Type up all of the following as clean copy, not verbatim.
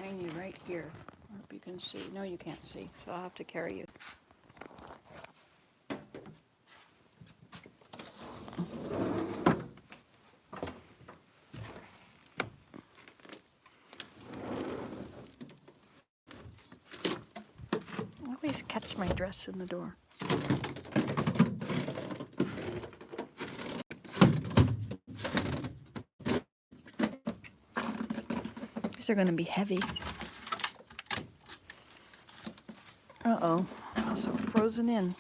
hang you right here. I hope you can see. No, you can't see, so I'll have to carry you. I always catch my dress in the door. These are going to be heavy. Uh-oh, also frozen in.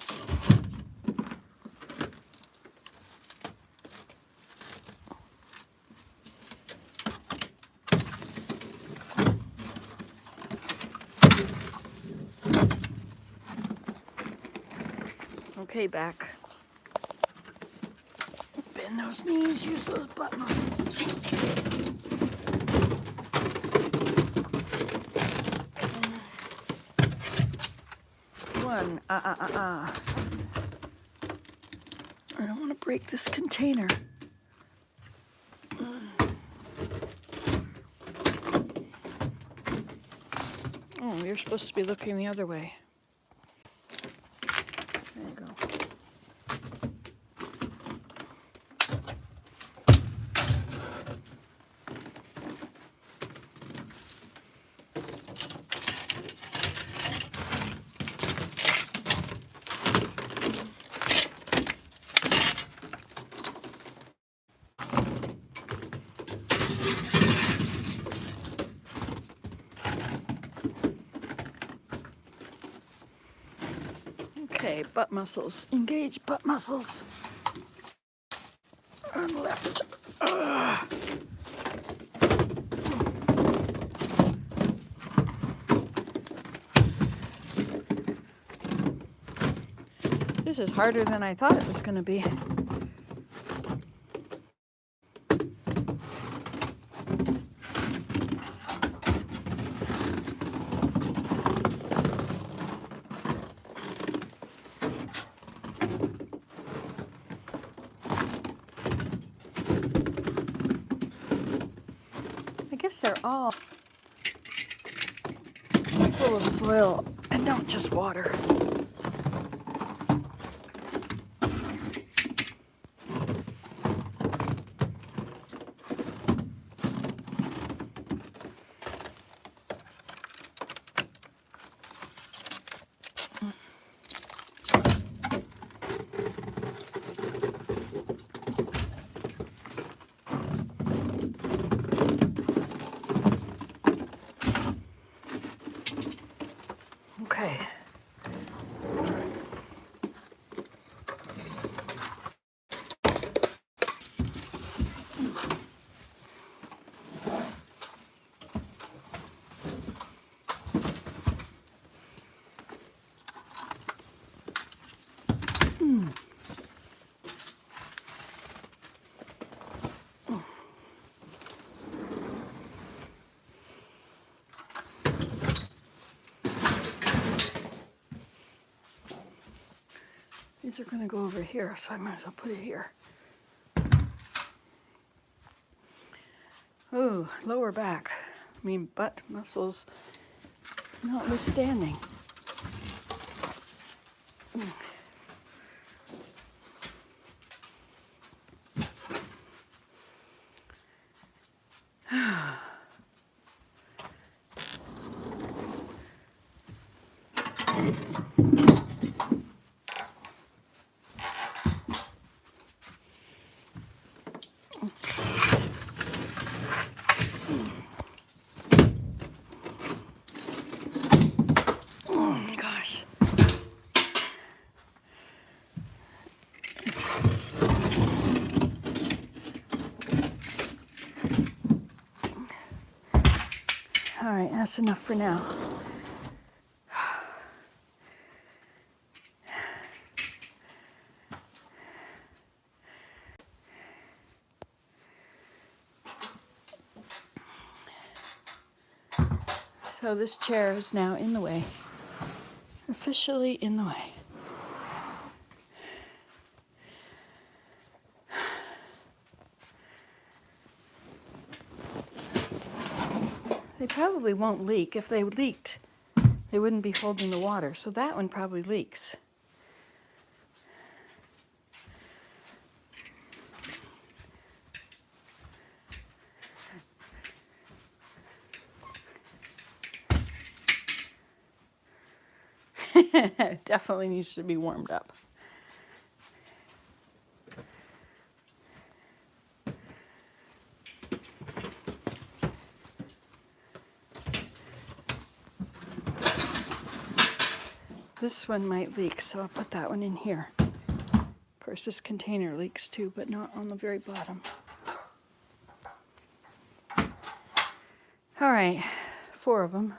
Okay, back. Bend those knees, use those butt muscles. One, I don't want to break this container. Oh, you're supposed to be looking the other way. There you go. Okay, butt muscles. Engage butt muscles. And left. This is harder than I thought it was going to be. I guess they're all full of soil and not just water. Okay. These are going to go over here, so I might as well put it here. Oh, lower back. I mean, butt muscles notwithstanding. Gosh. All right, that's enough for now. So this chair is now in the way, officially in the way. They probably won't leak. If they leaked, they wouldn't be holding the water. So that one probably leaks. It definitely needs to be warmed up. This one might leak, so I'll put that one in here. Of course, this container leaks too, but not on the very bottom. All right, 4 of them.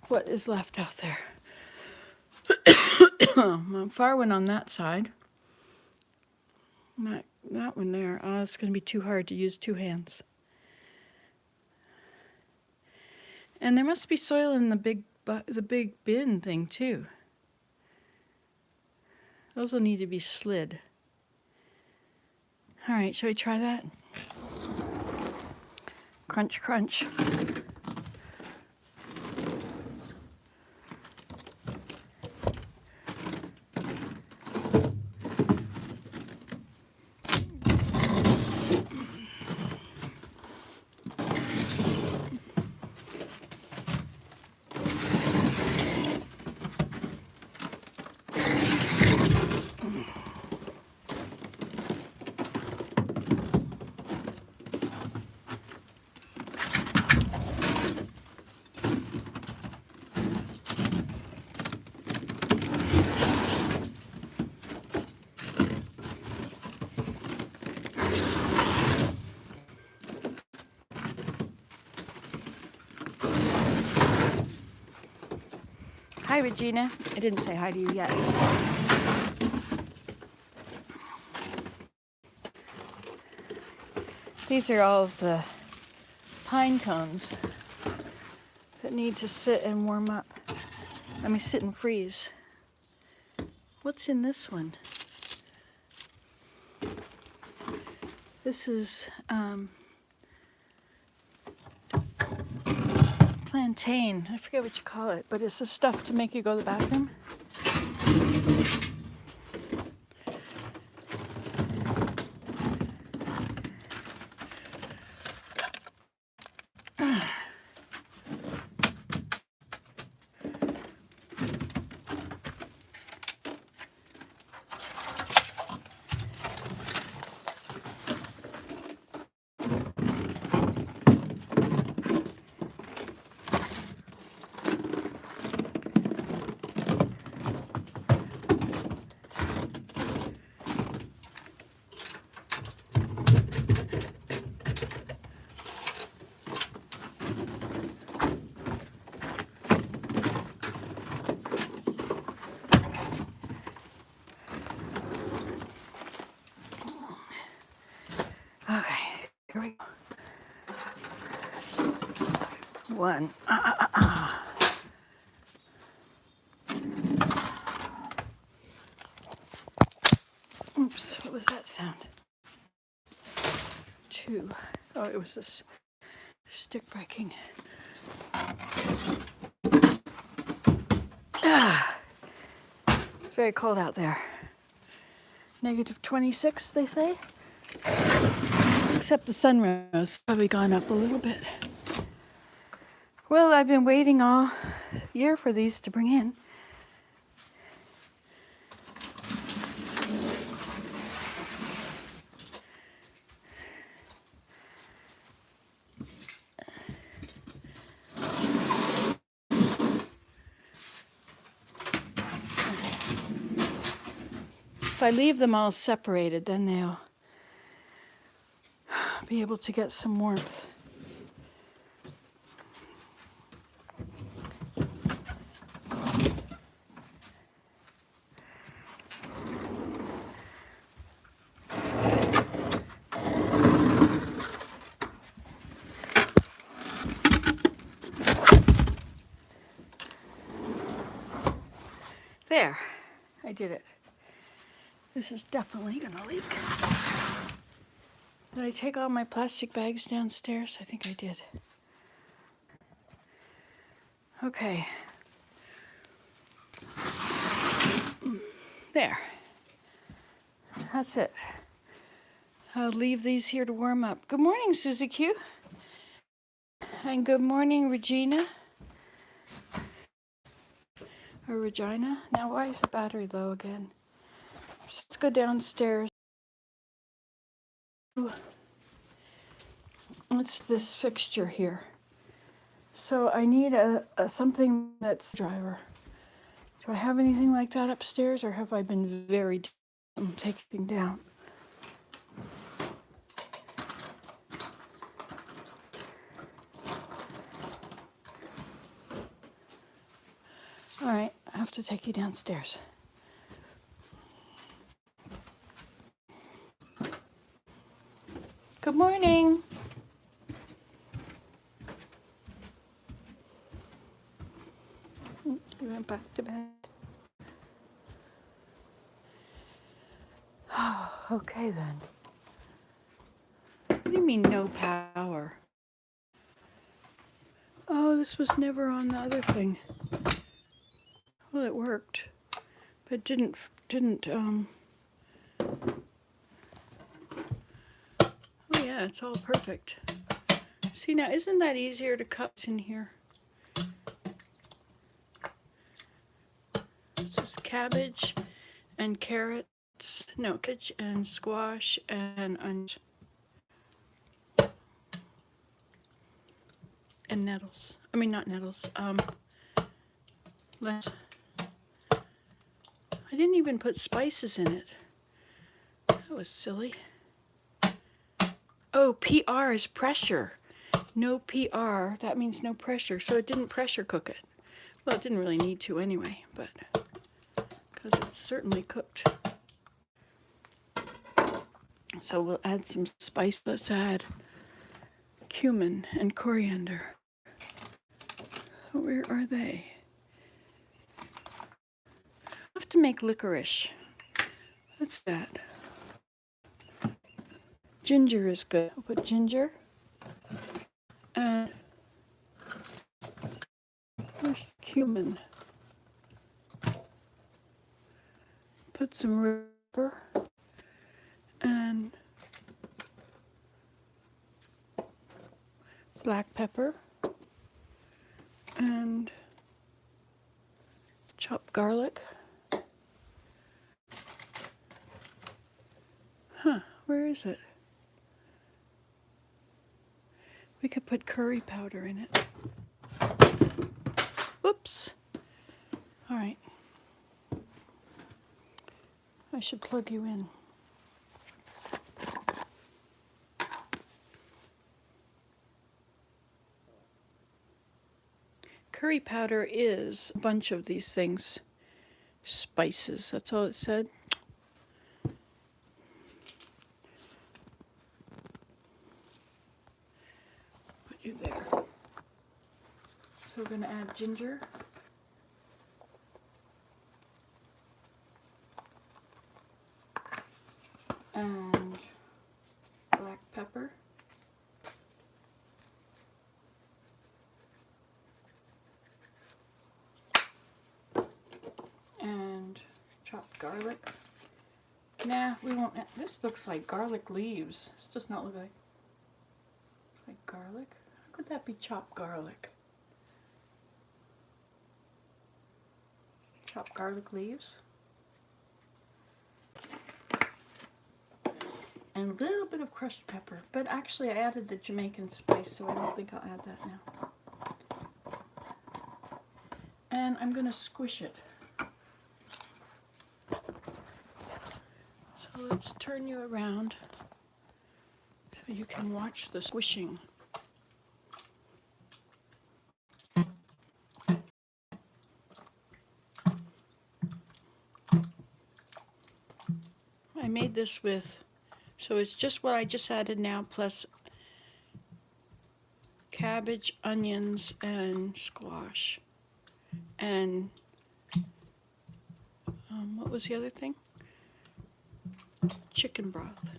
What is left out there? Far one on that side. That one there. Oh, it's going to be too hard to use 2 hands. And there must be soil in the big bin thing too. Those will need to be slid. All right, shall we try that? Crunch, crunch. Hi, Regina. I didn't say hi to you yet. These are all of the pine cones that need to sit and warm up. Sit and freeze. What's in this one? This is plantain. I forget what you call it, but it's the stuff to make you go to the bathroom. Okay, here we go. One. Oops, what was that sound? 2. Oh, it was this stick breaking. It's very cold out there. -26, they say. Except the sunrose probably gone up a little bit. Well, I've been waiting all year for these to bring in. If I leave them all separated, then they'll be able to get some warmth. There, I did it. This is definitely gonna leak. Did I take all my plastic bags downstairs? I think I did. Okay. There. That's it. I'll leave these here to warm up. Good morning, Susie Q. And good morning, Regina. Or Regina. Now, why is the battery low again? So let's go downstairs. It's this fixture here. So I need a something that's driver. Do I have anything like that upstairs, or have I been very taking down? All right, I have to take you downstairs. Good morning. You went back to bed. Okay then. What do you mean no power? Oh, this was never on the other thing. Well, it worked, but didn't. Oh yeah, it's all perfect. See now, isn't that easier to cut in here? This is cabbage and carrots. No, cabbage and squash and onions. And nettles. I mean, not nettles. Lettuce. I didn't even put spices in it. That was silly. Oh, PR is pressure. No PR, that means no pressure. So it didn't pressure cook it. Well, it didn't really need to anyway, but because it's certainly cooked. So we'll add some spice. Let's add cumin and coriander. Where are they? I have to make licorice. What's that? Ginger is good. I'll put ginger. And where's cumin? Put some pepper and black pepper and chopped garlic. Huh, where is it? We could put curry powder in it. Whoops. All right. I should plug you in. Curry powder is a bunch of these things. Spices, that's all it said. Put you there. So we're going to add ginger. And black pepper. And chopped garlic. Nah, we won't. This looks like garlic leaves. This does not look like garlic. How could that be chopped garlic? Chopped garlic leaves. And a little bit of crushed pepper. But actually I added the Jamaican spice, so I don't think I'll add that now. And I'm going to squish it. So let's turn you around so you can watch the squishing. I made this with, so it's just what I just added now, plus cabbage, onions, and squash. And what was the other thing? Chicken broth.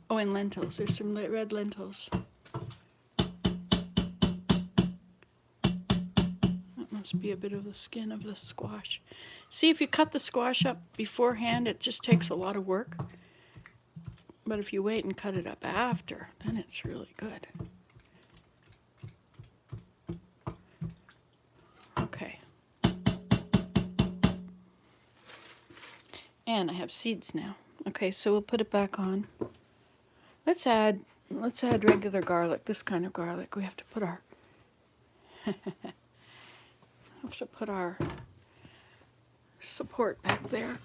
Oh, and lentils. There's some red lentils. must be a bit of the skin of the squash. See, if you cut the squash up beforehand, it just takes a lot of work. But if you wait and cut it up after, then it's really good. Okay. And I have seeds now. Okay, so we'll put it back on. Let's add regular garlic, this kind of garlic. We have to put our support back there.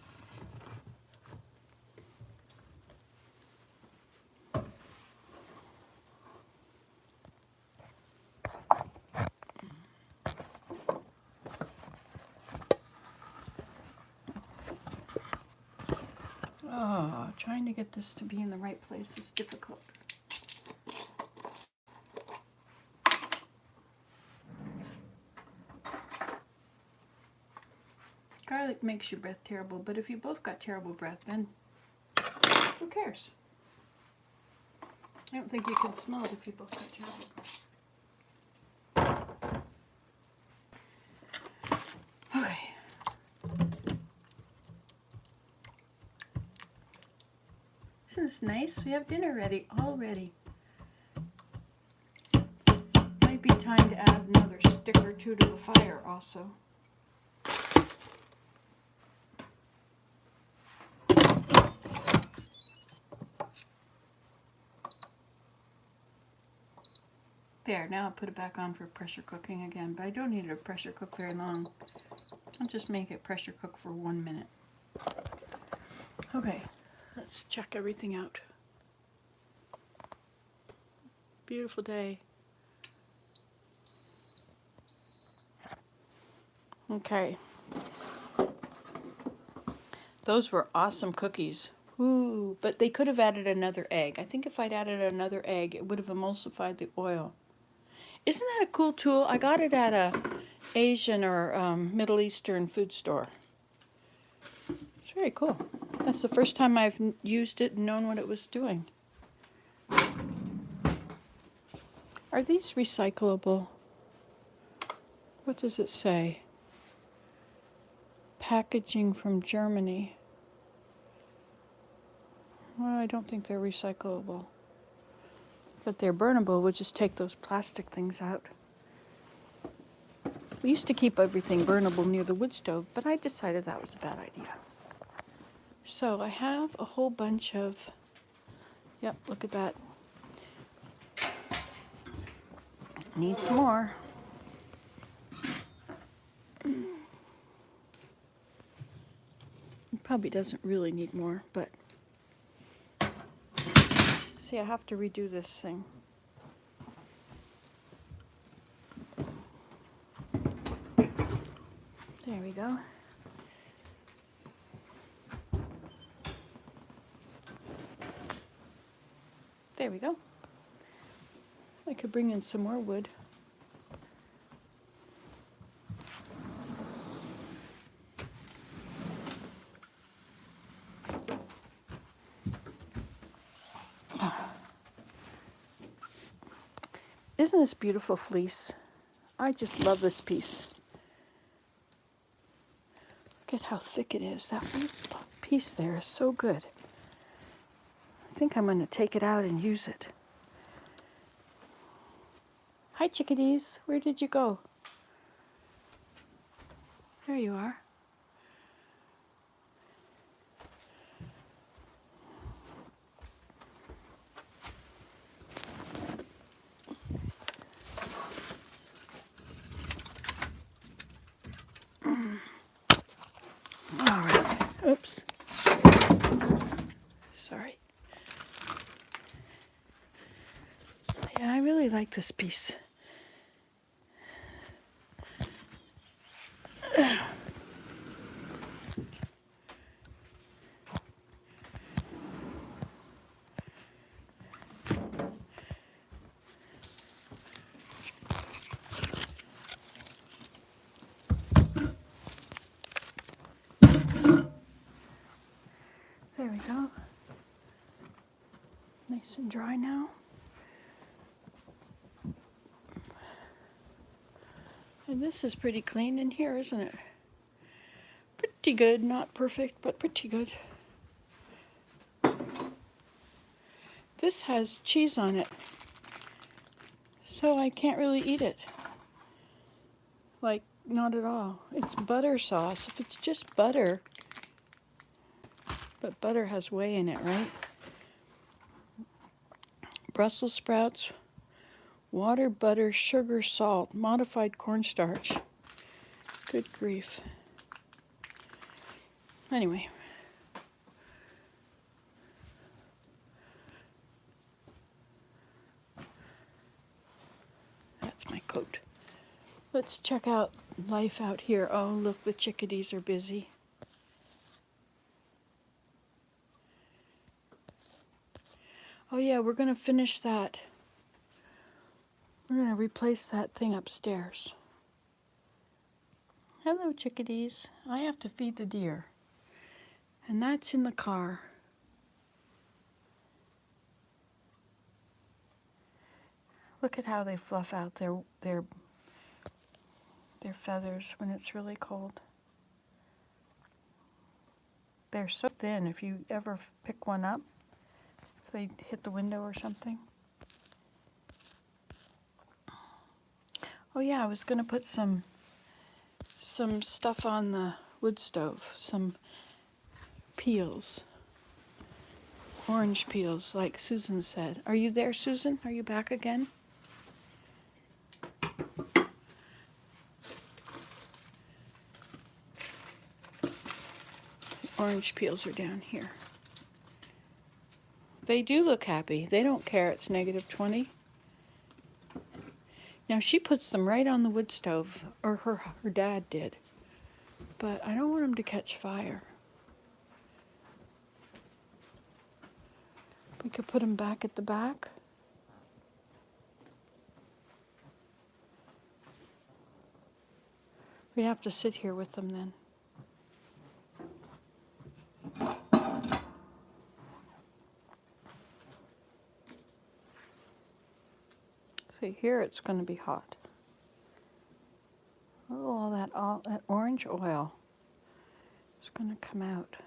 Oh, trying to get this to be in the right place is difficult. Garlic makes your breath terrible, but if you both got terrible breath, then who cares? I don't think you can smell it if you both got terrible breath. Okay. Isn't this nice? We have dinner ready already. Might be time to add another stick or two to the fire also. There, now I'll put it back on for pressure cooking again, but I don't need it to pressure cook very long. I'll just make it pressure cook for 1 minute. Okay, let's check everything out. Beautiful day. Okay. Those were awesome cookies. Ooh, but they could have added another egg. I think if I'd added another egg, it would have emulsified the oil. Isn't that a cool tool? I got it at a Asian or Middle Eastern food store. It's very cool. That's the first time I've used it and known what it was doing. Are these recyclable? What does it say? Packaging from Germany. Well, I don't think they're recyclable. But they're burnable. We'll just take those plastic things out. We used to keep everything burnable near the wood stove, but I decided that was a bad idea. So I have a whole bunch of, yep, look at that. Needs more. It probably doesn't really need more, but see, I have to redo this thing. There we go. There we go. I could bring in some more wood. Isn't this beautiful fleece? I just love this piece. Look at how thick it is. That piece there is so good. I think I'm going to take it out and use it. Hi, chickadees. Where did you go? There you are. All right. Oops. Sorry. Yeah, I really like this piece. There we go. Nice and dry now. And this is pretty clean in here, isn't it? Pretty good, not perfect, but pretty good. This has cheese on it, so I can't really eat it. Like, not at all. It's butter sauce. If it's just butter, but butter has whey in it, right? Brussels sprouts, water, butter, sugar, salt, modified cornstarch. Good grief. Anyway. That's my coat. Let's check out life out here. Oh, look, the chickadees are busy. Oh yeah, we're going to finish that. We're going to replace that thing upstairs. Hello, chickadees. I have to feed the deer. And that's in the car. Look at how they fluff out their feathers when it's really cold. They're so thin if you ever pick one up, if they hit the window or something. Oh yeah, I was going to put some stuff on the wood stove, some peels, orange peels, like Susan said. Are you there, Susan? Are you back again? Orange peels are down here. They do look happy. They don't care it's -20. Now she puts them right on the wood stove, or her dad did. But I don't want them to catch fire. We could put them back at the back. We have to sit here with them then. See, here it's going to be hot. Oh, all that orange oil is going to come out.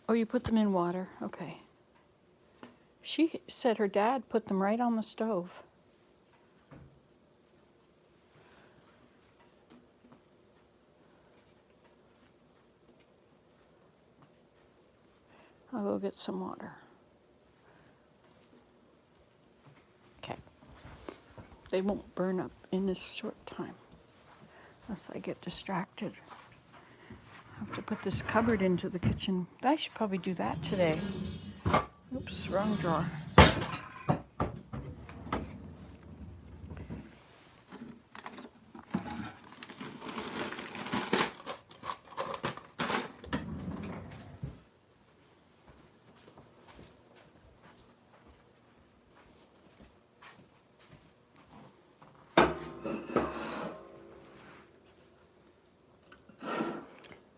Oh, you put them in water? Okay. She said her dad put them right on the stove. I'll go get some water. Okay. They won't burn up in this short time, unless I get distracted. I have to put this cupboard into the kitchen. I should probably do that today. Oops, wrong drawer.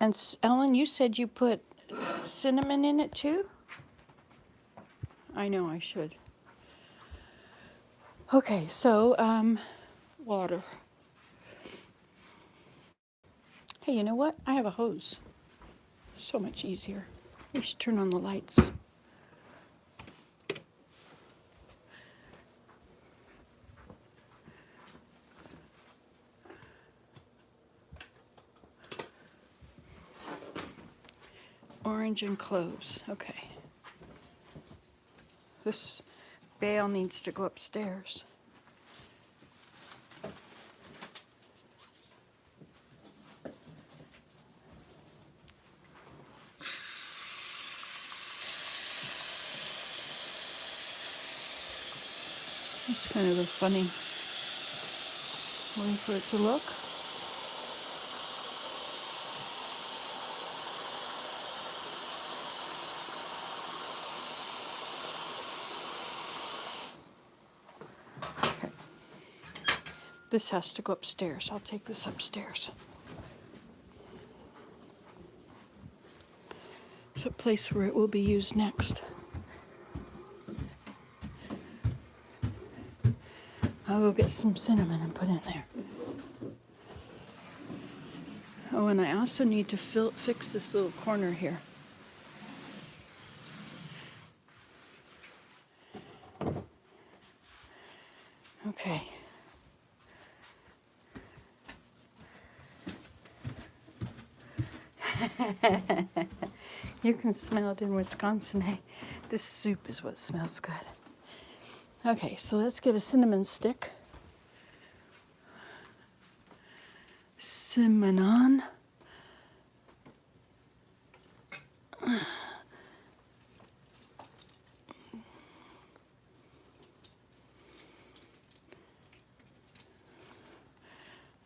And Ellen, you said you put cinnamon in it too? I know I should. Okay, so water. Hey, you know what? I have a hose. So much easier. We should turn on the lights. Orange and cloves. Okay. This bale needs to go upstairs. It's kind of a funny way for it to look. Okay. This has to go upstairs. I'll take this upstairs. It's a place where it will be used next. I'll go get some cinnamon and put in there. Oh, and I also need to fix this little corner here. Okay. You can smell it in Wisconsin, hey? This soup is what smells good. Okay, so let's get a cinnamon stick. Cinnamon.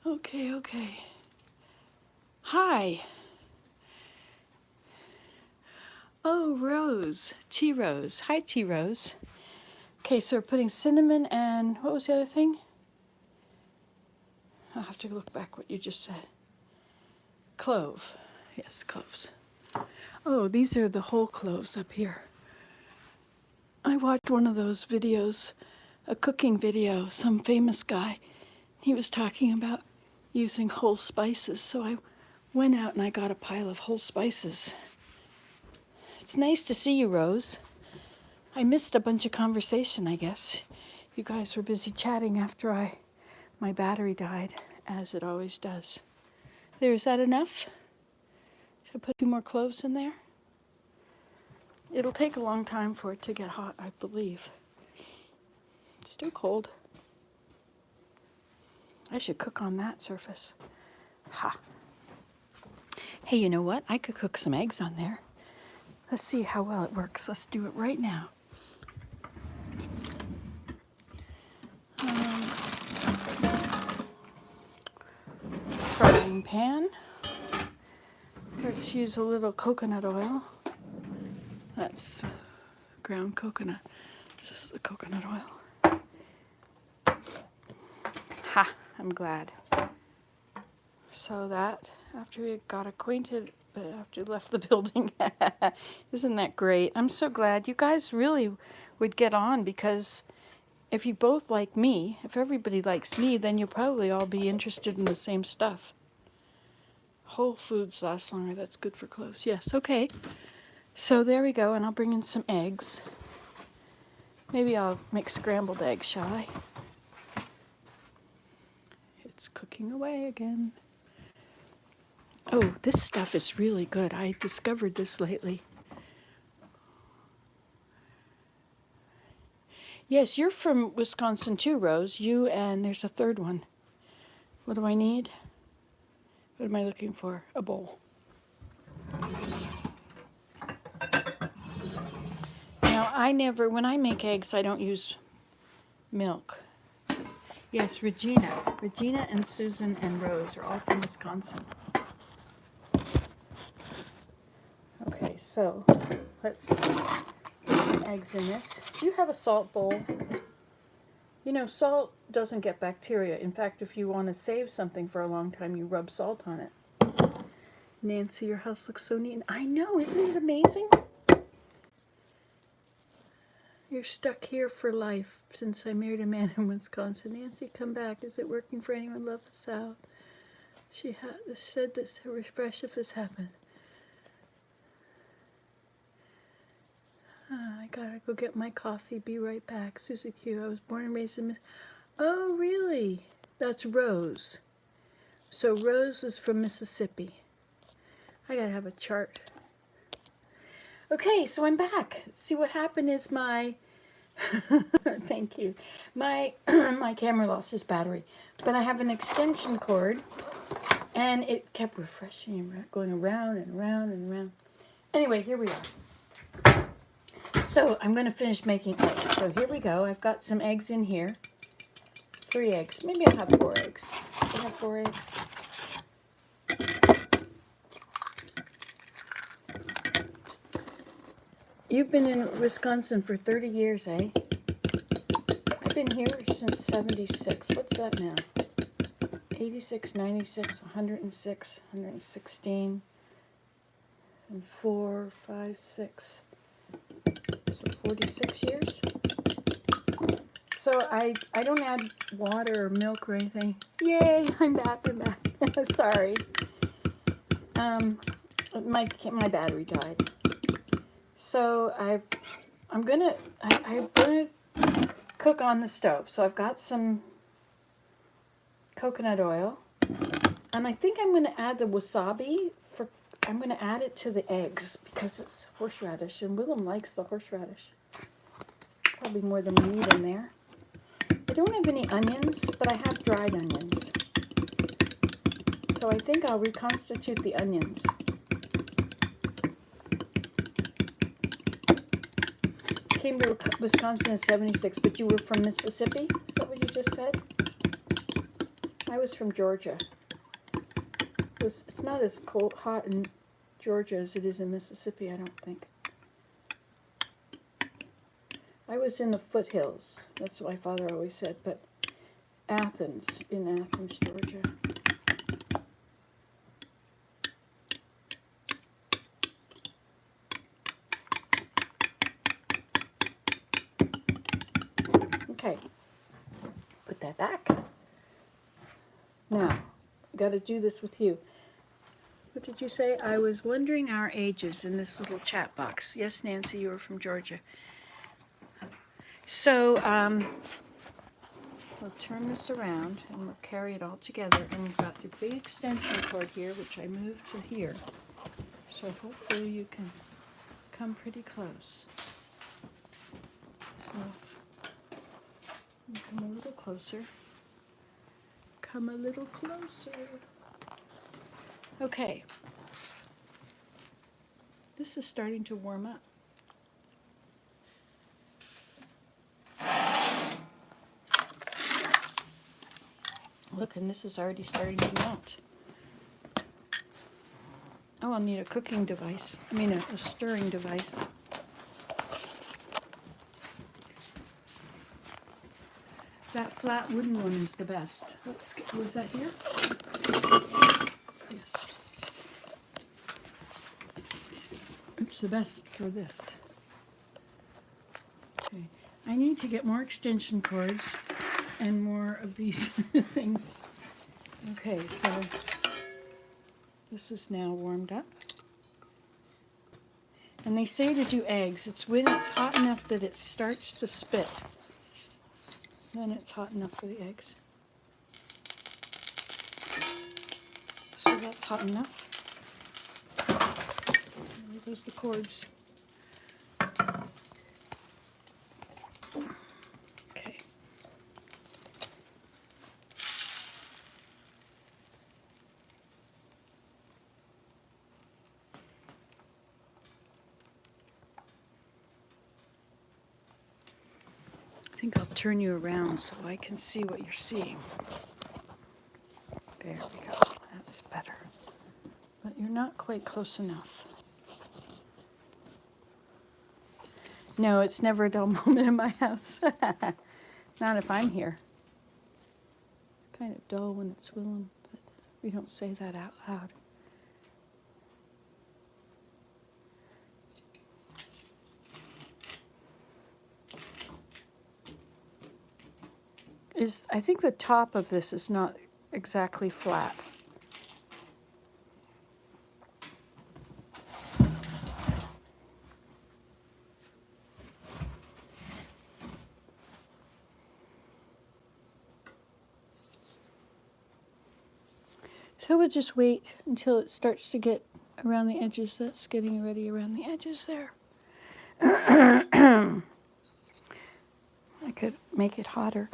Okay. Hi. Oh, Rose. Tea Rose. Hi, Tea Rose. Okay, so we're putting cinnamon and what was the other thing? I'll have to look back what you just said. Clove. Yes, cloves. Oh, these are the whole cloves up here. I watched one of those videos, a cooking video, some famous guy. He was talking about using whole spices, so I went out and I got a pile of whole spices. It's nice to see you, Rose. I missed a bunch of conversation, I guess. You guys were busy chatting after my battery died, as it always does. There, is that enough? Should I put 2 more cloves in there? It'll take a long time for it to get hot, I believe. It's still cold. I should cook on that surface. Ha. Hey, you know what? I could cook some eggs on there. Let's see how well it works. Let's do it right now. Frying pan. Let's use a little coconut oil. That's ground coconut. This is the coconut oil. Ha! I'm glad. So that, after we got acquainted, after we left the building, isn't that great? I'm so glad. You guys really would get on, because if you both like me, if everybody likes me, then you'll probably all be interested in the same stuff. Whole foods last longer. That's good for cloves. Yes, okay. So there we go, and I'll bring in some eggs. Maybe I'll make scrambled eggs, shall I? It's cooking away again. Oh, this stuff is really good. I discovered this lately. Yes, you're from Wisconsin too, Rose. You and there's a third one. What do I need? What am I looking for? A bowl. Now, when I make eggs, I don't use milk. Yes, Regina. Regina and Susan and Rose are all from Wisconsin. Okay, so let's put some eggs in this. Do you have a salt bowl? You know, salt doesn't get bacteria. In fact, if you want to save something for a long time, you rub salt on it. Nancy, your house looks so neat. I know, isn't it amazing? You're stuck here for life since I married a man in Wisconsin. Nancy, come back. Is it working for anyone? Love the South. She said this refresh if this happened. I gotta go get my coffee. Be right back. Susie Q. I was born and raised in Oh, really? That's Rose. So Rose is from Mississippi. I gotta have a chart. Okay, so I'm back. See, what happened is thank you. My camera lost its battery, but I have an extension cord, and it kept refreshing and going around and around and around. Anyway, here we are. So I'm going to finish making eggs. So here we go. I've got some eggs in here. 3 eggs. Maybe I'll have 4 eggs. I have 4 eggs. You've been in Wisconsin for 30 years, eh? I've been here since 76. What's that now? 86, 96, 106, 116, and 4, 5, 6. So 46 years. So I don't add water or milk or anything. Yay, I'm back. Sorry. My battery died. So I'm gonna cook on the stove. So I've got some coconut oil, and I think I'm gonna add the wasabi. I'm gonna add it to the eggs because it's horseradish, and Willem likes the horseradish. Probably more than we need in there. I don't have any onions, but I have dried onions. So I think I'll reconstitute the onions. Came to Wisconsin in '76, but you were from Mississippi? Is that what you just said? I was from Georgia. It's not as hot in Georgia as it is in Mississippi, I don't think. I was in the foothills. That's what my father always said, but in Athens, Georgia. Okay, put that back. Now, got to do this with you. What did you say? I was wondering our ages in this little chat box. Yes, Nancy, you were from Georgia. So, we'll turn this around and we'll carry it all together. And we've got the big extension cord here, which I moved to here. So hopefully you can come pretty close. Come a little closer. Come a little closer. Okay. This is starting to warm up. Look, and this is already starting to melt. Oh, I'll need a cooking device. A stirring device. That flat wooden one is the best. Was that here? Yes. It's the best for this. Okay. I need to get more extension cords and more of these things. Okay, so this is now warmed up. And they say to do eggs. It's when it's hot enough that it starts to spit. Then it's hot enough for the eggs. So that's hot enough. There goes the cords. Okay. I think I'll turn you around so I can see what you're seeing. There we go. That's better. But you're not quite close enough. No, it's never a dull moment in my house. Not if I'm here. Kind of dull when it's Willem, but we don't say that out loud. I think the top of this is not exactly flat. So we'll just wait until it starts to get around the edges. That's getting ready around the edges there. I could make it hotter.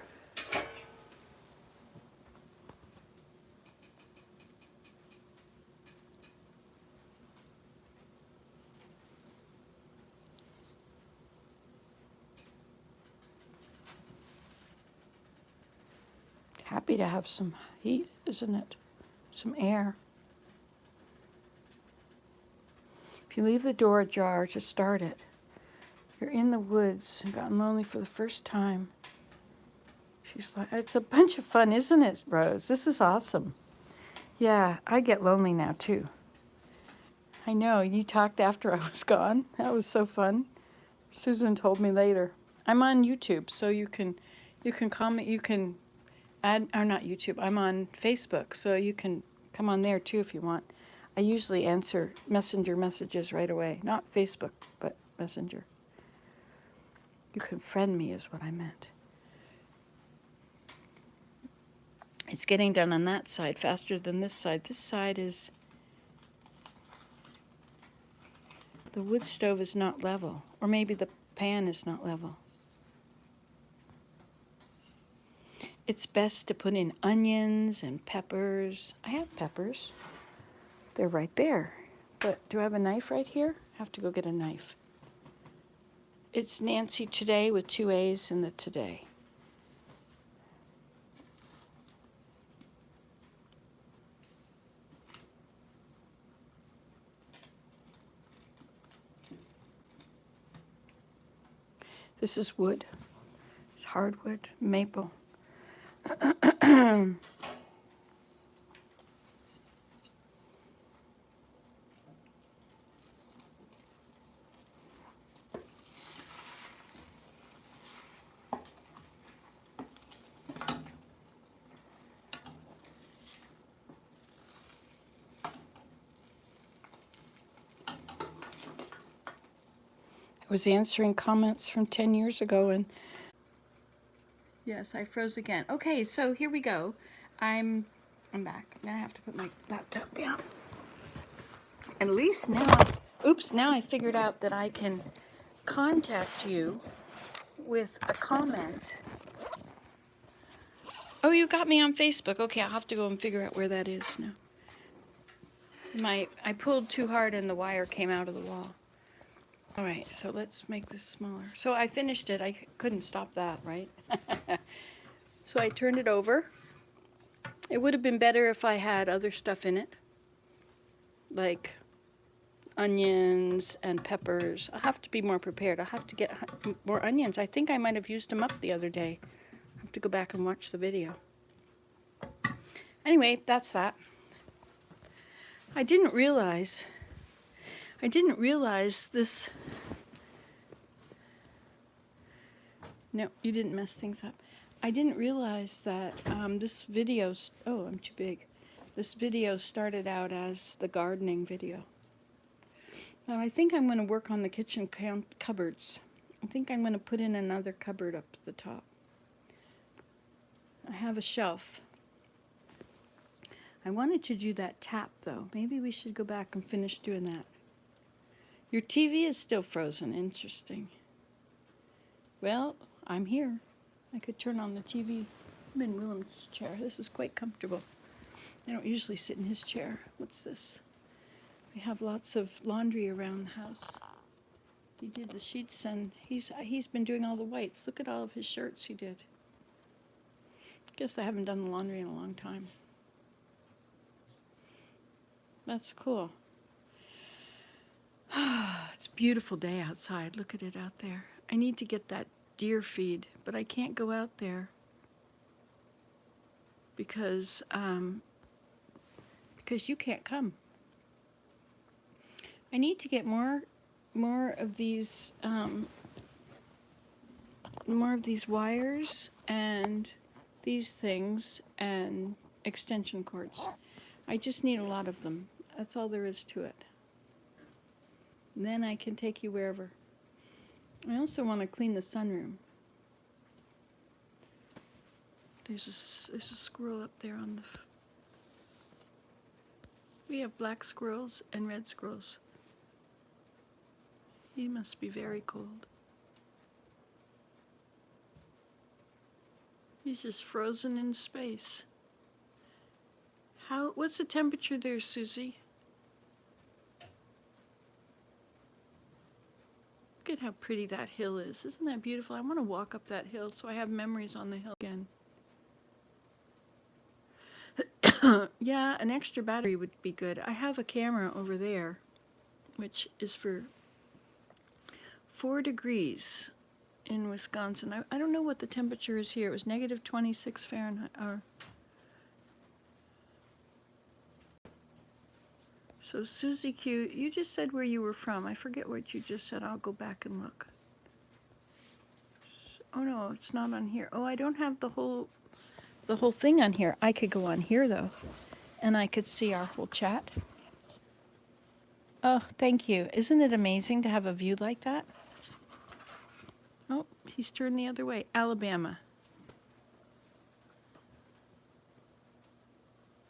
Happy to have some heat, isn't it? Some air. If you leave the door ajar to start it, you're in the woods and gotten lonely for the first time. She's like, it's a bunch of fun, isn't it, Rose? This is awesome. Yeah, I get lonely now, too. I know, you talked after I was gone. That was so fun. Susan told me later. I'm on YouTube, so you'll You can comment, you can add, or not YouTube, I'm on Facebook, so you can come on there too if you want. I usually answer Messenger messages right away. Not Facebook, but Messenger. You can friend me is what I meant. It's getting done on that side faster than this side. This side is, the wood stove is not level, or maybe the pan is not level. It's best to put in onions and peppers. I have peppers. They're right there. But do I have a knife right here? I have to go get a knife. It's Nancy Today with 2 A's in the Today. This is wood. It's hardwood, maple. I was answering comments from 10 years ago, and yes, I froze again. Okay, so here we go. I'm back. Now I have to put my laptop down. At least now, oops, now I figured out that I can contact you with a comment. Oh, you got me on Facebook. Okay, I'll have to go and figure out where that is now. I pulled too hard and the wire came out of the wall. All right, so let's make this smaller. So I finished it. I couldn't stop that, right? So I turned it over. It would have been better if I had other stuff in it, like onions and peppers. I'll have to be more prepared. I'll have to get more onions. I think I might have used them up the other day. I have to go back and watch the video. Anyway, that's that. I didn't realize this. No, you didn't mess things up. I didn't realize that this video, oh, I'm too big. This video started out as the gardening video. Now I think I'm going to work on the kitchen cupboards. I think I'm going to put in another cupboard up at the top. I have a shelf. I wanted to do that tap though. Maybe we should go back and finish doing that. Your TV is still frozen. Interesting. Well, I'm here. I could turn on the TV. I'm in Willem's chair. This is quite comfortable. I don't usually sit in his chair. What's this? We have lots of laundry around the house. He did the sheets and he's been doing all the whites. Look at all of his shirts he did. Guess I haven't done the laundry in a long time. That's cool. It's a beautiful day outside. Look at it out there. I need to get that deer feed, but I can't go out there because you can't come. I need to get more of these wires and these things and extension cords. I just need a lot of them. That's all there is to it. And then I can take you wherever. I also want to clean the sunroom. There's a squirrel up there on the... We have black squirrels and red squirrels. He must be very cold. He's just frozen in space. What's the temperature there, Susie? Look at how pretty that hill is. Isn't that beautiful? I want to walk up that hill so I have memories on the hill again. Yeah, an extra battery would be good. I have a camera over there, which is for 4 degrees in Wisconsin. I don't know what the temperature is here. It was negative 26 Fahrenheit. So Susie Q, you just said where you were from. I forget what you just said. I'll go back and look. Oh no, it's not on here. Oh, I don't have the whole thing on here. I could go on here though, and I could see our whole chat. Oh, thank you. Isn't it amazing to have a view like that? Oh, he's turned the other way. Alabama.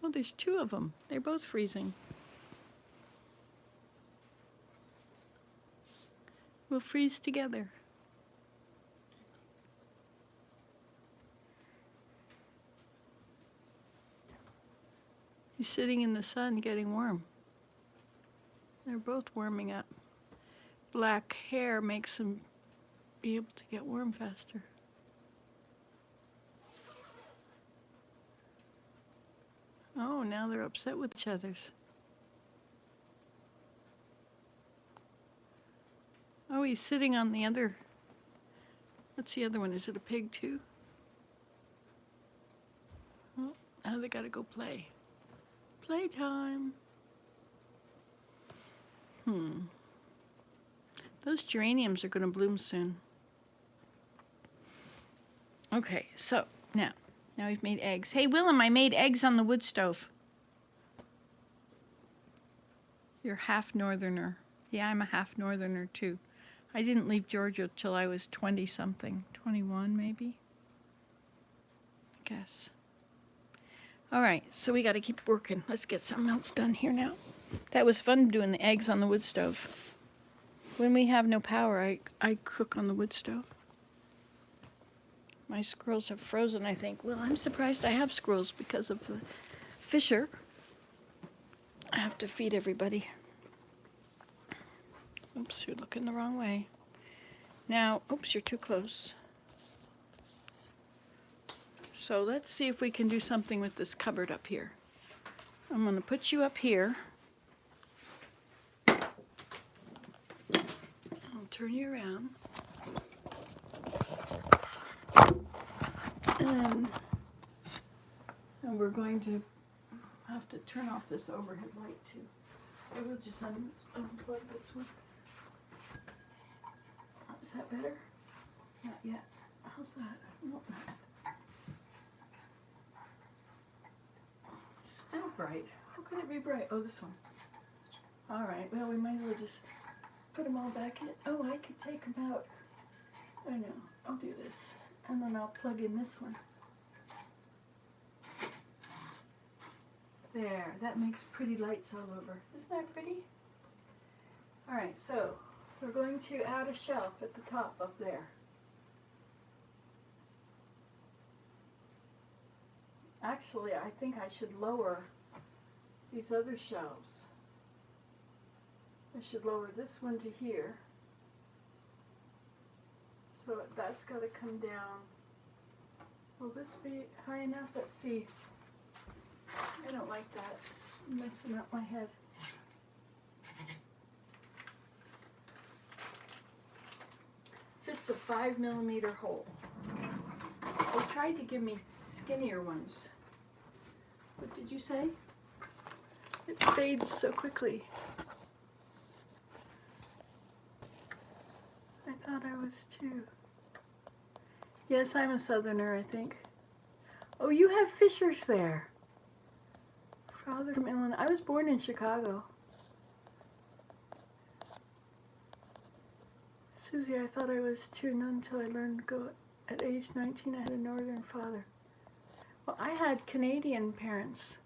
Oh, there's two of them. They're both freezing. We'll freeze together. He's sitting in the sun getting warm. They're both warming up. Black hair makes them be able to get warm faster. Oh, now they're upset with each other. Oh, he's sitting on the other. What's the other one? Is it a pig too? Oh, now they gotta go play. Playtime. Those geraniums are gonna bloom soon. Okay, so now we've made eggs. Hey, Willem, I made eggs on the wood stove. You're half northerner. Yeah, I'm a half northerner too. I didn't leave Georgia till I was 20-something. 21 maybe? I guess. All right, so we got to keep working. Let's get something else done here now. That was fun doing the eggs on the wood stove. When we have no power, I cook on the wood stove. My squirrels have frozen, I think. Well, I'm surprised I have squirrels because of the Fisher. I have to feed everybody. Oops, you're looking the wrong way. Now, oops, you're too close. So let's see if we can do something with this cupboard up here. I'm going to put you up here. I'll turn you around. And we're going to have to turn off this overhead light too. I will just unplug this one. Is that better? Not yet. How's that? Nope. Still bright. How could it be bright? Oh, this one. All right. Well, we might as well just put them all back in. Oh, I could take them out. I know. I'll do this. And then I'll plug in this one. There. That makes pretty lights all over. Isn't that pretty? All right. So we're going to add a shelf at the top up there. Actually, I think I should lower these other shelves. I should lower this one to here. So that's got to come down. Will this be high enough? Let's see. I don't like that. It's messing up my head. Fits a 5mm hole. They tried to give me skinnier ones. What did you say? It fades so quickly. I thought I was too. Yes, I'm a southerner, I think. Oh, you have Fishers there. Father from Illinois. I was born in Chicago. Susie, I thought I was too, not until I learned to go. At age 19, I had a northern father. Well, I had Canadian parents.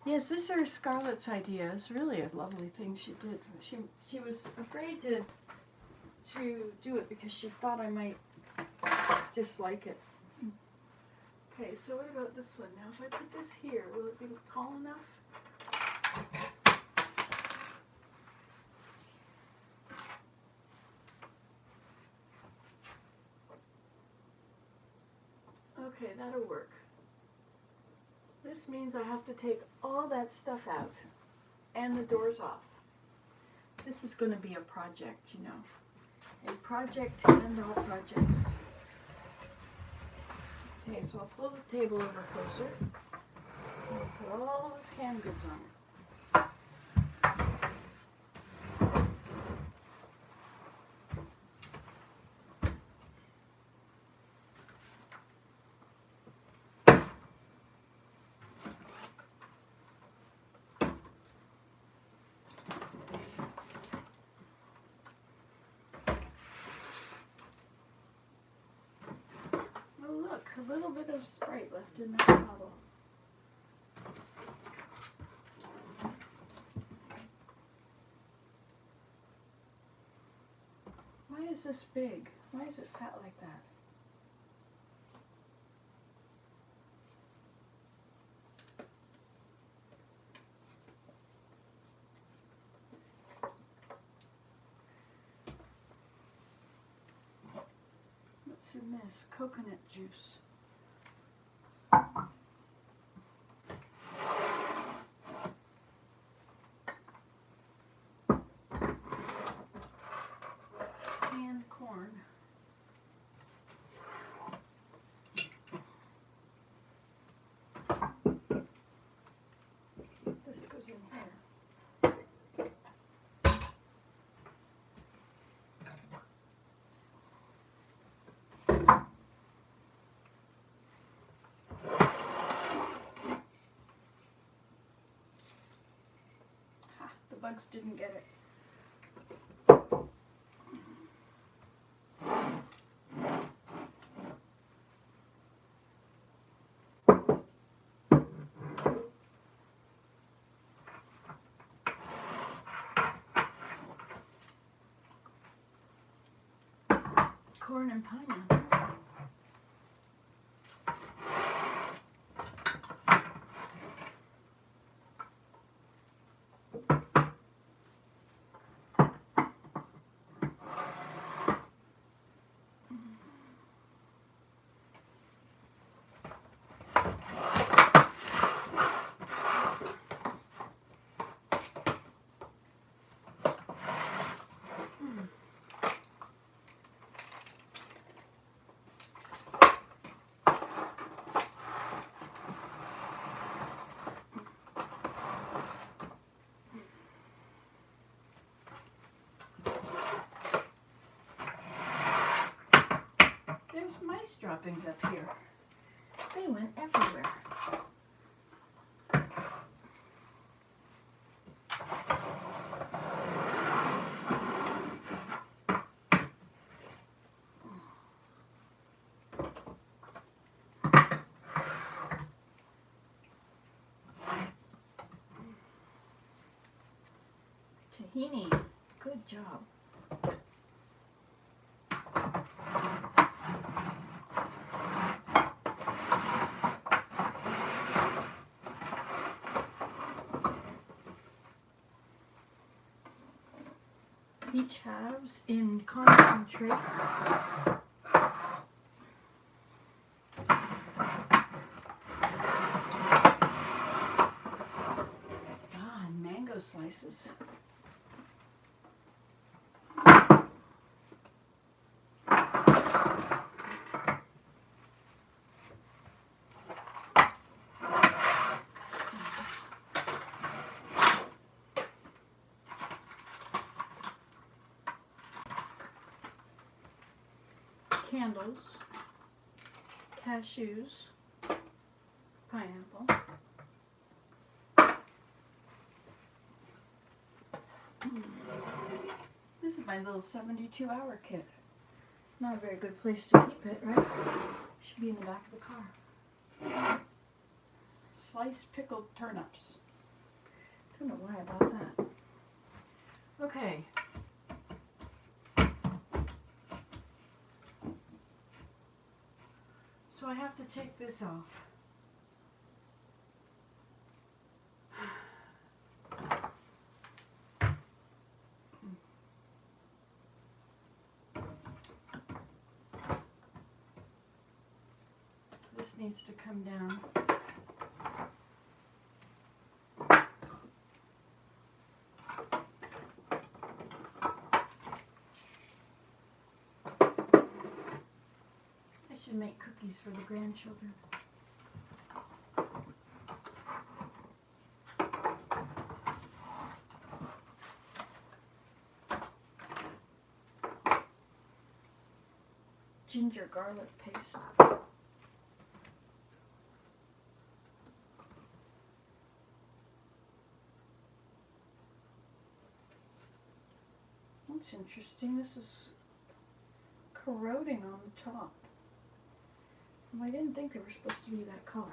Yes, this is Scarlett's idea. It's really a lovely thing she did. She was afraid to do it because she thought I might dislike it. Okay, so what about this one? Now, if I put this here, will it be tall enough? Okay, that'll work. This means I have to take all that stuff out and the doors off. This is going to be a project, you know. A project to end all projects. Okay, so I'll pull the table over closer. And I'll put all those canned goods on it. a little bit of Sprite left in that bottle. Why is this big? Why is it fat like that? What's in this? Coconut juice. Canned corn. This goes in here. Ha, the bugs didn't get it. Corn and pineapple. There's mice droppings up here. They went everywhere. Tahini, good job. Peach halves in concentrate. And mango slices. Candles, cashews, pineapple. This is my little 72-hour kit. Not a very good place to keep it, right? Should be in the back of the car. Sliced pickled turnips. Don't know why I bought that. Okay. So I have to take this off. This needs to come down. I should make cookies for the grandchildren. Ginger garlic paste. That's interesting. This is corroding on the top. Well, I didn't think they were supposed to be that color.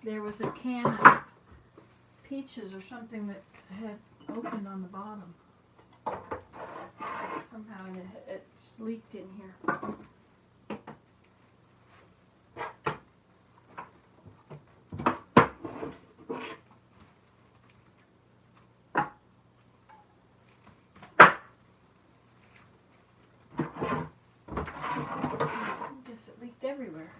There was a can of peaches or something that had opened on the bottom. Somehow it's leaked in here. I guess it leaked everywhere.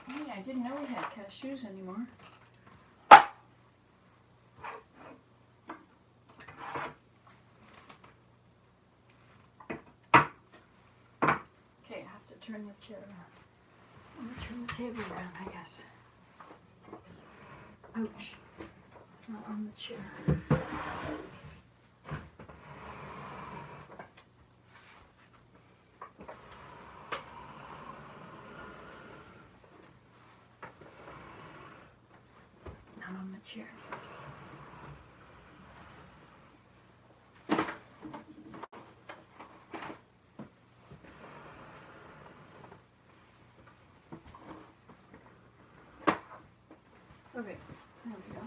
Hey, I didn't know we had cashews anymore. Okay, I have to turn the chair around. I'm going to turn the table around, I guess. Ouch. Not on the chair. Not on the chair. Okay, there we go.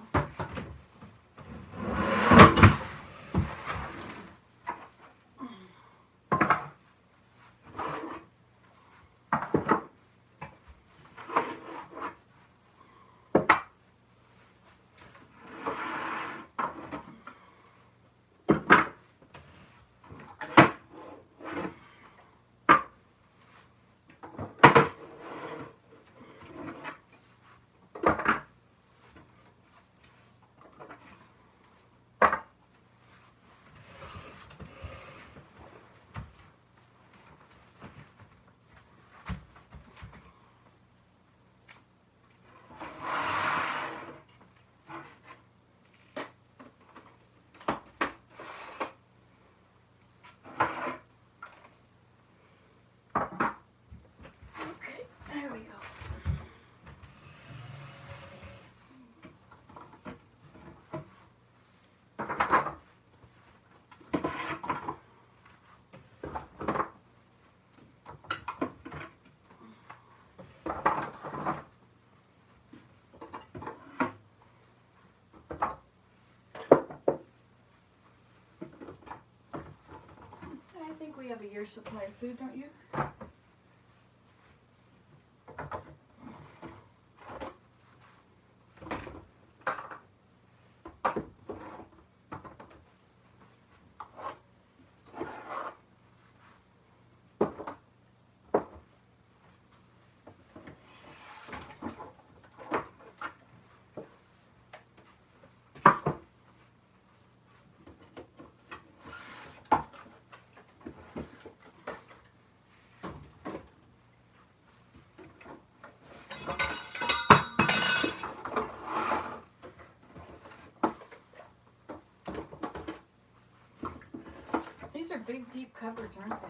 There we go. I think we have a year's supply of food, don't you? are big, deep cupboards, aren't they?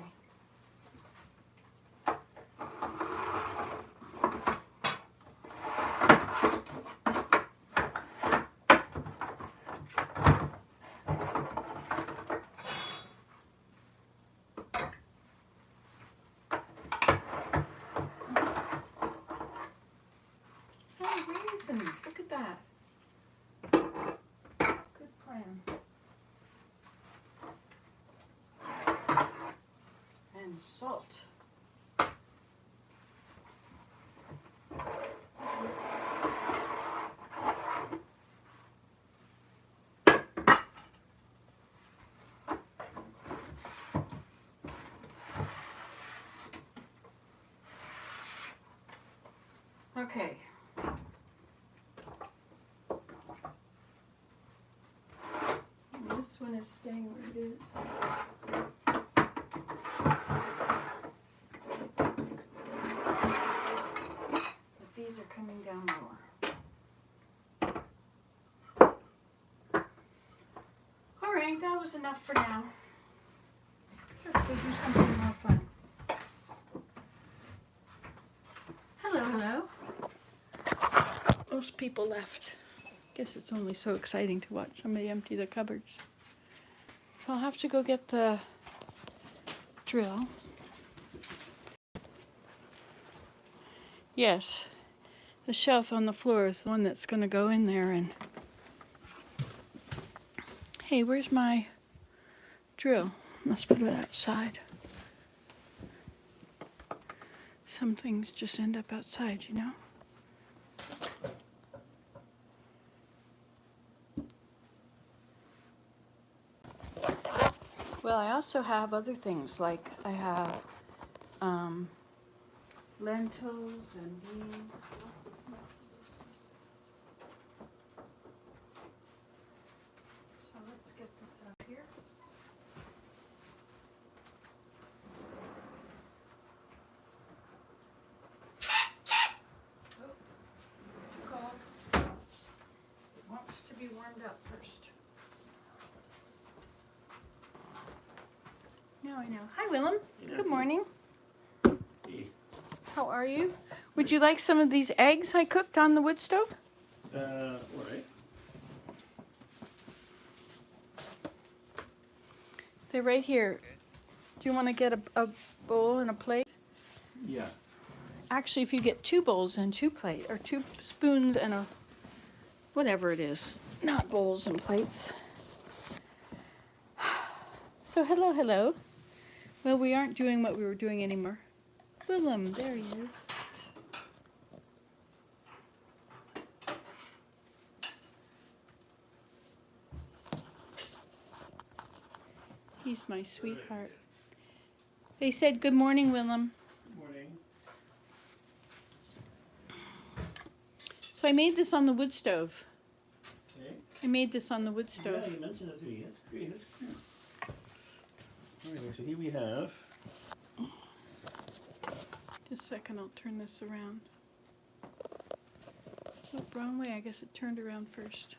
Oh, raisins. Look at that. Good plan. And salt. Okay. And this one is staying where it is. But these are coming down lower. All right, that was enough for now. Let's go do something more fun. Hello, hello. Most people left. Guess it's only so exciting to watch somebody empty the cupboards. So I'll have to go get the drill. Yes, the shelf on the floor is the one that's going to go in there. And hey, where's my drill? Must put it outside. Some things just end up outside, you know? Well, I also have other things, like I have lentils and beans. Lots of those things. So let's get this up here. Oh, too cold. It wants to be warmed up first. Now I know. Hi, Willem. Good morning. Hey. How are you? Would you like some of these eggs I cooked on the wood stove? All right. They're right here. Do you want to get a bowl and a plate? Yeah. Actually, if you get 2 bowls and 2 plates, or 2 spoons and a whatever it is, not bowls and plates. So hello, hello. Well, we aren't doing what we were doing anymore. Willem, there he is. He's my sweetheart. They said good morning, Willem. Good morning. So I made this on the wood stove. Okay. I made this on the wood stove. Yeah, you mentioned it to me. That's great. That's great. Anyway, so here we have. Just a second, I'll turn this around. Oh, wrong way. I guess it turned around first.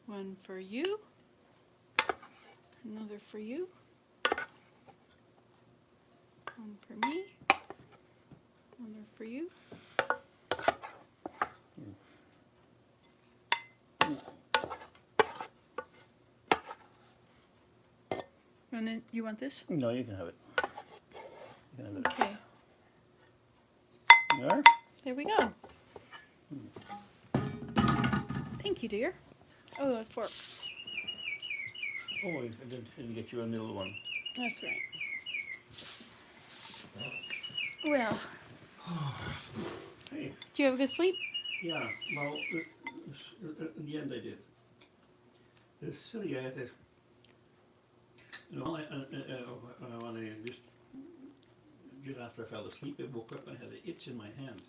One for you. Another for you. One for me. Another for you. And then you want this? No, you can have it. You can have it. Okay. You are? There we go. Thank you, dear. Oh, a fork. Oh, I didn't get you a middle one. That's right. Well, Hey. do you have a good sleep? Yeah. Well, in the end, I did. It's silly. I had to. You know, when I just after I fell asleep, I woke up and I had an itch in my hand.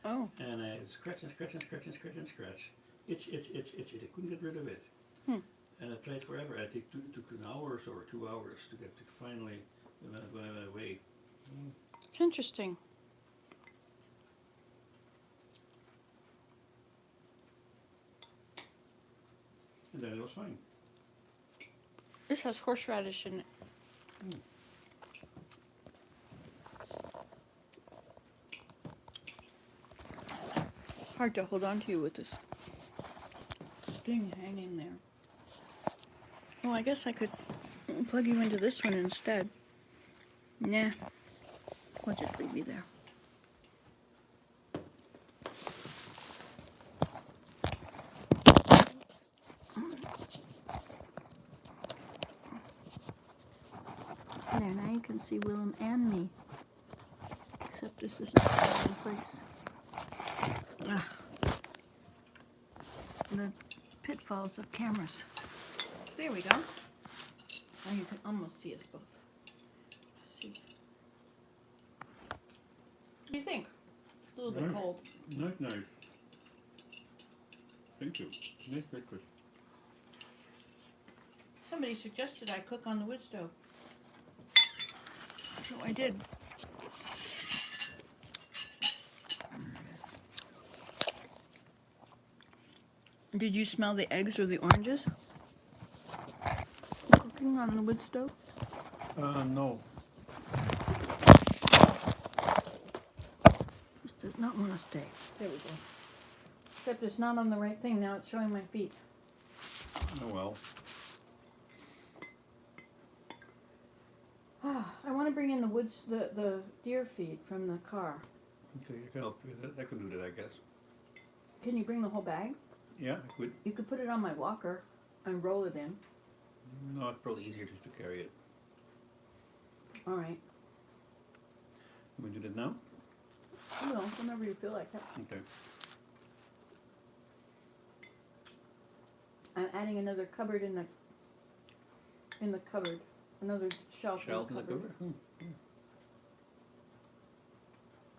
Oh. And I scratch and scratch and scratch and scratch and scratch. Itch, itch, itch, itch. I couldn't get rid of it. And I tried forever. I took an hour or 2 hours to get to finally when I went away. It's interesting. And then it was fine. This has horseradish in it. Hard to hold on to you with this thing hanging there. Well, I guess I could plug you into this one instead. Nah, we'll just leave you there. There, now you can see Willem and me. Except this isn't in place. Ah, the pitfalls of cameras. There we go. Now you can almost see us both. Let's see. What do you think? It's a little bit cold. Nice. Thank you. Nice breakfast. Somebody suggested I cook on the wood stove. So I did. Did you smell the eggs or the oranges? Cooking on the wood stove? No. This does not want to stay. There we go. Except it's not on the right thing. Now it's showing my feet. Oh well. I want to bring in the woods, the deer feed from the car. Okay, you can help with that. I can do that, I guess. Can you bring the whole bag? Yeah, I could. You could put it on my walker and roll it in. No, it's probably easier just to carry it. All right. Can we do that now? Well, whenever you feel like it. Okay. I'm adding another cupboard in the cupboard. Another shelf Shelf in in the the cupboard. cupboard?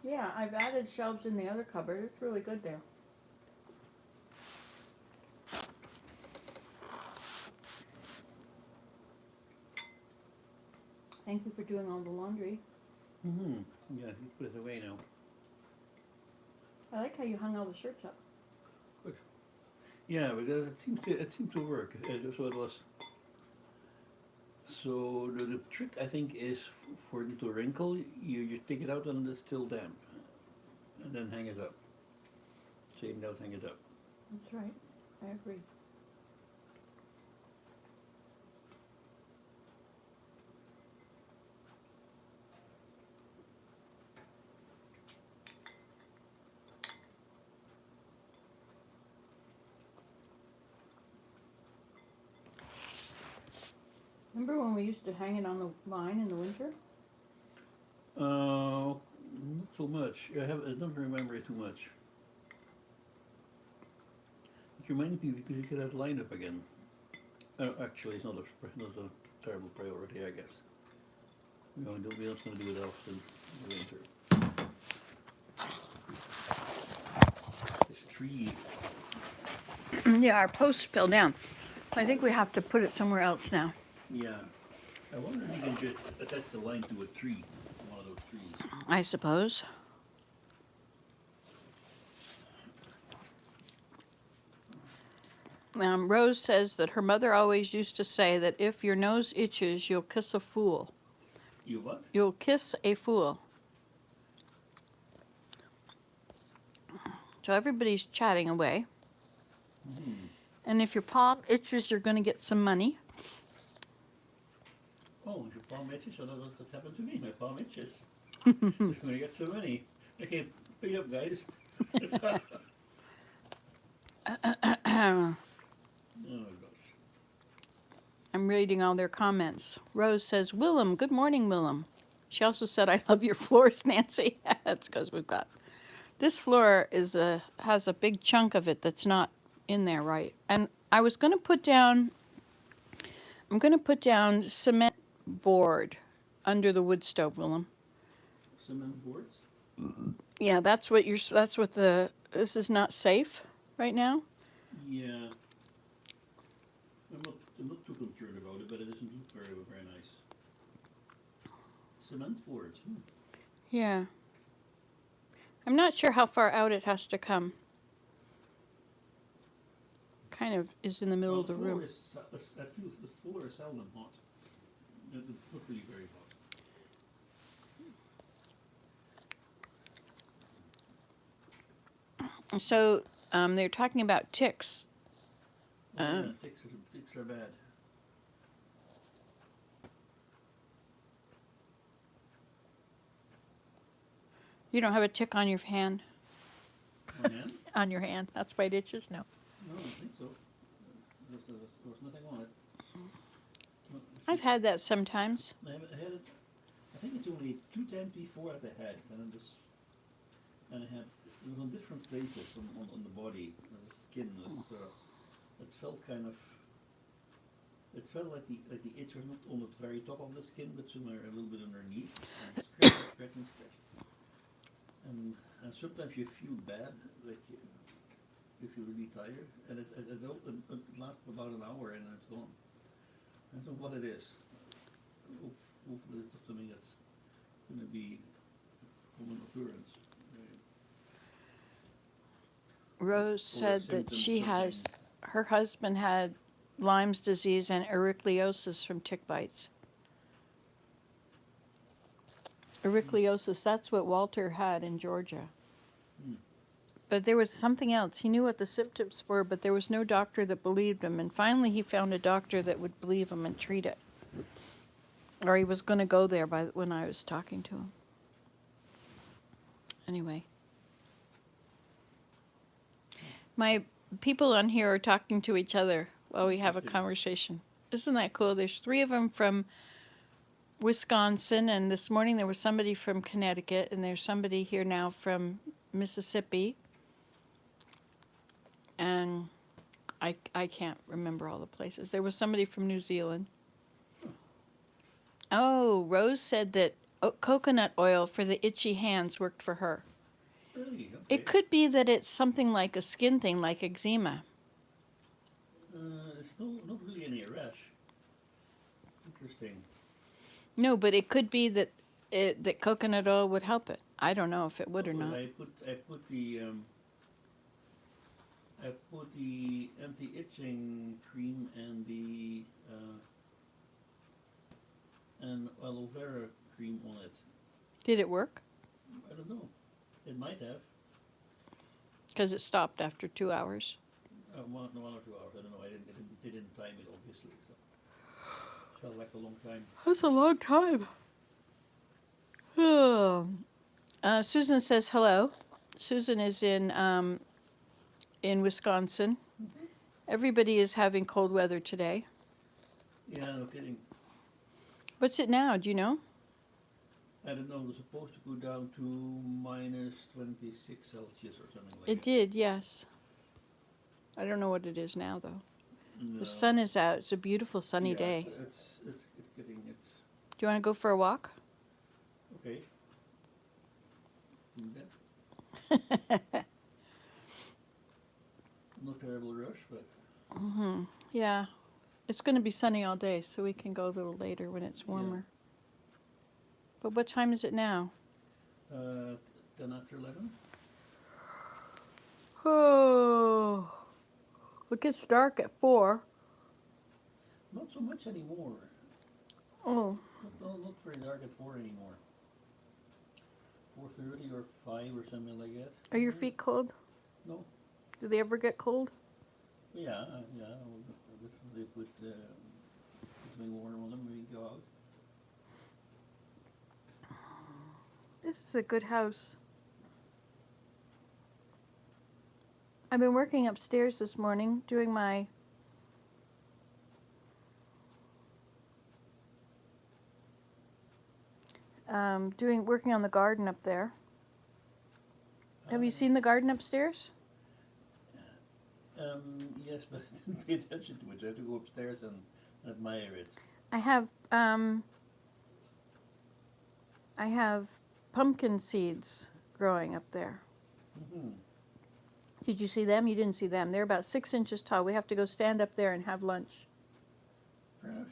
Yeah, I've added shelves in the other cupboard. It's really good there. Thank you for doing all the laundry. Mm-hmm. Yeah, you put it away now. I like how you hung all the shirts up. Good. Yeah, but it seemed to work. So it was. So the trick I think is for it to wrinkle. You take it out and it's still damp, and then hang it up. Shave it out, hang it up. That's right. I agree. Remember when we used to hang it on the line in the winter? Not so much. I don't remember it too much. It reminded me we could get that line up again. Actually, it's not a terrible priority, I guess. We don't do it often in the winter. This tree. Yeah, our post fell down. I think we have to put it somewhere else now. Yeah. I wonder if you can just attach the line to a tree, one of those trees. I suppose. Rose says that her mother always used to say that if your nose itches, you'll kiss a fool. You what? You'll kiss a fool. So everybody's chatting away. Mm. And if your palm itches, you're going to get some money. Oh, your palm itches? Oh, that's happened to me. My palm itches. I'm going to get so many. Okay, pay up, guys. Oh, gosh. I'm reading all their comments. Rose says, Willem, good morning, Willem. She also said, I love your floors, Nancy. That's because we've got... This floor has a big chunk of it that's not in there right. And I was going to put down... I'm going to put down cement board under the wood stove, Willem. Cement boards? Yeah, this is not safe right now. Yeah. I'm not too concerned about it, but it doesn't look very nice. Cement boards. Yeah. I'm not sure how far out it has to come. kind of is in the middle Well, of the the floor room. I feel the floor is seldom hot. It's not really very hot. So they're talking about ticks. Oh yeah, Um, ticks are bad. you don't have a tick on your hand? Oh yeah? On your hand. That's why it itches? No. No, I don't think so. There was nothing on it. No, I've had that sometimes. I had it. I think it's only 2 times before that I had it, and I had it was on different places on the body. The skin was it felt kind of. It felt like the itch was not on the very top of the skin, but somewhere a little bit underneath. And scratch. And sometimes you feel bad, like you feel really tired, and it lasts about an hour and it's gone. I don't know what it is. Hopefully it's not something that's going to be common occurrence. Rose said that her husband had Lyme's disease and ehrlichiosis from tick bites. Ehrlichiosis, that's what Walter had in Georgia. Hmm. But there was something else. He knew what the symptoms were, but there was no doctor that believed him. And finally he found a doctor that would believe him and treat it. Or he was going to go there when I was talking to him. Anyway. My people on here are talking to each other while we have a conversation. Isn't that cool? There's 3 of them from Wisconsin, and this morning there was somebody from Connecticut, and there's somebody here now from Mississippi. And I can't remember all the places. There was somebody from New Zealand. Oh, Rose said that coconut oil for the itchy hands worked for her. Really? Okay. It could be that it's something like a skin thing, like eczema. It's not really any rash. Interesting. No, but it could be that that coconut oil would help it. I don't know if it would or Well, not. I put the anti-itching cream and the and aloe vera cream on it. Did it work? I don't know. It might have. Because it stopped after 2 hours. 1 or 2 hours. I don't know. I didn't time it obviously. So felt like a long time. That's a long time. Oh. Susan says hello. Susan is in Wisconsin. Mm-hmm. Everybody is having cold weather today. Yeah, no kidding. What's it now? Do you know? I don't know. It was supposed to go down to minus 26 Celsius or something like that. It did, yes. I don't know what it is now, though. No. The sun is out. It's a beautiful sunny day. It's getting it's Do you want to go for a walk? okay. Do that. No terrible rush, but Mm-hmm. Yeah. It's going to be sunny all day, so we can go a little later when it's warmer. Yeah. But what time is it now? 10 after 11. Oh. It gets dark at 4. Not so much anymore. Oh. Not very dark at 4 anymore. 4:30 or 5 or something like that. Are your feet cold? No. Do they ever get cold? Yeah. We'll definitely put something warm on them when we go out. This is a good house. I've been working upstairs this morning doing my working on the garden up there. Have you seen the garden upstairs? Yes, but I didn't pay attention to it. I have to go upstairs and admire it. I have pumpkin seeds growing up there. Mm-hmm. Did you see them? You didn't see them. They're about 6 inches tall. We have to go stand up there and have lunch. Fair enough.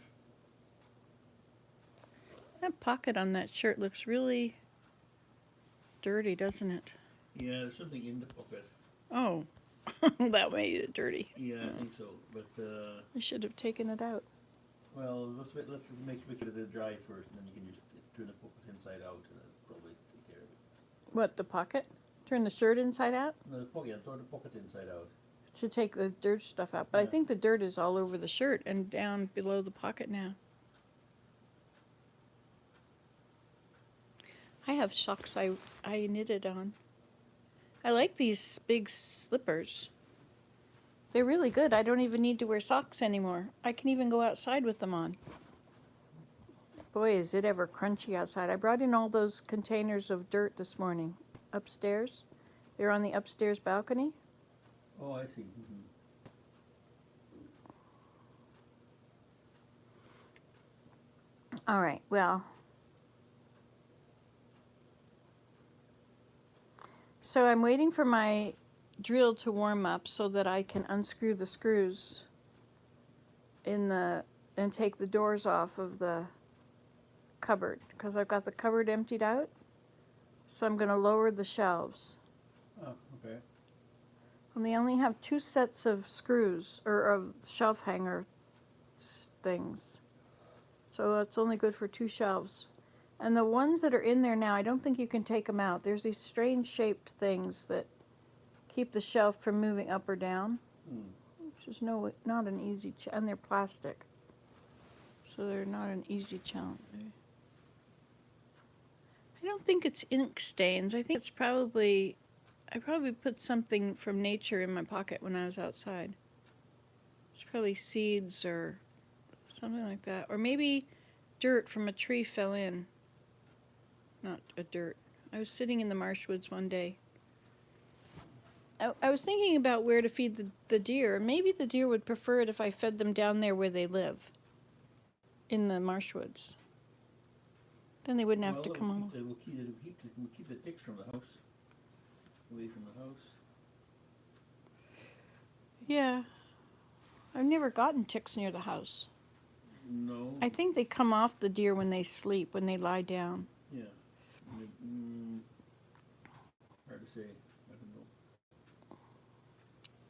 That pocket on that shirt looks really dirty, doesn't it? Yeah, there's something in the pocket. Oh, That made it dirty. Yeah, I think so. But I should have taken it out. well, let's make sure that it dry first, and then you can just turn the pocket inside out, and that'll probably take care of it. What, the pocket? Turn the shirt inside out No, the pocket, yeah, throw the pocket inside out. to take the dirt stuff out. But I Yeah. think the dirt is all over the shirt and down below the pocket now. I have socks I knitted on. I like these big slippers. They're really good. I don't even need to wear socks anymore. I can even go outside with them on. Boy, is it ever crunchy outside. I brought in all those containers of dirt this morning upstairs. They're on the upstairs balcony. Oh, I see. Mm-hmm. All right, well. So I'm waiting for my drill to warm up so that I can unscrew the screws in the and take the doors off of the cupboard because I've got the cupboard emptied out. So I'm going to lower the shelves. Oh, okay. And they only have 2 sets of screws or of shelf hanger things. So it's only good for 2 shelves. And the ones that are in there now, I don't think you can take them out. There's these strange shaped things that keep the shelf from moving up or down. Which is not an easy and they're plastic. So they're not an easy challenge. I don't think it's ink stains. I think it's I probably put something from nature in my pocket when I was outside. It's probably seeds or something like that. Or maybe dirt from a tree fell in. Not a dirt. I was sitting in the marsh woods one day. I was thinking about where to feed the deer. Maybe the deer would prefer it if I fed them down there where they live. In the marsh woods. Then they wouldn't have to come on. We'll keep the ticks from the house. Away from the house. Yeah. I've never gotten ticks near the house. No. I think they come off the deer when they sleep, when they lie down. Yeah. Hard to say. I don't know.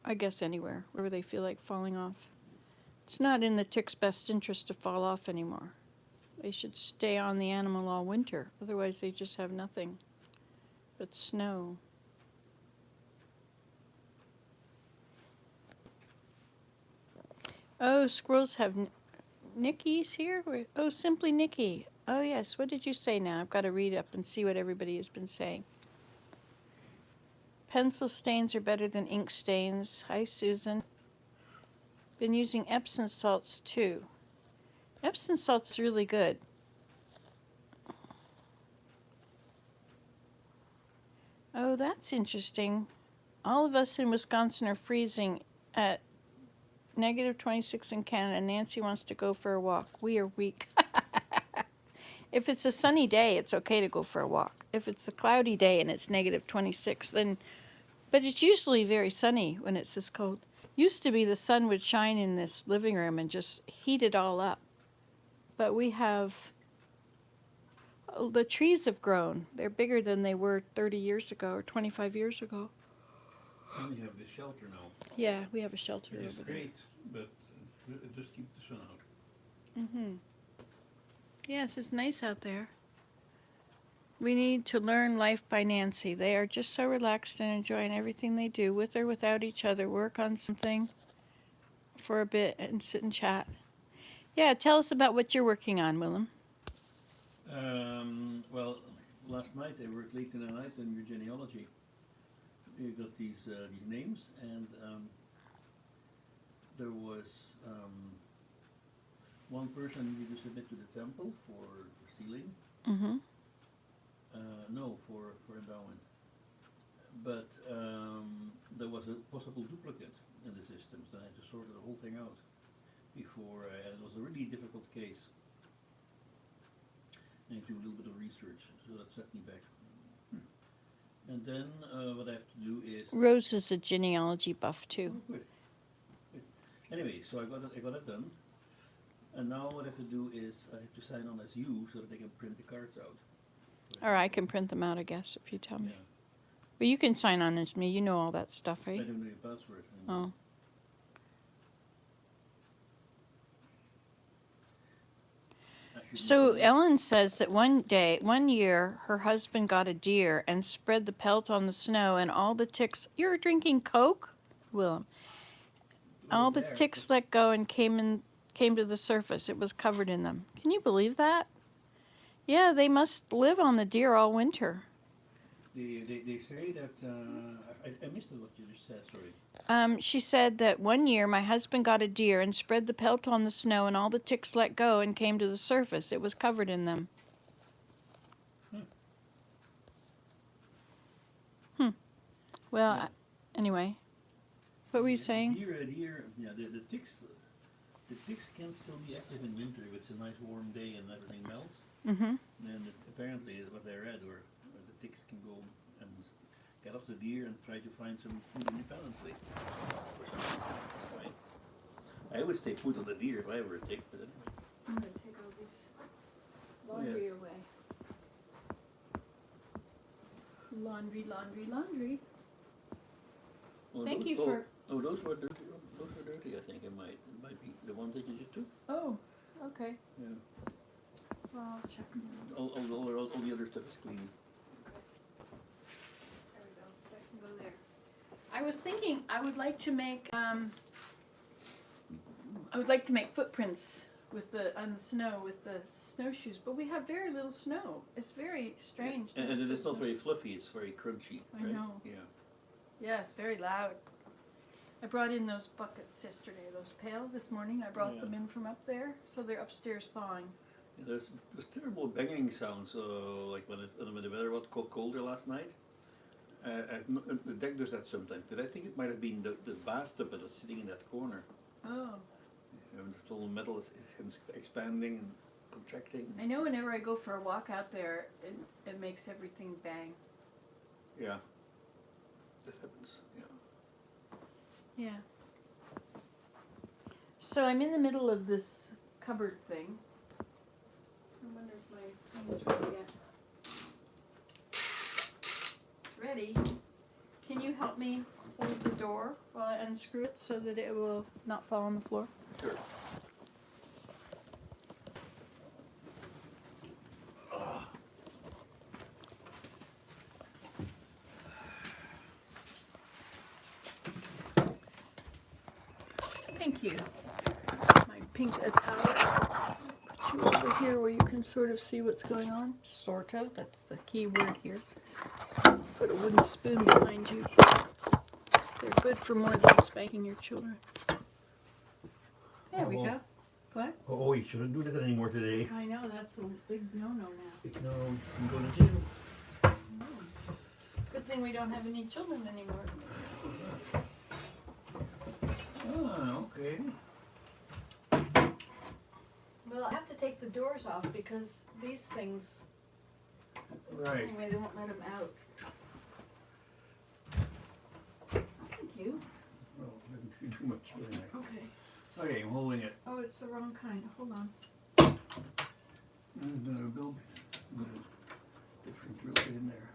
I guess anywhere, wherever they feel like falling off. It's not in the tick's best interest to fall off anymore. They should stay on the animal all winter. Otherwise, they just have nothing but snow. Oh, squirrels have Nikki's here? Oh, Simply Nikki. Oh, yes. What did you say now? I've got to read up and see what everybody has been saying. Pencil stains are better than ink stains. Hi, Susan. Been using Epsom salts, too. Epsom salt's really good. Oh, that's interesting. All of us in Wisconsin are freezing at -26 in Canada. Nancy wants to go for a walk. We are weak. If it's a sunny day, it's okay to go for a walk. If it's a cloudy day and it's -26, then... But it's usually very sunny when it's this cold. Used to be the sun would shine in this living room and just heat it all up. But we have... The trees have grown. They're bigger than they were 30 years ago or 25 years ago. And we have this shelter now. Yeah, we have a shelter It is over there. great, but it just keeps the sun out. Mm-hmm. Yes, it's nice out there. We need to learn life by Nancy. They are just so relaxed and enjoying everything they do, with or without each other. Work on something for a bit and sit and chat. Yeah, tell us about what you're working on, Willem. Well, last night I worked late in the night on your genealogy. You got these names, and there was one person needed to submit to the temple for sealing. Mm-hmm. No, for endowment. But there was a possible duplicate in the system, so I had to sort the whole thing out before, and it was a really difficult case. I had to do a little bit of research, so that set me back. And then what I have to do is... Rose is a genealogy buff, too. Oh, good. Good. Anyway, so I got it done. And now what I have to do is I have to sign on as you, so that I can print the cards out. Or I can print them out, I guess, if you tell me. Yeah. Well, you can sign on as me. You know all that stuff, I right? don't know your password. Oh. So Ellen says that one year, her husband got a deer and spread the pelt on the snow, and all the ticks. You're drinking Coke, Willem. All the ticks let go and came to the surface. It was covered in them. Can you believe that? Yeah, they must live on the deer all winter. They say that, I missed what you just said, sorry. She said that one year my husband got a deer and spread the pelt on the snow, and all the ticks let go and came to the surface. It was covered in them. Well, Yeah. anyway, what were you saying? Deer, yeah, the ticks can still be active in winter if it's a nice warm day and everything melts. Mm-hmm. Then apparently, what I read, or the ticks can go and get off the deer and try to find some food independently. For some reason, right? I would stay put on the deer if I were a tick, but anyway. I'm going to take all this laundry Yes. away. Laundry, laundry, laundry. Oh, Thank those, you for. Oh, those were dirty. Those were dirty. I think it might be the ones that you just took. Oh, okay. Yeah. Well, I'll check them out. All the other stuff is clean. There we go. That can go there. I was thinking I would like to make footprints on the snow with the snowshoes, but we have very little snow. It's very strange. And it's not very fluffy. It's very crunchy. I right? know. Yeah. Yeah, it's very loud. I brought in those buckets yesterday, those pail this morning. I brought them in from up there, so they're upstairs thawing. Yeah, there's terrible banging sounds, like when the weather was colder last night. The deck does that sometimes, but I think it might have been the bathtub that was sitting in that corner. Oh. And the whole metal is expanding and contracting. I know whenever I go for a walk out there, it makes everything bang. Yeah. That happens, yeah. Yeah. So I'm in the middle of this cupboard thing. I wonder if my thing is ready yet. It's ready. Can you help me hold the door while I unscrew it so that it will not fall on the floor? Sure. Thank you. My pink towel. Put you over here where you can sort of see what's going on. Sort of. That's the key word here. Put a wooden spoon behind you. They're good for more than spanking your children. There we go. What? Oh, you shouldn't do that anymore today. I know, that's a big no-no now. No, I'm going to jail. Good thing we don't have any children anymore. Ah, okay. Well, I have to take the doors off because these things, Right. anyway, they won't let them out. Thank you. Oh, didn't do too much anyway. Okay. Okay, I'm holding it. Oh, it's the wrong kind. Hold on. I'm gonna build a different drill bit in there.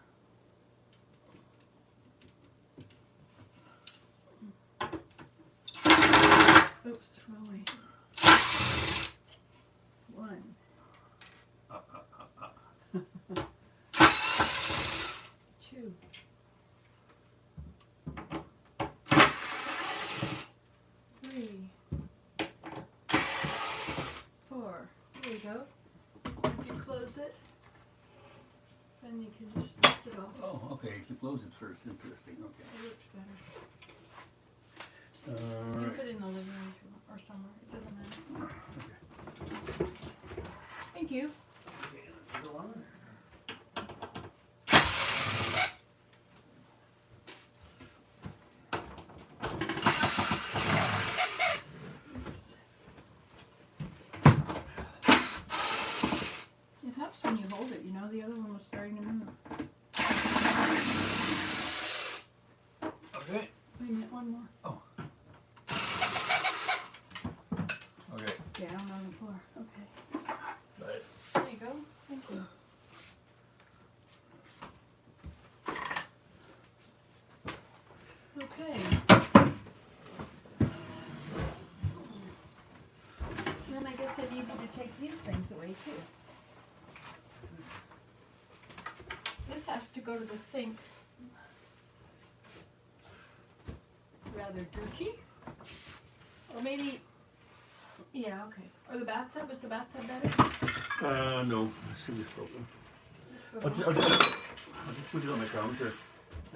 Oops, wrong way. One. Two. Three. Four. There you go. If you close it, then you can just lift it off. Oh, okay, to close it first, interesting, okay. It looks better. You can put it in the living room if you want, or somewhere. It doesn't matter. Okay. Thank you. Okay, go on. It helps when you hold it, you know, the other one was starting to move. Okay. Wait a minute, one more. Oh. Okay. Down on the floor. Okay. Got it. There you go. Thank you. take these things away too. This has to go to the sink. Rather dirty. Or maybe, yeah, okay. Or the bathtub, is the bathtub better? No, I see this problem. This I'll one just, also? I'll just put it on the counter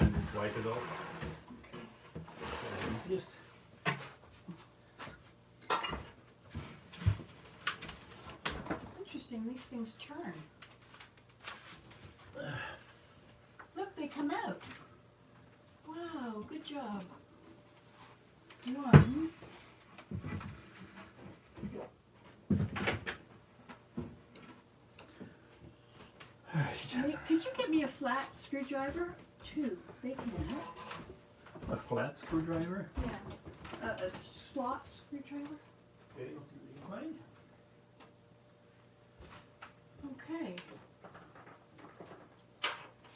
and just wipe it off. Easiest. It's interesting, these things turn. Look, they come out. Wow, good job. One. Could you get me a flat screwdriver? Two. They can. A flat screwdriver? Yeah. A slot screwdriver? Okay, let's see what you can find. Okay.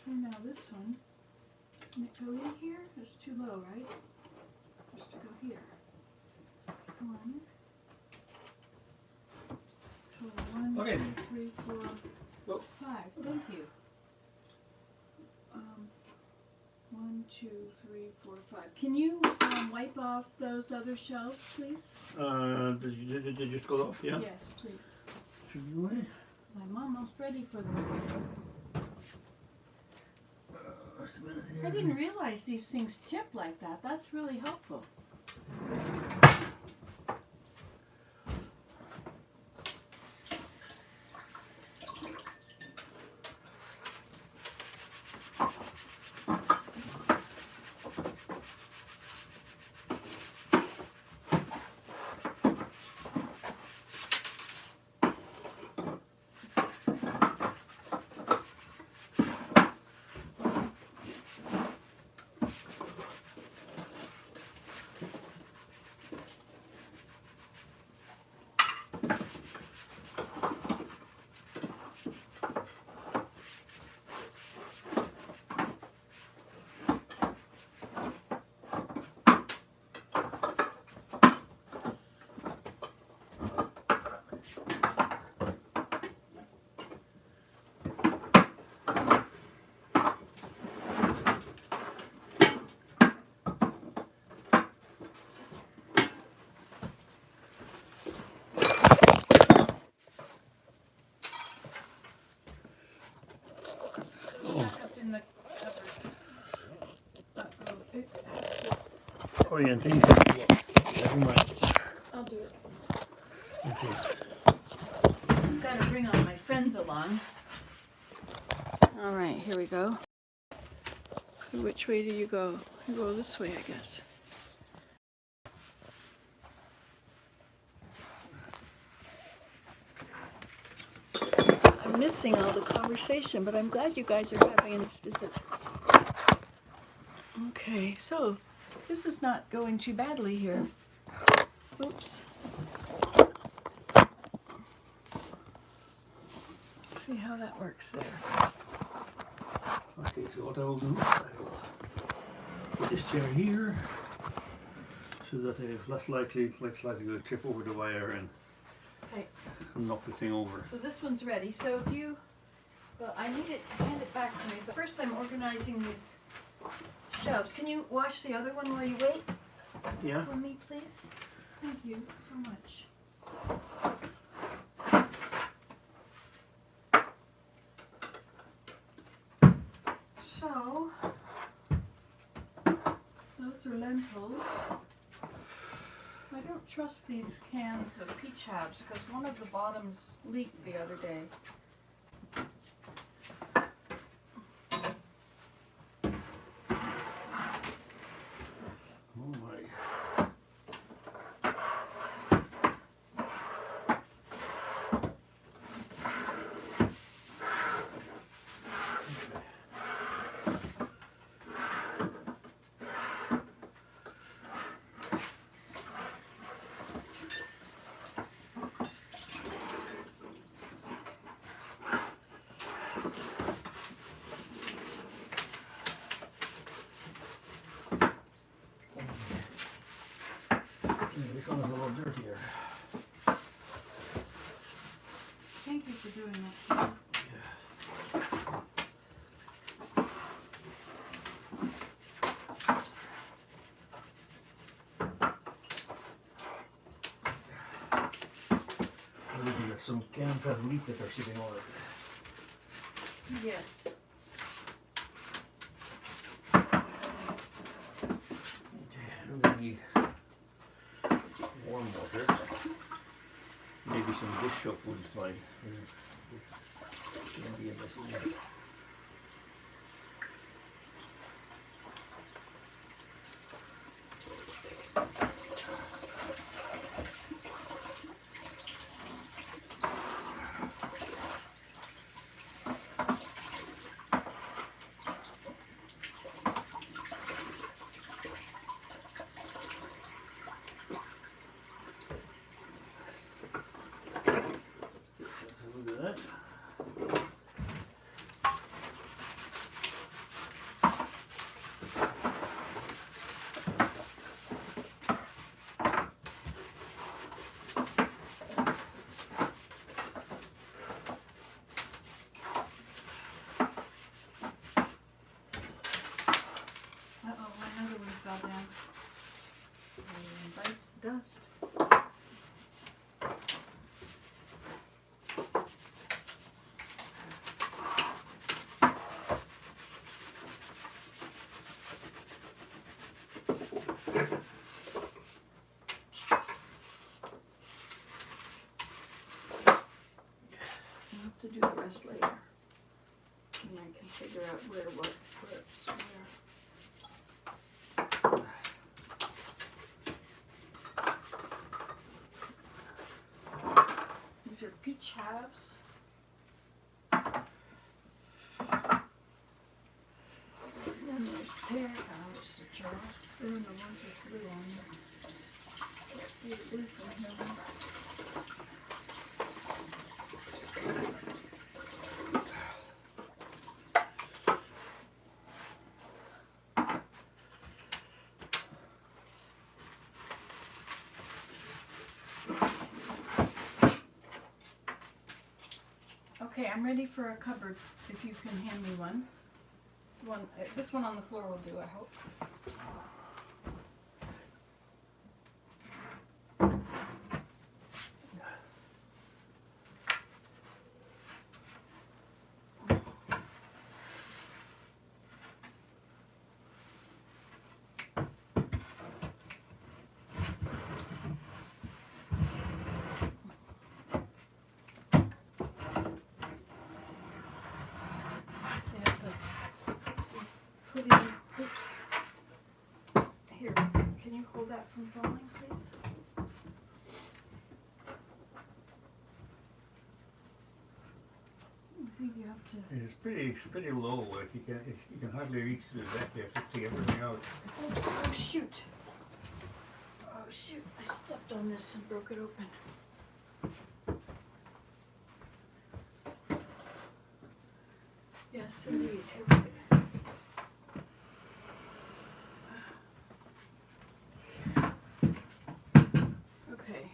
So now this one. Can it go in here? It's too low, right? Just to go here. One. So one, Okay. 2, 3, 4, Go. 5. Thank you. 1, 2, 3, 4, 5. Can you wipe off those other shelves, please? Did you just go off? Yeah? Yes, please. Should be away. I'm almost ready for them. Just a minute here. I didn't realize these things tip like that. That's really helpful. Up in the cupboard. Orienting. Never mind. I'll do it. Okay. Gotta bring all my friends along. All right, here we go. Which way do you go? You go this way, I guess. I'm missing all the conversation, but I'm glad you guys are having this visit. Okay, so this is not going too badly here. Oops. Let's see how that works there. Okay, so what I will do, I will put this chair here so that I have less likely to trip over the wire and Okay. knock the thing over. So this one's ready. So if you, well, I need it to hand it back to me. But first, I'm organizing these shelves. Can you wash the other one while you wait Yeah? for me, please? Thank you so much. So those are lentils. I don't trust these cans of peach halves because one of the bottoms leaked the other day. Oh my. Looking at some cans of meat that are sitting on it. Yes. We need warm water. Maybe some dish soap wouldn't fine. Shouldn't be a messy mess. Look at that. Uh-oh, another one fell down. And bites the dust. I'll have to do the rest later. And I can figure out where's where. These are peach halves. Then there's pear halves, which are all spoon, the ones with blue on them. Let's see the blue from here. Okay, I'm ready for a cupboard, if you can hand me one. This one on the floor will do, I hope. Put in, oops. Here, can you hold that from falling, please? I think you have to. It's pretty low. Like you can hardly reach to the back. You have to take everything out. Oh shoot! Oh shoot! I stepped on this and broke it open. Yes, indeed. Here we go. Okay.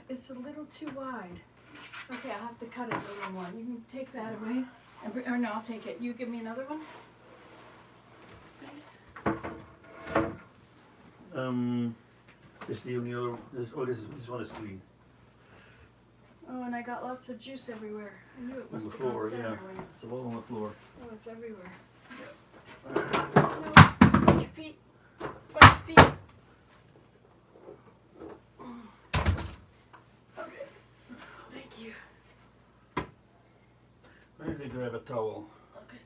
It's a little too wide. Okay, I'll have to cut it a little more. You can take that away. Or no, I'll take it. You give me another one? Please. This the only other. This one is green. Oh, and I got lots of juice everywhere. I knew it On must the have floor, gone somewhere yeah. when it- It's all on the floor. Oh, it's everywhere. No, watch your feet. Watch your feet. Okay. Thank you. I need to grab a towel. Okay.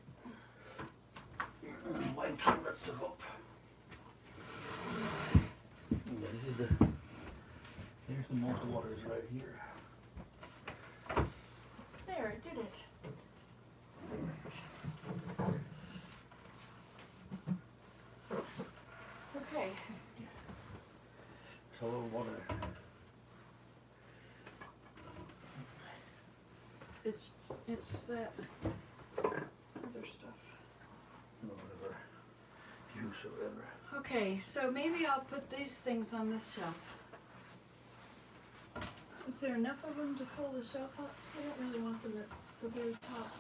And wipe some of that stuff up. Yeah, this is here's the most water is right here. There, I did it. Okay. It's a little water. It's that other stuff. No, whatsoever. Okay, so maybe I'll put these things on this shelf. Is there enough of them to fill the shelf up? I don't really want them at the very top.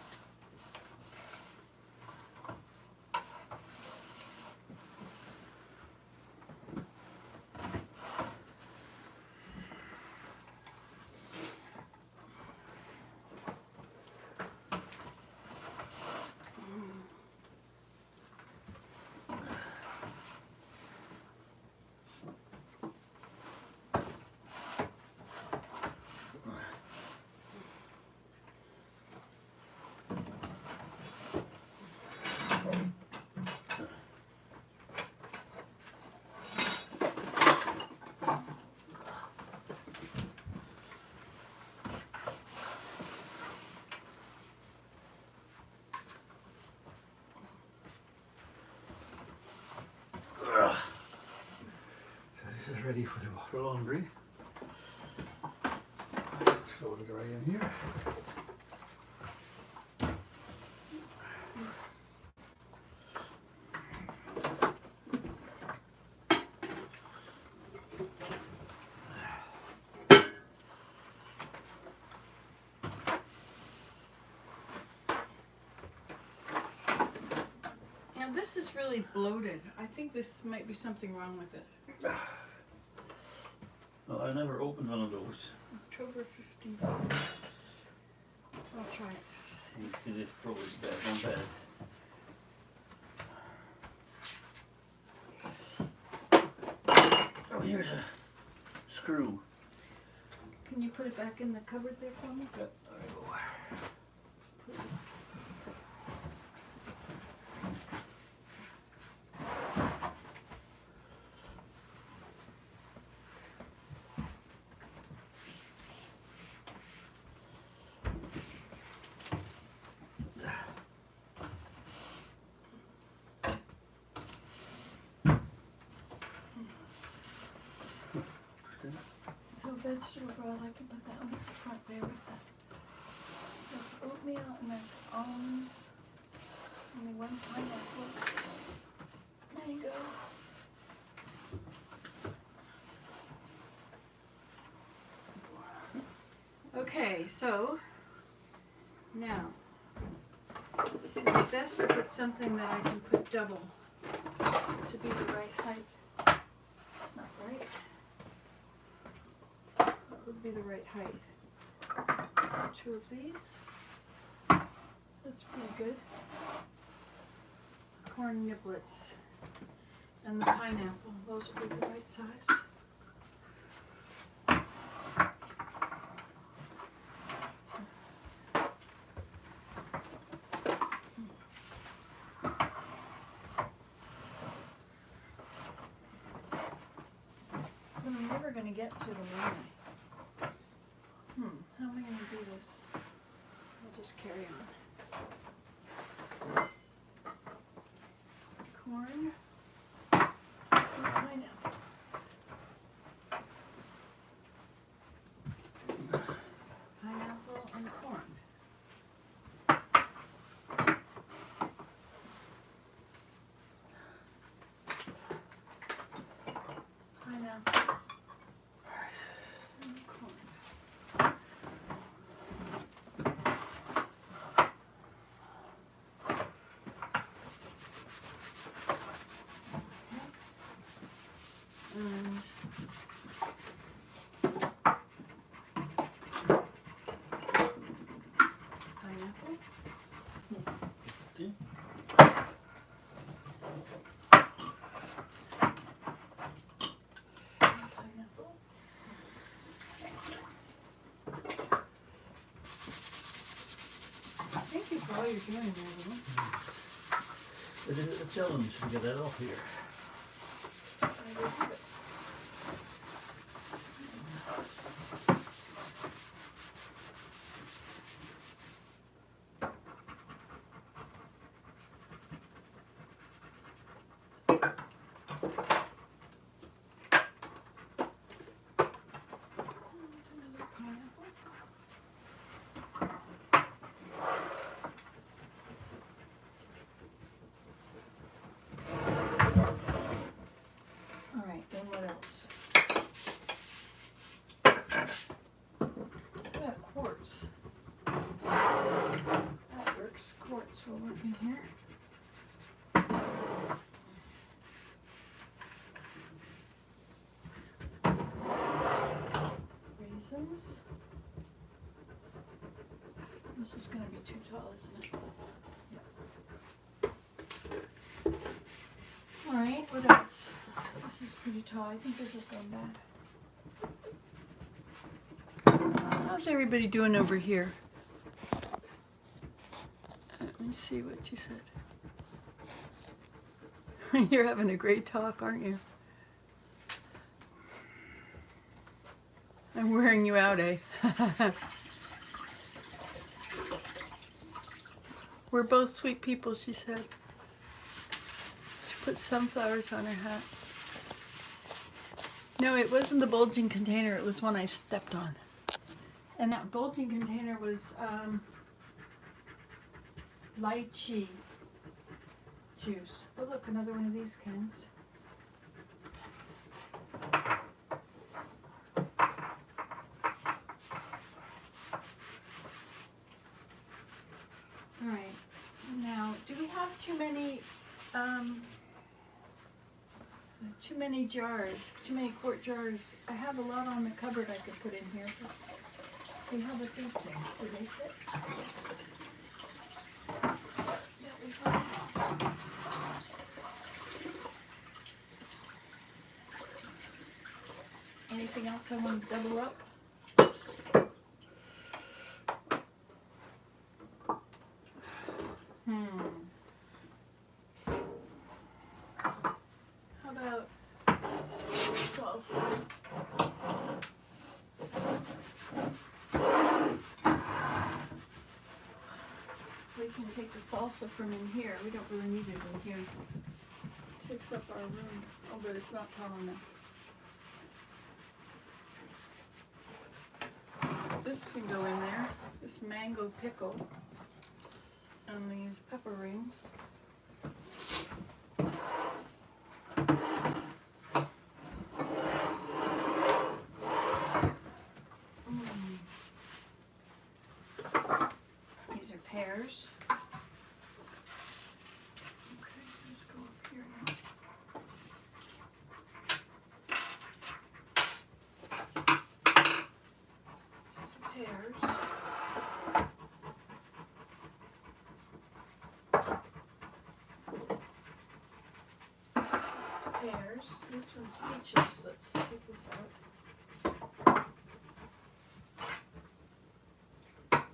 So this is ready for the water laundry. Throw it right in here. Now this is really bloated. I think this might be something wrong with it. Well, I never opened one of those. October 15th. I'll try it. It is probably bad, not bad. Oh, here's a screw. Can you put it back in the cupboard there for me? Yep, there we go. Please. So vegetable broth, I can put that on the front there with that. That's oatmeal and that's only one pineapple. Mango. Okay, so now it's best to put something that I can put double to be the right height. It's not right. What would be the right height? 2 of these. That's pretty good. Corn niblets and the pineapple. Those would be the right size. But I'm never going to get to them, am I? How am I going to do this? I'll just carry on. Corn and pineapple. Pineapple and corn. Pineapple and corn. And pineapple. Okay. Pineapple. Thank you for all you're doing there, Lou. It is a challenge to get that off here. I believe it. Another pineapple. raisins. This is going to be too tall, isn't it? All right, what else? This is pretty tall. I think this is going bad. How's everybody doing over here? Let me see what you said. You're having a great talk, aren't you? I'm wearing you out, eh? We're both sweet people, she said. She put sunflowers on her hats. No, it wasn't the bulging container. It was one I stepped on. And that bulging container was lychee juice. Oh, look, another one of these cans. All right. Now, do we have too many jars? Too many quart jars? I have a lot on the cupboard I could put in here. See, how about these things? Do they fit? Yeah, we got them. Anything else I want to double up? How about salsa? We can take the salsa from in here. We don't really need it in here. Takes up our room. Oh, but it's not tall enough. This can go in there. This mango pickle. And these pepper rings. These are pears. Okay, let's go up here now. Some pears. Pears. This one's peaches. Let's take this out.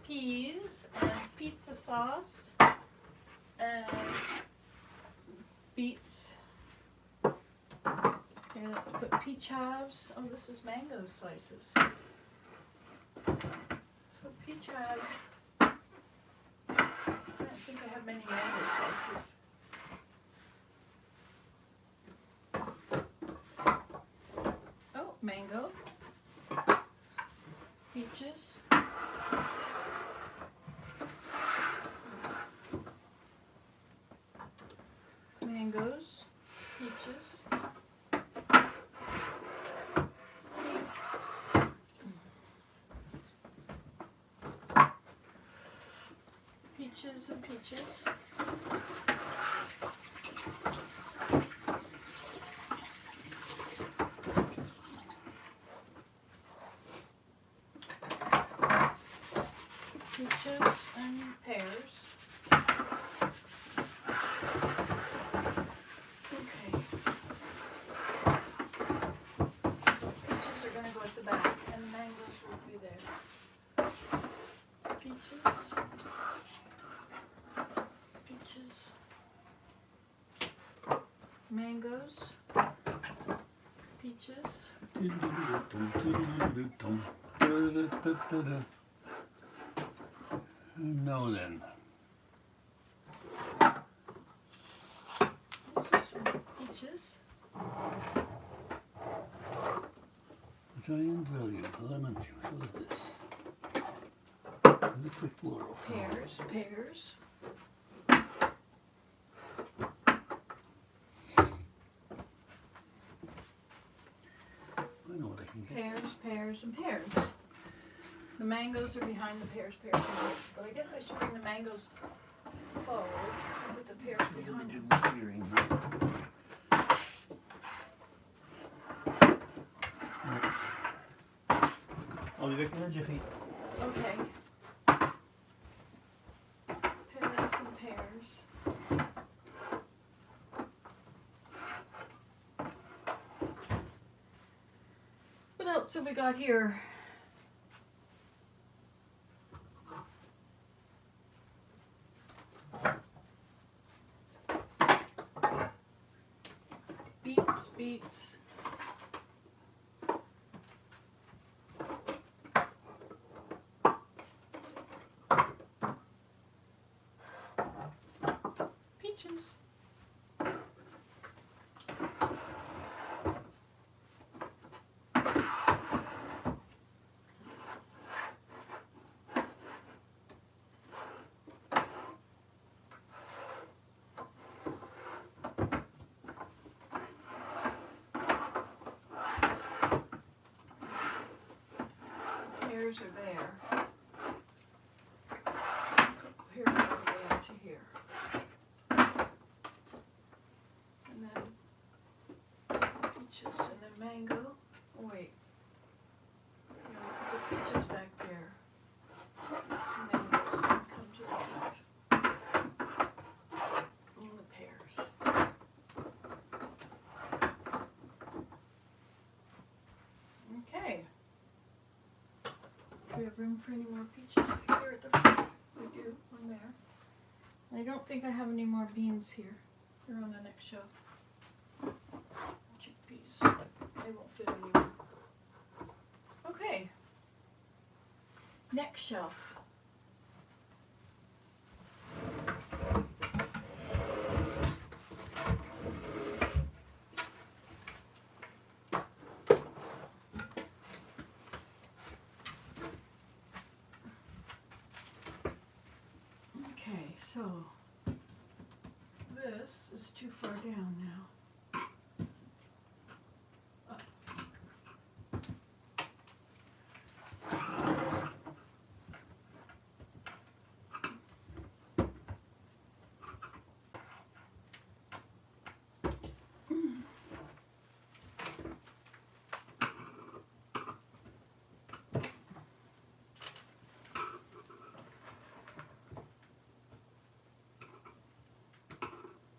Peas and pizza sauce and beets. Okay, let's put peach halves. Oh, this is mango slices. So peach halves. I don't think I have many mango slices. Mango, peaches, mangoes, peaches, peaches and peaches. Peaches and pears. Okay. Peaches are going to go at the back, and mangoes will be there. Peaches. Peaches. Mangoes. Peaches. Now then. This is from peaches. Giant value lemon juice. Look at this. Liquid floral. Pears, pears. I know what I can get. Pears, pears, and pears. The mangoes are behind the pears, pears, and pears. But I guess I should bring the mangoes forward and put the pears behind them. Oh, be back in a jiffy. Okay. Pears and pears. What else have we got here? Beets. Peaches. Pears are there. Pears are all the way up to here. And then peaches, and then mango. Oh, wait. No, the peaches back there. Mangoes come to the front. And the pears. Okay. Do we have room for any more peaches here at the front? We do, one there. I don't think I have any more beans here. They're on the next shelf. Chickpeas. They won't fit anymore. Okay. Next shelf. Okay, so this is too far down now. Up.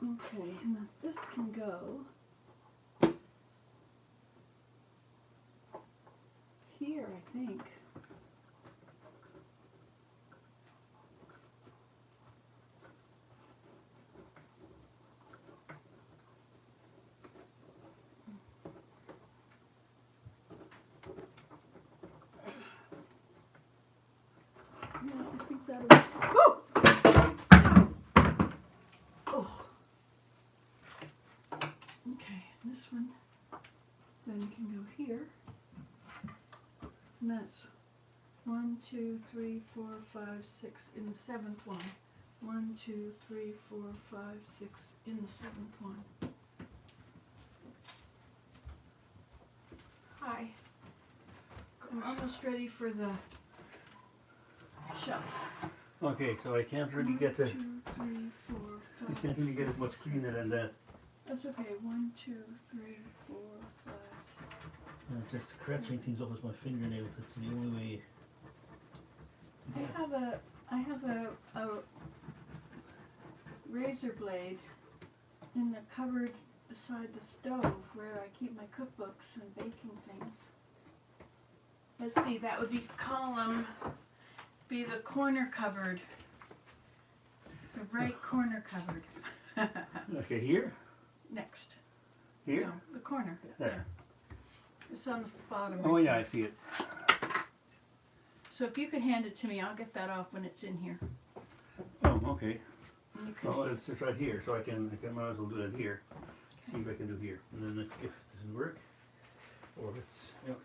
Okay, now this can go here, I think. Yeah, I think that'll. Woo! Oh. Okay, this one then can go here. And that's 1, 2, 3, 4, 5, 6 in the 7th one. 1, 2, 3, 4, 5, 6 in the 7th one. Hi. I'm almost ready for the shelf. Okay, so I can't really 1, get the. 2, 3, 4, 5. You can't really get it much cleaner than that. That's okay. 1, 2, 3, 4, 5, 6. Just scratching things off with my fingernails. It's the only way. I have a razor blade in the cupboard beside the stove where I keep my cookbooks and baking things. Let's see, that would be the corner cupboard. The right corner cupboard. Okay, here? Next. Here? No, the corner. There. It's on the bottom. Oh right yeah, there. I see it. So if you could hand it to me, I'll get that off when it's in here. Oh, okay. And you can, Well, it's just right here, so I might as well do that here. See if I can do here. And then if it doesn't work, or if it's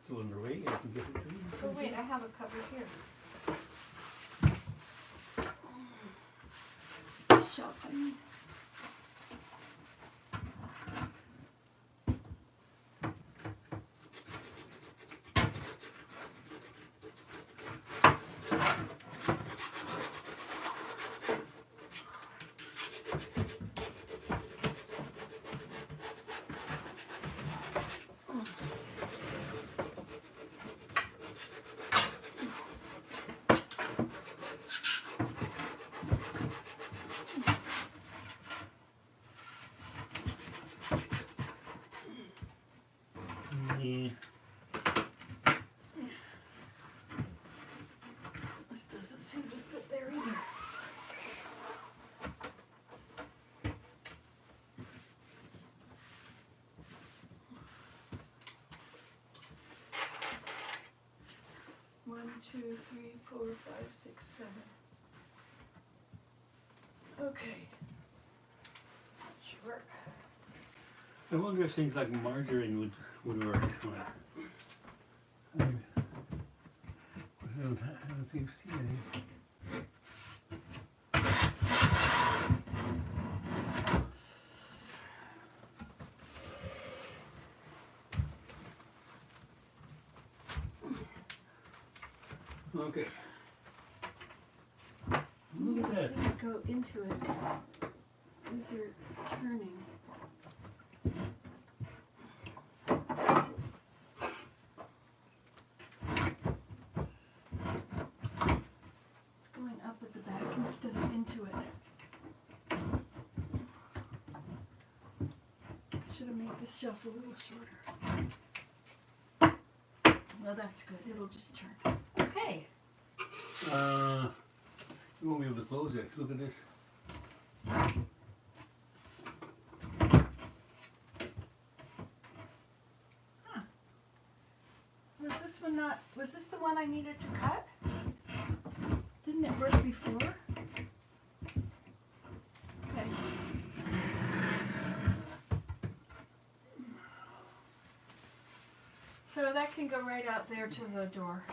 still underway, I can get it to you. oh wait, I have a cupboard here. Shelf, I mean. 14. This doesn't seem to fit there either. One, two, three, 4, 5, 6, 7. Okay. Sure. I wonder if things like margarine would work. I don't think see any. Okay. Look at that. Didn't go into it as you're turning. It's going up at the back instead of into it. Should have made this shelf a little shorter. Well, that's good. It'll just turn. Okay. You won't be able to close it. Look at this. Was this one not? Was this the one I needed to cut? Didn't it work before? Okay. So that can go right out there to the door.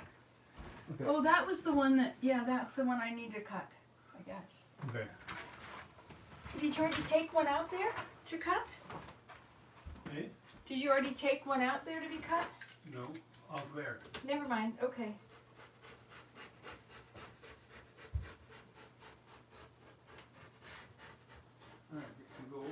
Okay. Oh, that was the one that, yeah, that's the one I need to cut, I guess. Okay. Did you already take one out there to cut? Hey? Did you already take one out there to be cut? No. Off where? Never mind, okay. Alright, this can go.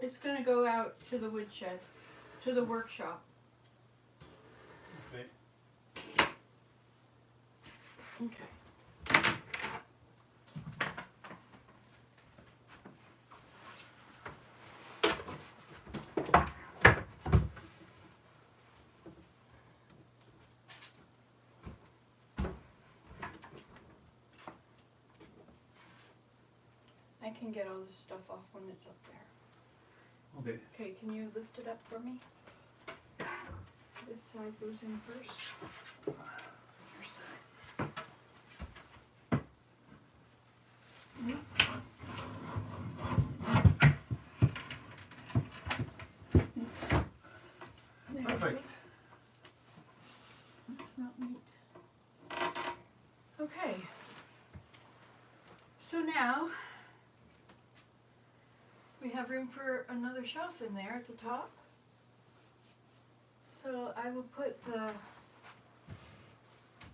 It's gonna go out to the woodshed, to the workshop. Okay. Okay. I can get all this stuff off when it's up there. Okay. Okay, can you lift it up for me? This side goes in first. Your side. There we go. Perfect. That's not neat. Okay. So now we have room for another shelf in there at the top. So I will put the,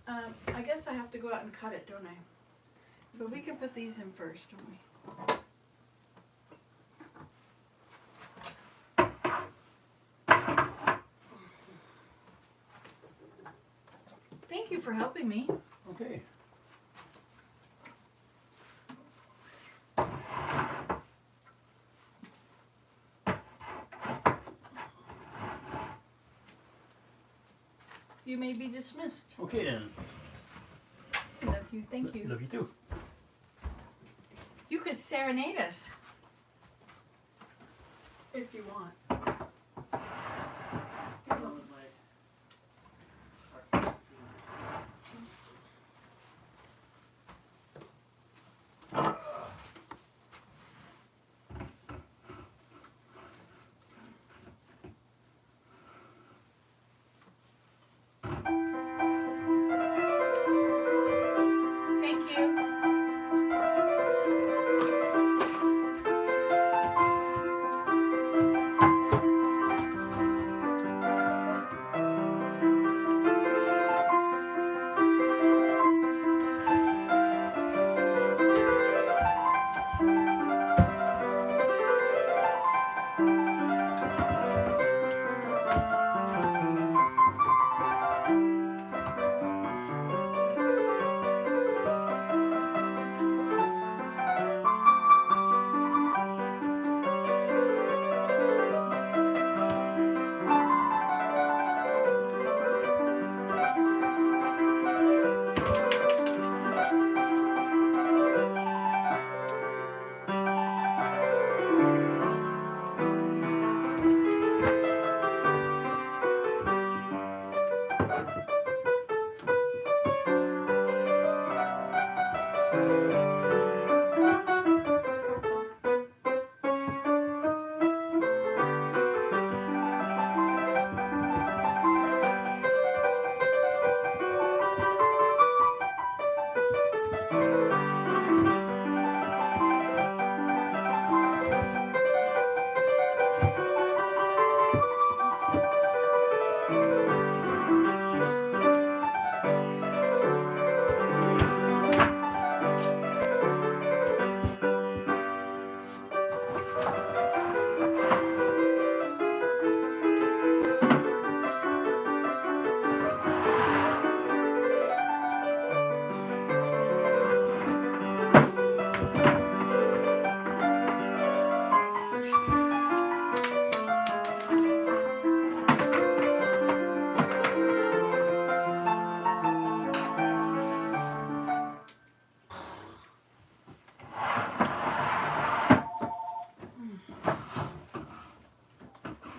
I guess I have to go out and cut it, don't I? But we can put these in first, don't we? Thank you for helping me. Okay. You may be dismissed. Okay then. Love you. Thank you. Love you too. You could serenade us if you want. Thank you.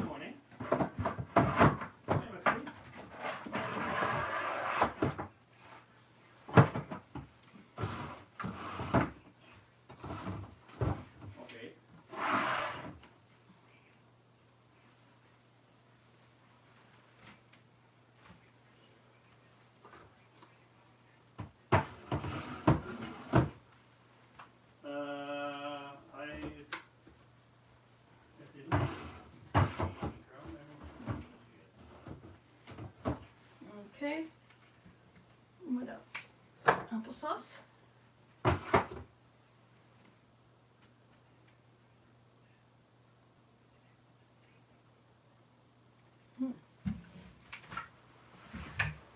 Morning. Hi, Maxine. Okay. I didn't. Okay. What else? Applesauce.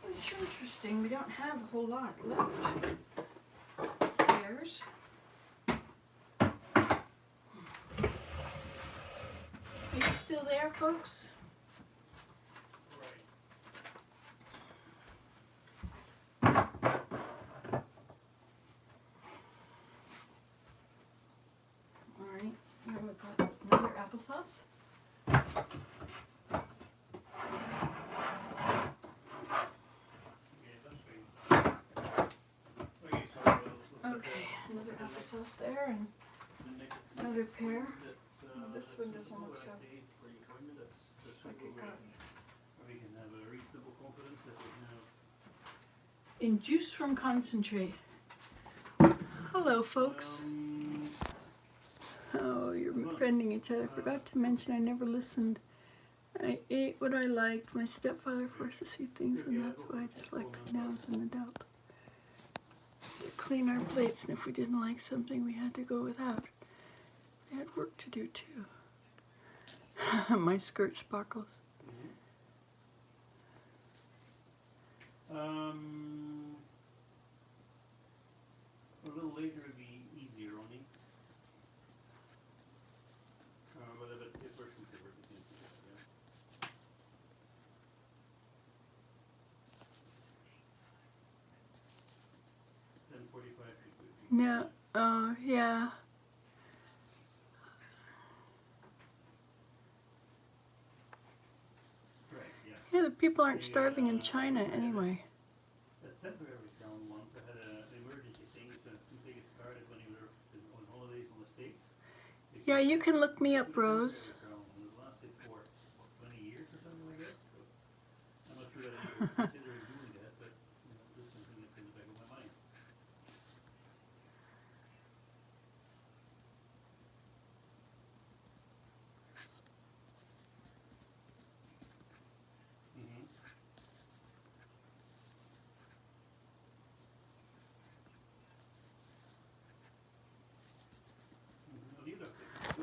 It's interesting. We don't have a whole lot left. Pears. Are you still there, folks? All right. Now we've got another applesauce. Okay, another applesauce there and another pear. This one doesn't look so like it got We can have a reasonable confidence that we have. in juice from concentrate. Hello, folks. Oh, you're befriending each other. Forgot to mention I never listened. I ate what I liked. My stepfather forced to see things, and that's why I just like now as an adult. To clean our plates, and if we didn't like something, we had to go without. We had work to do too. My skirt sparkles. A little later would be easier on me. But if we're super work, we can do that, yeah. 10:45 should be. No, yeah. Right, yeah. Yeah, the people aren't starving in China anyway. A temporary film once, I had an emergency thing, so I couldn't take it started when we were on holidays in the States. Yeah, you can look me up, Rose. It lasted for, 20 years or something like that, so I'm not sure that I ever considered doing that, but, this is something that's in the back of my mind.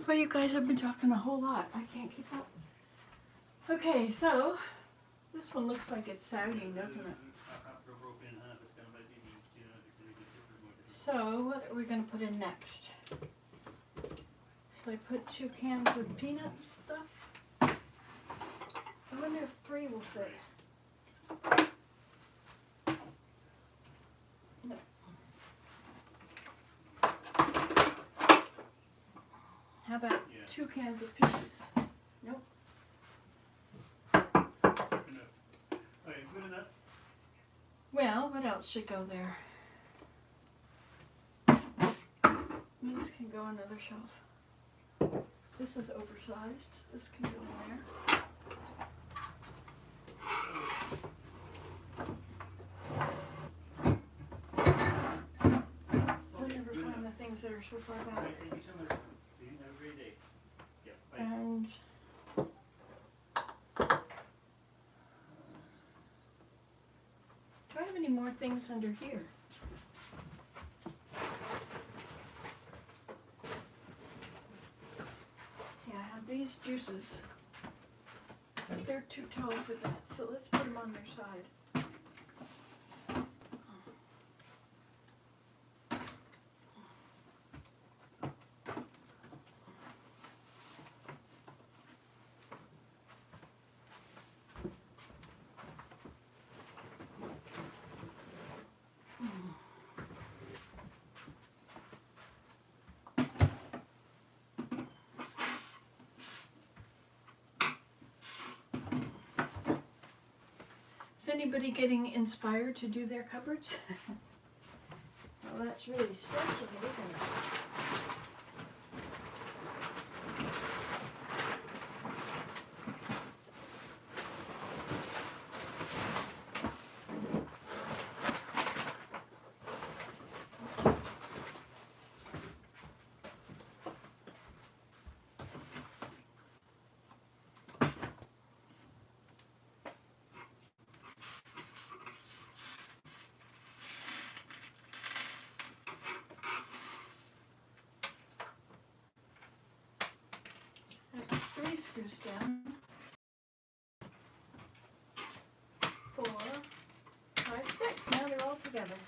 Well, you guys have been talking a whole lot. I can't keep up. Okay, so this one looks like it's sagging, doesn't it? So what are we going to put in next? Should I put 2 cans of peanut stuff? I wonder if 3 will fit. No. How about 2 cans of peas? Nope. Good enough. Well, what else should go there? can go on another shelf. This is oversized. This can go in there. I'll never find the things that are so far back. And do I have any more things under here? Yeah, I have these juices, but they're too tall for that, so let's put them on their side. Is anybody getting inspired to do their cupboards? Well, that's really stretching it, isn't it? That's 3 screws down. 4, 5, 6. Now they're all together.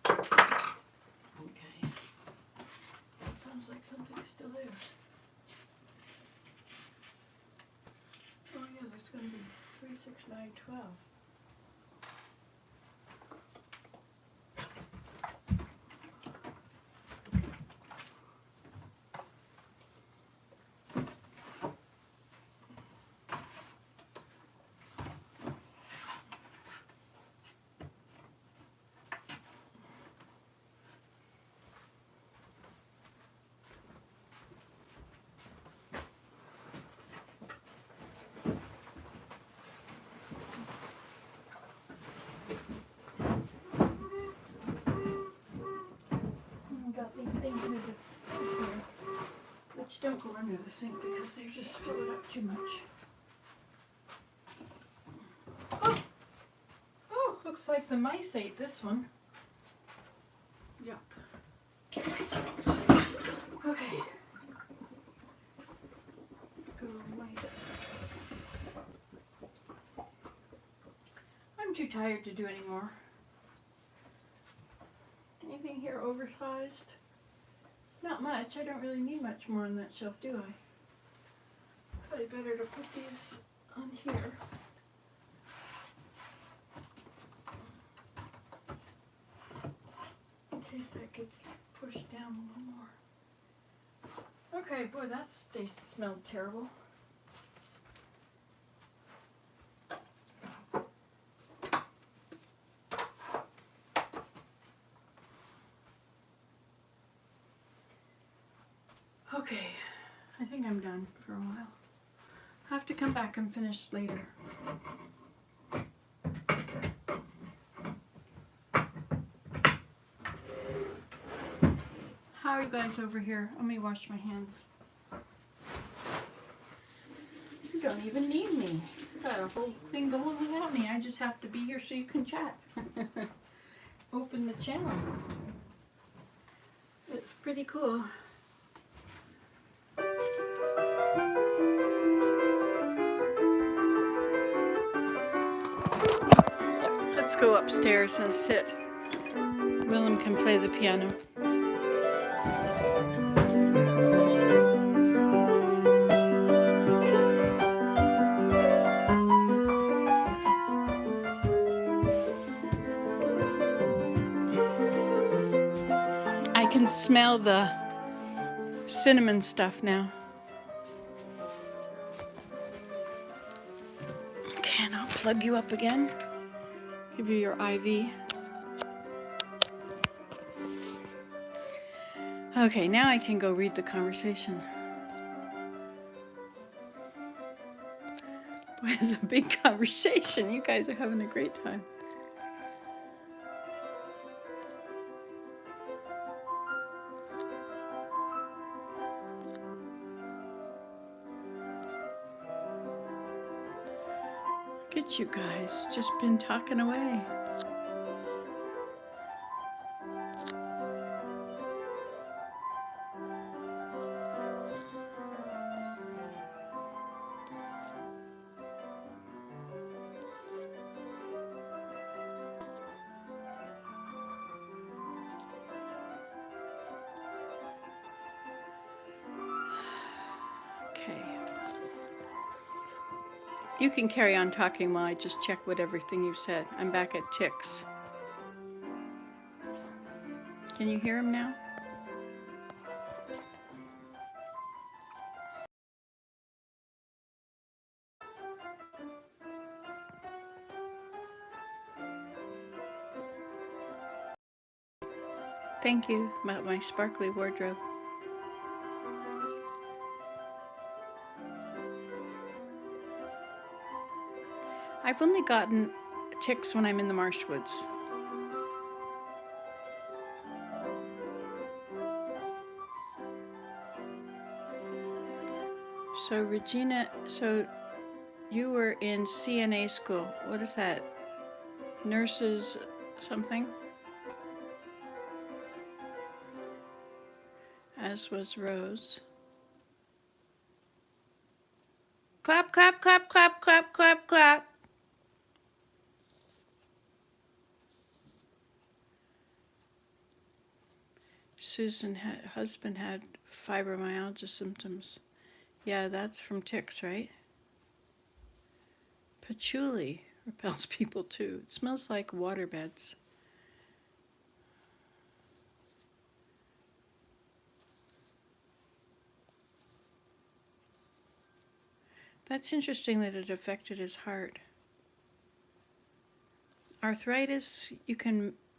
Okay. That sounds like something's still there. Oh yeah, there's going to be 3, 6, 9, 12. Got these things under the sink here, which don't go under the sink because they just fill it up too much. Oh, looks like the mice ate this one. Yup. Okay. Good old mice. I'm too tired to do any more. Anything here oversized? Not much. I don't really need much more on that shelf, do I? Probably better to put these on here. In case that gets pushed down a little more. Okay, boy, they smelled terrible. Okay, I think I'm done for a while. I'll have to come back and finish later. How are you guys over here? Let me wash my hands. You don't even need me. You got a whole thing going without me. I just have to be here so you can chat. Open the channel. It's pretty cool. Let's go upstairs and sit. Willem can play the piano. I can smell the cinnamon stuff now. Okay, and I'll plug you up again. Give you your IV. Okay, now I can go read the conversation. Boy, it's a big conversation. You guys are having a great time. Look at you guys, just been talking away. Okay. You can carry on talking while I just check what everything you've said. I'm back at ticks. Can you hear him now? Thank you about my sparkly wardrobe. I've only gotten ticks when I'm in the marsh woods. So Regina, so you were in CNA school. What is that? Nurses something? As was Rose. Clap, clap, clap, clap, clap, clap, clap. Susan husband had fibromyalgia symptoms. Yeah, that's from ticks, right? Patchouli repels people too. It smells like waterbeds. That's interesting that it affected his heart. Arthritis,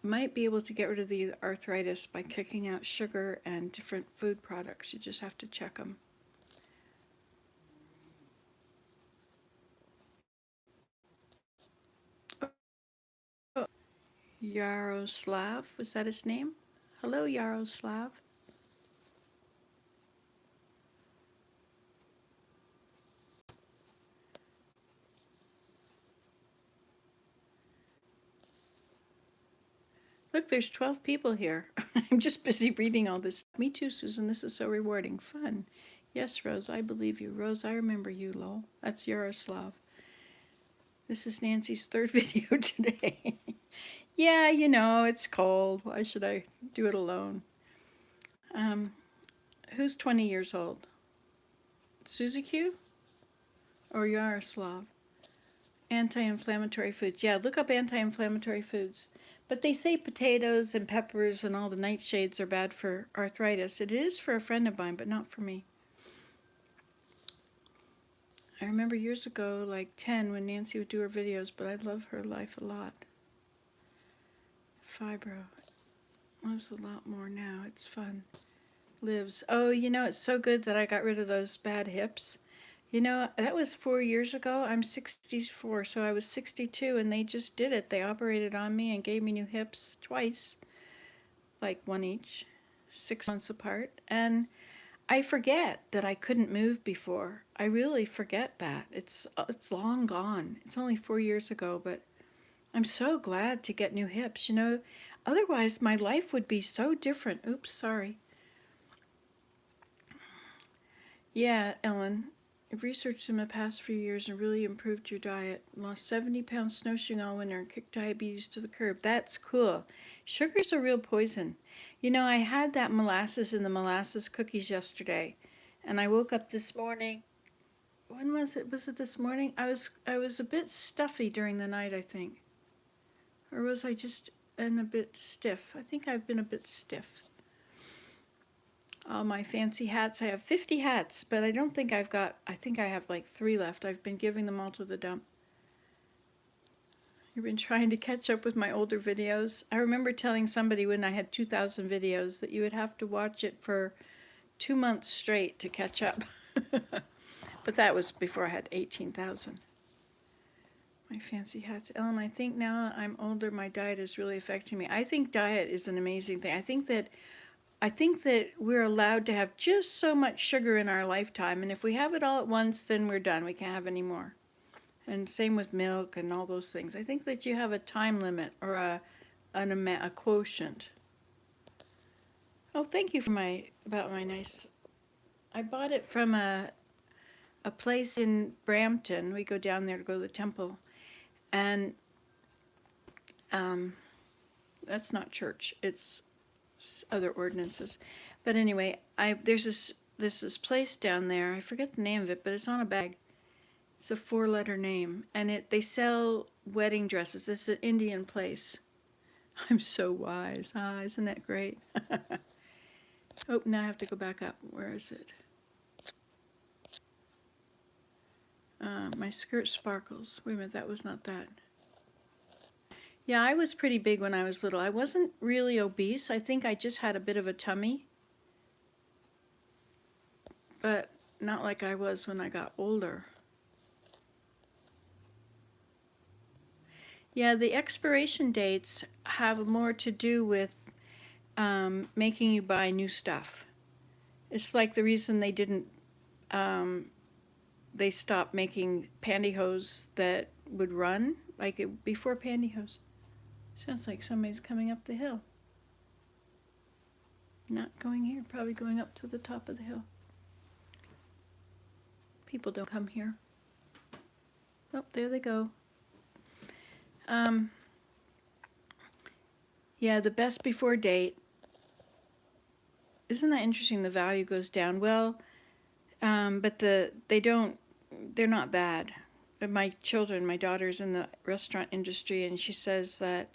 might be able to get rid of the arthritis by kicking out sugar and different food products. You just have to check them. Oh, Yaroslav, was that his name? Hello, Yaroslav. Look, there's 12 people here. I'm just busy reading all this. Me too, Susan. This is so rewarding. Fun. Yes, Rose, I believe you. Rose, I remember you, lol. That's Yaroslav. This is Nancy's third video today. Yeah, you know, it's cold. Why should I do it alone? Who's 20 years old? Suzy Q or Yaroslav? Anti-inflammatory foods. Yeah, look up anti-inflammatory foods. But they say potatoes and peppers and all the nightshades are bad for arthritis. It is for a friend of mine, but not for me. I remember years ago, like 10, when Nancy would do her videos, but I love her life a lot. Fibro. Lives a lot more now. It's fun. Lives. Oh, you know, it's so good that I got rid of those bad hips. You know, that was 4 years ago. I'm 64, so I was 62, and they just did it. They operated on me and gave me new hips twice, like one each, 6 months apart. And I forget that I couldn't move before. I really forget that. It's long gone. It's only 4 years ago, but I'm so glad to get new hips. You know, otherwise my life would be so different. Oops, sorry. Yeah, Ellen, I've researched in the past few years and really improved your diet. Lost 70 pounds snowshoeing all winter and kicked diabetes to the curb. That's cool. Sugar's a real poison. You know, I had that molasses in the molasses cookies yesterday, and I woke up this morning. When was it? Was it this morning? I was a bit stuffy during the night, I think. Or was I just a bit stiff? I think I've been a bit stiff. All my fancy hats. I have 50 hats, but I don't think I think I have like 3 left. I've been giving them all to the dump. I've been trying to catch up with my older videos. I remember telling somebody when I had 2,000 videos that you would have to watch it for 2 months straight to catch up. But that was before I had 18,000. My fancy hats. Ellen, I think now I'm older, my diet is really affecting me. I think diet is an amazing thing. I think that we're allowed to have just so much sugar in our lifetime, and if we have it all at once, then we're done. We can't have any more. And same with milk and all those things. I think that you have a time limit or a quotient. Oh, thank you for my nice. I bought it from a place in Brampton. We go down there to go to the temple, and that's not church. It's other ordinances. But anyway, there's this place down there. I forget the name of it, but it's on a bag. It's a 4-letter name, and they sell wedding dresses. It's an Indian place. I'm so wise. Isn't that great? Oh, now I have to go back up. Where is it? My skirt sparkles. Wait a minute, that was not that. Yeah, I was pretty big when I was little. I wasn't really obese. I think I just had a bit of a tummy. But not like I was when I got older. Yeah, the expiration dates have more to do with making you buy new stuff. It's like the reason they didn't, they stopped making pantyhose that would run, before pantyhose. Sounds like somebody's coming up the hill. Not going here, probably going up to the top of the hill. People don't come here. Oh, there they go. Yeah, the best before date. Isn't that interesting? The value goes down. Well, but they're not bad. But my daughter's in the restaurant industry, and she says that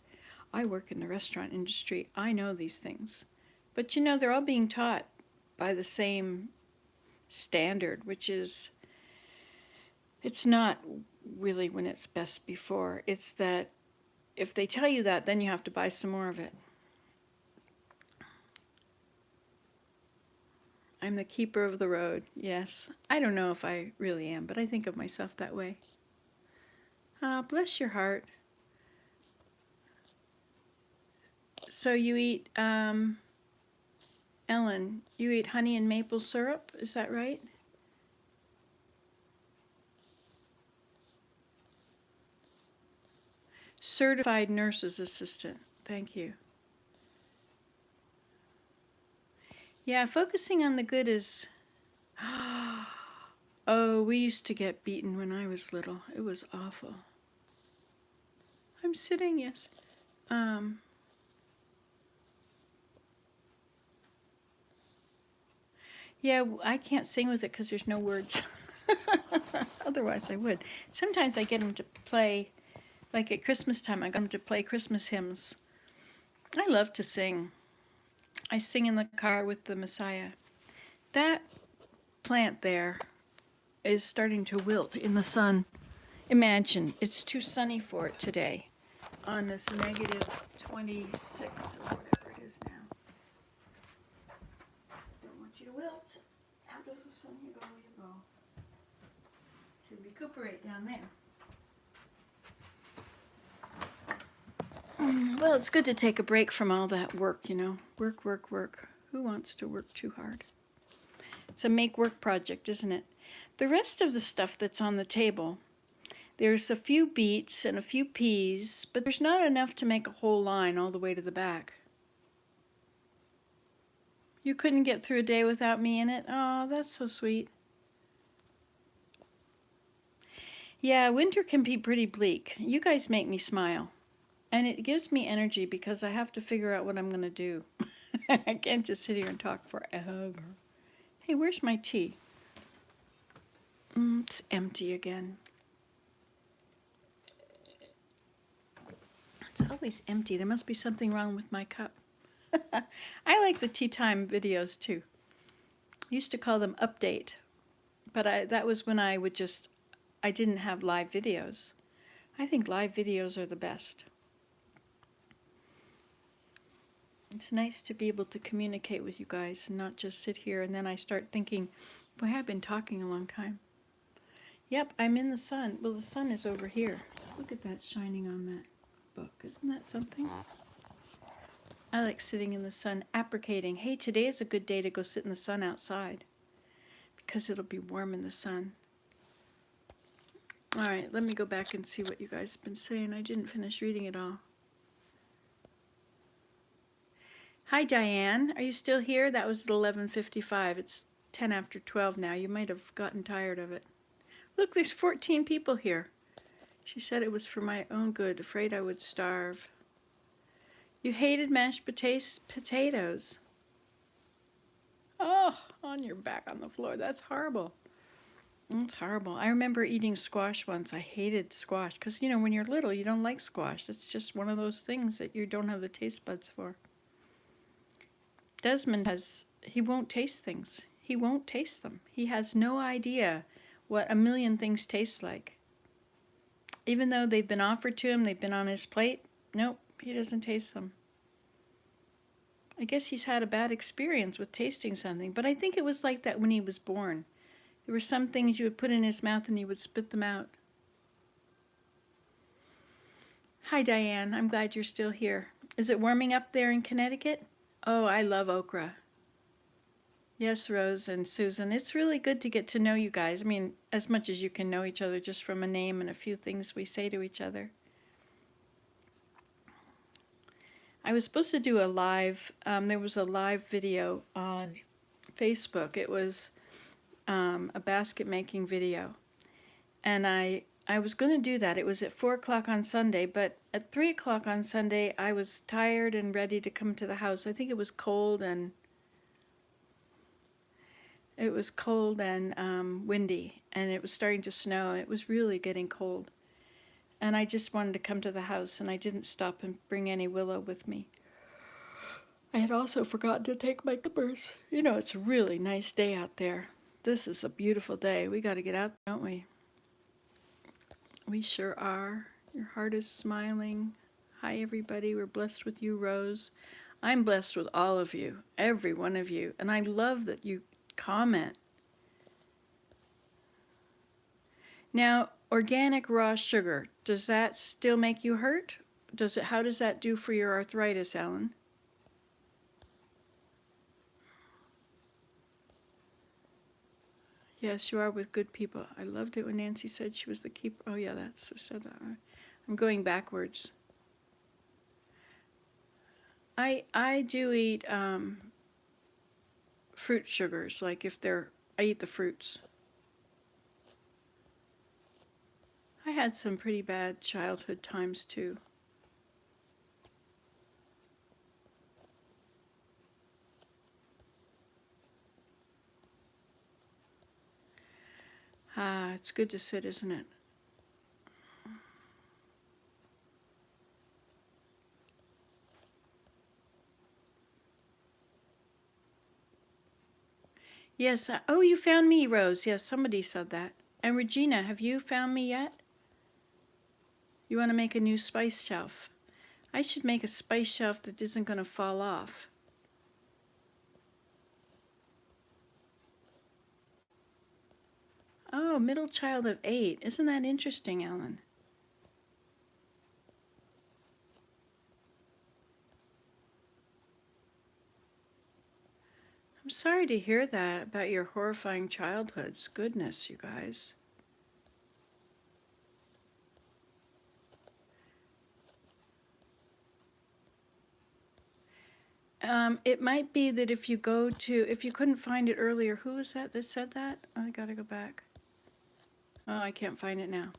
I work in the restaurant industry. I know these things. But they're all being taught by the same standard, which is, it's not really when it's best before. It's that if they tell you that, then you have to buy some more of it. I'm the keeper of the road. Yes. I don't know if I really am, but I think of myself that way. Bless your heart. So you eat, Ellen, you eat honey and maple syrup, is that right? Certified nurse's assistant. Thank you. Yeah, focusing on the good is... Oh, we used to get beaten when I was little. It was awful. I'm sitting, yes. Yeah, I can't sing with it because there's no words. Otherwise I would. Sometimes I get them to play, like at Christmas time, I got them to play Christmas hymns. I love to sing. I sing in the car with the Messiah. That plant there is starting to wilt in the sun. Imagine, it's too sunny for it today on this negative 26 or whatever it is now. Don't want you to wilt. How does the sun? You go, you go. Should recuperate down there. Well, it's good to take a break from all that work, Work, work, work. Who wants to work too hard? It's a make-work project, isn't it? The rest of the stuff that's on the table, there's a few beets and a few peas, but there's not enough to make a whole line all the way to the back. You couldn't get through a day without me in it? Oh, that's so sweet. Yeah, winter can be pretty bleak. You guys make me smile. And it gives me energy because I have to figure out what I'm going to do. I can't just sit here and talk forever. Hey, where's my tea? It's empty again. It's always empty. There must be something wrong with my cup. I like the tea time videos too. I used to call them update, but that was when I didn't have live videos. I think live videos are the best. It's nice to be able to communicate with you guys and not just sit here and then I start thinking, boy, I've been talking a long time. Yep, I'm in the sun. Well, the sun is over here. So look at that shining on that book. Isn't that something? I like sitting in the sun, applicating. Hey, today is a good day to go sit in the sun outside because it'll be warm in the sun. All right, let me go back and see what you guys have been saying. I didn't finish reading it all. Hi, Diane. Are you still here? That was at 11:55. It's 10 after 12 now. You might have gotten tired of it. Look, there's 14 people here. She said it was for my own good, afraid I would starve. You hated mashed potatoes. Oh, on your back on the floor. That's horrible. That's horrible. I remember eating squash once. I hated squash because, you know, when you're little, you don't like squash. It's just one of those things that you don't have the taste buds for. Desmond he won't taste things. He won't taste them. He has no idea what a million things taste like. Even though they've been offered to him, they've been on his plate, nope, he doesn't taste them. I guess he's had a bad experience with tasting something, but I think it was like that when he was born. There were some things you would put in his mouth and he would spit them out. Hi, Diane. I'm glad you're still here. Is it warming up there in Connecticut? Oh, I love okra. Yes, Rose and Susan. It's really good to get to know you guys. I mean, as much as you can know each other just from a name and a few things we say to each other. I was supposed to do a live, there was a live video on Facebook. It was a basket making video. And I was going to do that. It was at 4 o'clock on Sunday, but at 3 o'clock on Sunday, I was tired and ready to come to the house. I think it was cold and windy, and it was starting to snow, and it was really getting cold. And I just wanted to come to the house, and I didn't stop and bring any willow with me. I had also forgotten to take my clippers. You know, it's a really nice day out there. This is a beautiful day. We got to get out, don't we? We sure are. Your heart is smiling. Hi, everybody. We're blessed with you, Rose. I'm blessed with all of you, every one of you. And I love that you comment. Now, organic raw sugar, does that still make you hurt? How does that do for your arthritis, Alan? Yes, you are with good people. I loved it when Nancy said she was the keeper. Oh yeah, that's who said that. I'm going backwards. I do eat fruit sugars, like I eat the fruits. I had some pretty bad childhood times too. Ah, it's good to sit, isn't it? Yes. Oh, you found me, Rose. Yes, somebody said that. And Regina, have you found me yet? You want to make a new spice shelf? I should make a spice shelf that isn't going to fall off. Oh, middle child of 8. Isn't that interesting, Ellen? I'm sorry to hear that about your horrifying childhoods. Goodness, you guys. It might be that if you couldn't find it earlier, who was that said that? I gotta go back. Oh, I can't find it now.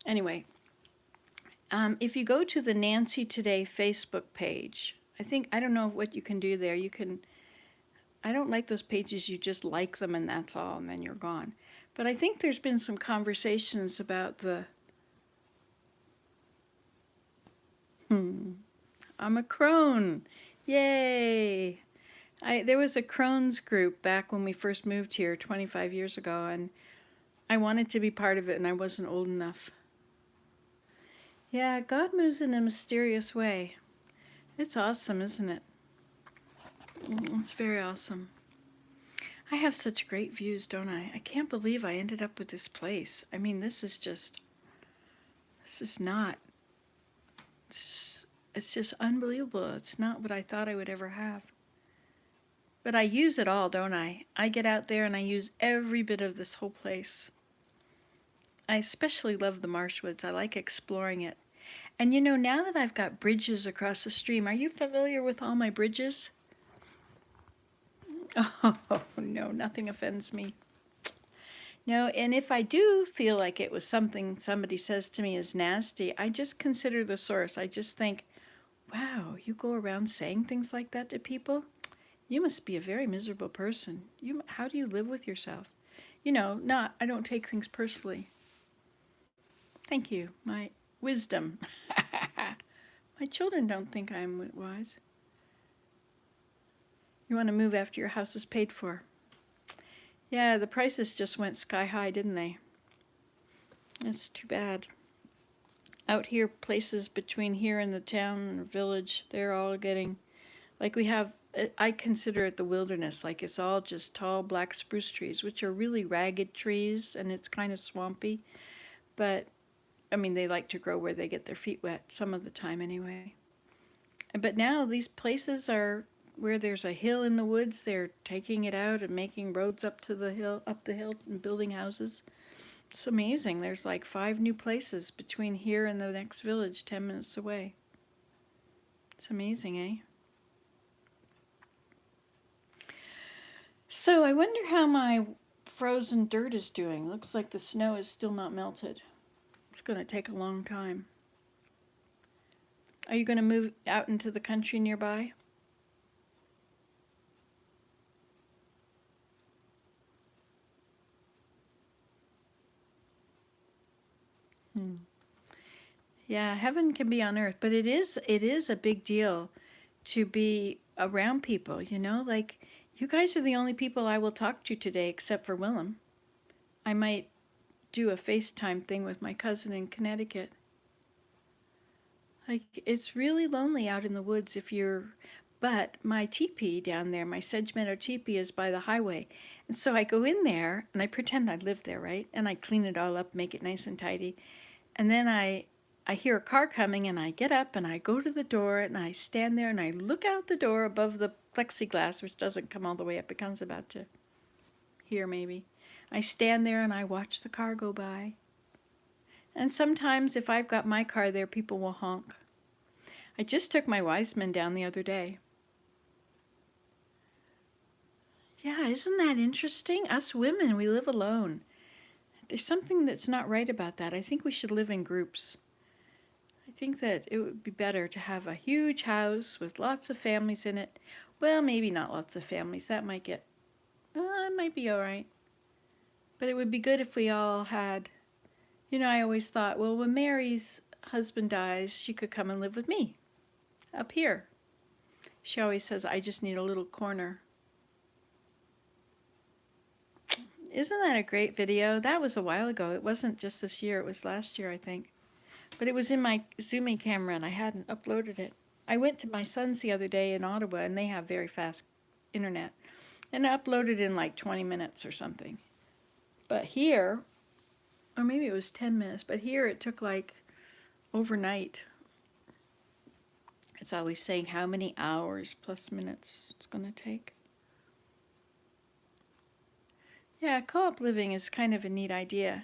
Anyway, if you go to the Nancy Today Facebook page, I don't know what you can do there. I don't like those pages, you just like them and that's all, and then you're gone. But I think there's been some conversations about I'm a crone. Yay! There was a crones group back when we first moved here 25 years ago, and I wanted to be part of it, and I wasn't old enough. Yeah, God moves in a mysterious way. It's awesome, isn't it? It's very awesome. I have such great views, don't I? I can't believe I ended up with this place. I mean, this is not, it's just unbelievable. It's not what I thought I would ever have. But I use it all, don't I? I get out there and I use every bit of this whole place. I especially love the marsh woods. I like exploring it. And you know, now that I've got bridges across the stream, are you familiar with all my bridges? Oh, no, nothing offends me. No, and if I do feel like it was something somebody says to me is nasty, I just consider the source. I just think, wow, you go around saying things like that to people? You must be a very miserable person. How do you live with yourself? You know, not, I don't take things personally. Thank you. My wisdom. My children don't think I'm wise. You want to move after your house is paid for. Yeah, the prices just went sky high, didn't they? It's too bad. Out here, places between here and the town and village, they're all getting, like we have, I consider it the wilderness, like it's all just tall black spruce trees, which are really ragged trees and it's kind of swampy. But, I mean, they like to grow where they get their feet wet, some of the time anyway. But now these places are where there's a hill in the woods, they're taking it out and making roads up to the hill, up the hill and building houses. It's amazing. There's like 5 new places between here and the next village 10 minutes away. It's amazing, eh? So I wonder how my frozen dirt is doing. Looks like the snow is still not melted. It's going to take a long time. Are you going to move out into the country nearby? Yeah, heaven can be on earth, but it is a big deal to be around people, you know? Like you guys are the only people I will talk to today except for Willem. I might do a FaceTime thing with my cousin in Connecticut. Like it's really lonely out in the woods if you're but my teepee down there, my Sedge Meadow teepee is by the highway. And so I go in there and I pretend I live there, right? And I clean it all up, make it nice and tidy. And then I hear a car coming and I get up and I go to the door and I stand there and I look out the door above the plexiglass, which doesn't come all the way up, it comes about to here maybe. I stand there and I watch the car go by. And sometimes if I've got my car there, people will honk. I just took my Wiseman down the other day. Yeah, isn't that interesting? Us women, we live alone. There's something that's not right about that. I think we should live in groups. I think that it would be better to have a huge house with lots of families in it. Well, maybe not lots of families. That might get, it might be all right. But it would be good if we all had, you know, I always thought, well, when Mary's husband dies, she could come and live with me up here. She always says, I just need a little corner. Isn't that a great video? That was a while ago. It wasn't just this year. It was last year, I think. But it was in my Zoomy camera and I hadn't uploaded it. I went to my son's the other day in Ottawa and they have very fast internet. And I uploaded in like 20 minutes or something. But here, or maybe it was 10 minutes, but here it took like overnight. It's always saying how many hours plus minutes it's going to take. Yeah, co-op living is kind of a neat idea.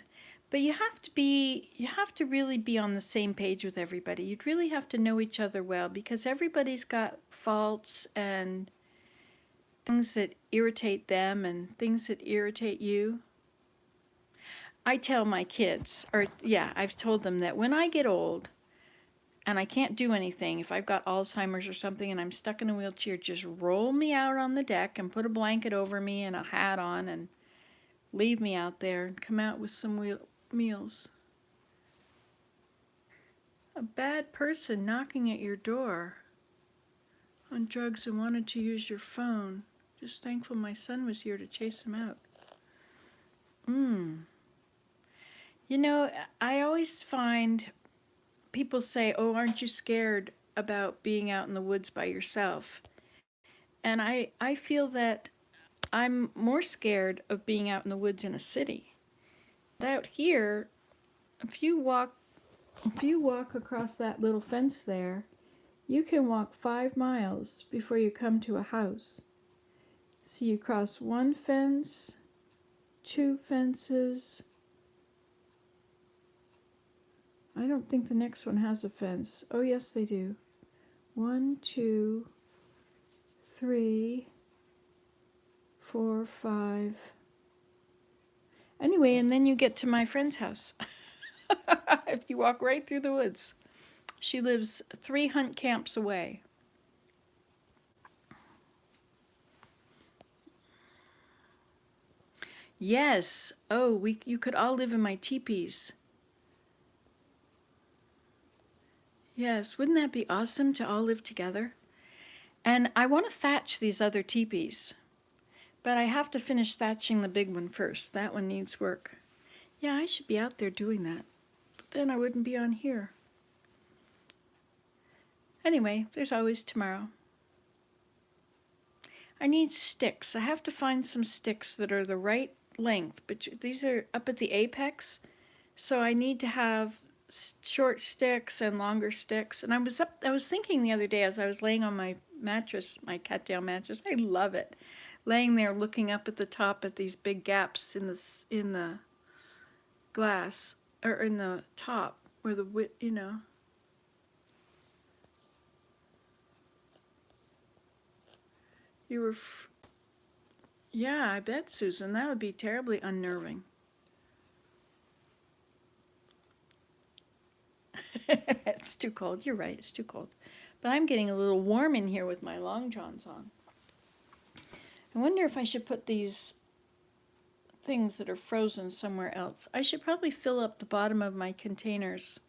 But you have to really be on the same page with everybody. You'd really have to know each other well because everybody's got faults and things that irritate them and things that irritate you. I tell my kids, or yeah, I've told them that when I get old and I can't do anything, if I've got Alzheimer's or something and I'm stuck in a wheelchair, just roll me out on the deck and put a blanket over me and a hat on and leave me out there and come out with some meals. A bad person knocking at your door on drugs and wanted to use your phone. Just thankful my son was here to chase him out. You know, I always find people say, oh, aren't you scared about being out in the woods by yourself? And I feel that I'm more scared of being out in the woods in a city. Out here, if you walk across that little fence there, you can walk 5 miles before you come to a house. So you cross one fence, two fences. I don't think the next one has a fence. Oh, yes, they do. 1, 2, 3, 4, 5. Anyway, and then you get to my friend's house. If you walk right through the woods. She lives 3 hunt camps away. Yes. Oh, you could all live in my teepees. Yes, wouldn't that be awesome to all live together? And I want to thatch these other teepees, but I have to finish thatching the big one first. That one needs work. Yeah, I should be out there doing that, but then I wouldn't be on here. Anyway, there's always tomorrow. I need sticks. I have to find some sticks that are the right length, but these are up at the apex, so I need to have short sticks and longer sticks. And I was thinking the other day as I was laying on my mattress, my cat-down mattress. I love it, laying there looking up at the top at these big gaps in the glass, or in the top where the you were. Yeah, I bet, Susan, that would be terribly unnerving. It's too cold. You're right, it's too cold. But I'm getting a little warm in here with my long johns on. I wonder if I should put these things that are frozen somewhere else. I should probably fill up the bottom of my containers.